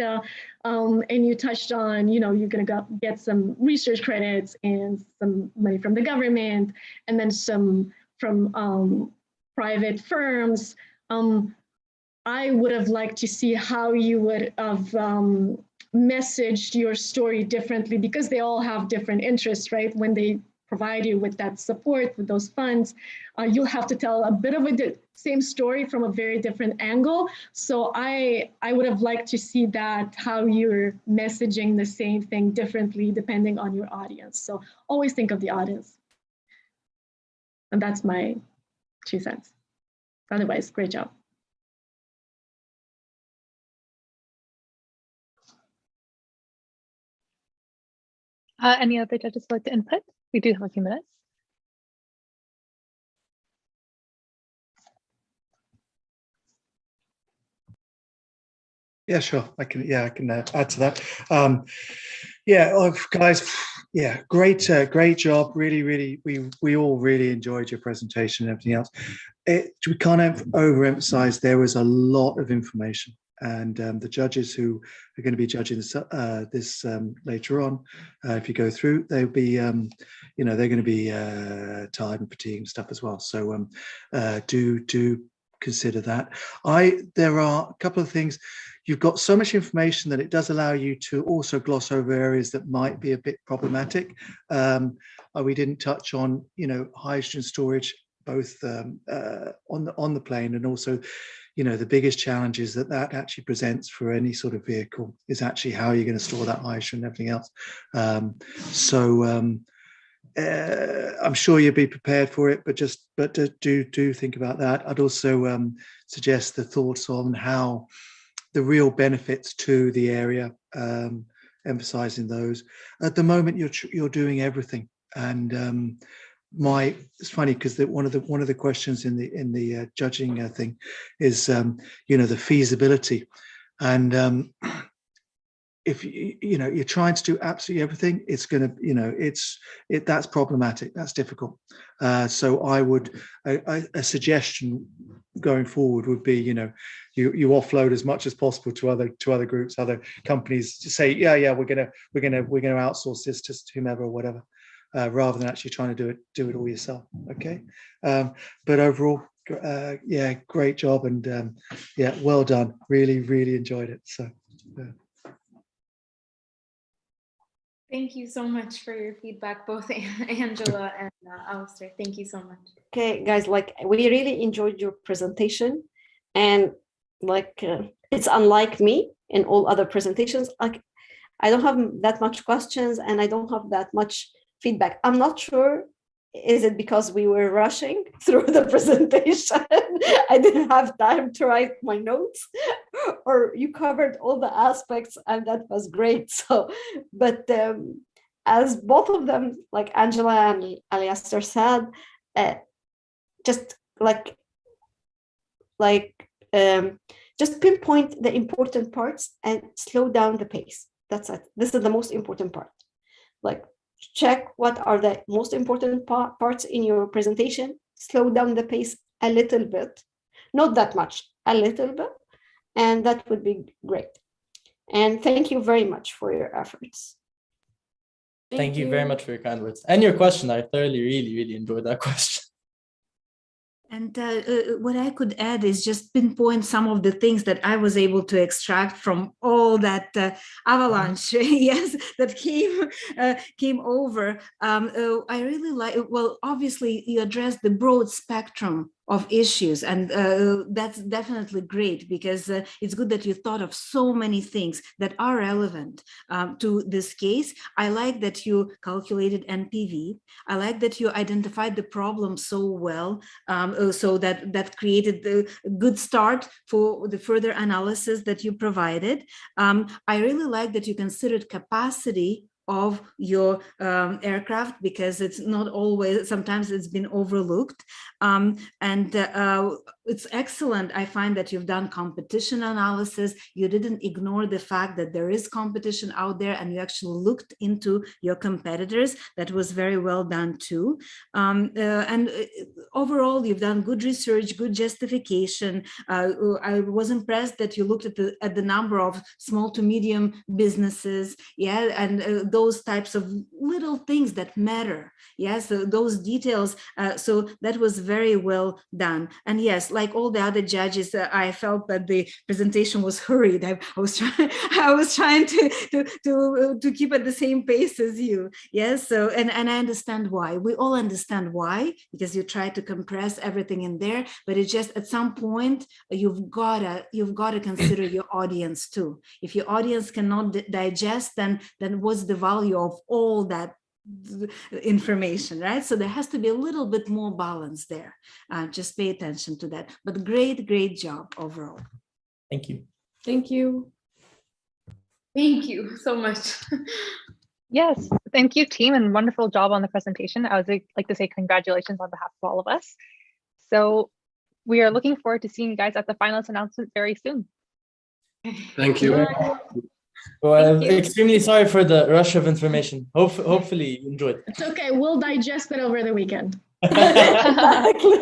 And you touched on, you're going to get some research credits and some money from the government, and then some from private firms. I would have liked to see how you would have messaged your story differently, because they all have different interests, right? When they provide you with that support, with those funds, you'll have to tell a bit of a same story from a very different angle. So I would have liked to see that, how you're messaging the same thing differently depending on your audience. So always think of the audience. And that's my 2 cents. Otherwise, great job. Any other judges would like to input? We do have a few minutes. Yeah, sure. I can add to that. Guys, great job. Really, we all really enjoyed your presentation and everything else. We can't overemphasize, there was a lot of information, and the judges who are going to be judging this later on, if you go through, they'll be, they're going to be tired and fatigued and stuff as well. So do consider that. There are a couple of things. You've got so much information that it does allow you to also gloss over areas that might be a bit problematic. We didn't touch on, hydrogen storage, both on the plane, and also, the biggest challenges that actually presents for any sort of vehicle is actually how you're going to store that hydrogen and everything else. I'm sure you'll be prepared for it, but do think about that. I'd also suggest the thoughts on how the real benefits to the area, emphasizing those. At the moment, you're doing everything. And it's funny because one of the questions in the judging thing is the feasibility, and if you're trying to do absolutely everything, it's going to that's problematic, that's difficult. So I would a suggestion going forward would be you offload as much as possible to other groups, other companies, to say we're gonna outsource this to whomever or whatever, rather than actually trying to do it all yourself. Okay, but overall, great job, and well done. Really enjoyed it. So. Thank you so much for your feedback, both Angela and Alistair. Thank you so much. Okay, guys, we really enjoyed your presentation, and it's unlike me in all other presentations. I don't have that much questions, and I don't have that much feedback. I'm not sure. Is it because we were rushing through the presentation? I didn't have time to write my notes, or you covered all the aspects and that was great. So, but as both of them, like Angela and Alistair said, just pinpoint the important parts and slow down the pace. That's it. This is the most important part. Check what are the most important parts in your presentation, slow down the pace a little bit, not that much, a little bit, and that would be great. And thank you very much for your efforts. Thank you very much for your kind words and your question. I thoroughly, really enjoyed that question. And what I could add is just pinpoint some of the things that I was able to extract from all that avalanche, yes, that came over. I really like. Well, obviously, you addressed the broad spectrum of issues, and that's definitely great, because it's good that you thought of so many things that are relevant to this case. I like that you calculated NPV. I like that you identified the problem so well, so that created the good start for the further analysis that you provided. I really like that you considered capacity of your aircraft, because it's not always, sometimes it's been overlooked. And it's excellent. I find that you've done competition analysis. You didn't ignore the fact that there is competition out there, and you actually looked into your competitors. That was very well done too. And overall, you've done good research, good justification. I was impressed that you looked at the number of small to medium businesses, and those types of little things that matter. Yes, those details. So that was very well done. And yes, like all the other judges, I felt that the presentation was hurried. I was trying to keep at the same pace as you. Yes, so and I understand why. We all understand why, because you try to compress everything in there. But it's just at some point you've got to consider your audience too. If your audience cannot digest, then what's the value of all that information, right? So there has to be a little bit more balance there. Just pay attention to that. But great job overall. Thank you. Thank you. Thank you so much. Yes, thank you, team, and wonderful job on the presentation. I would like to say congratulations on behalf of all of us. So we are looking forward to seeing you guys at the finalist announcement very soon. Thank you. Well, I'm extremely sorry for the rush of information. Hopefully you enjoyed. It's okay. We'll digest it over the weekend. Exactly.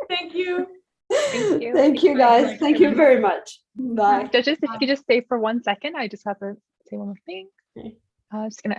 Thank you. Thank you. Thank you, guys. Thank you very much. Bye. Judges, if you could just stay for 1 second, I just have to say one more thing. Just gonna end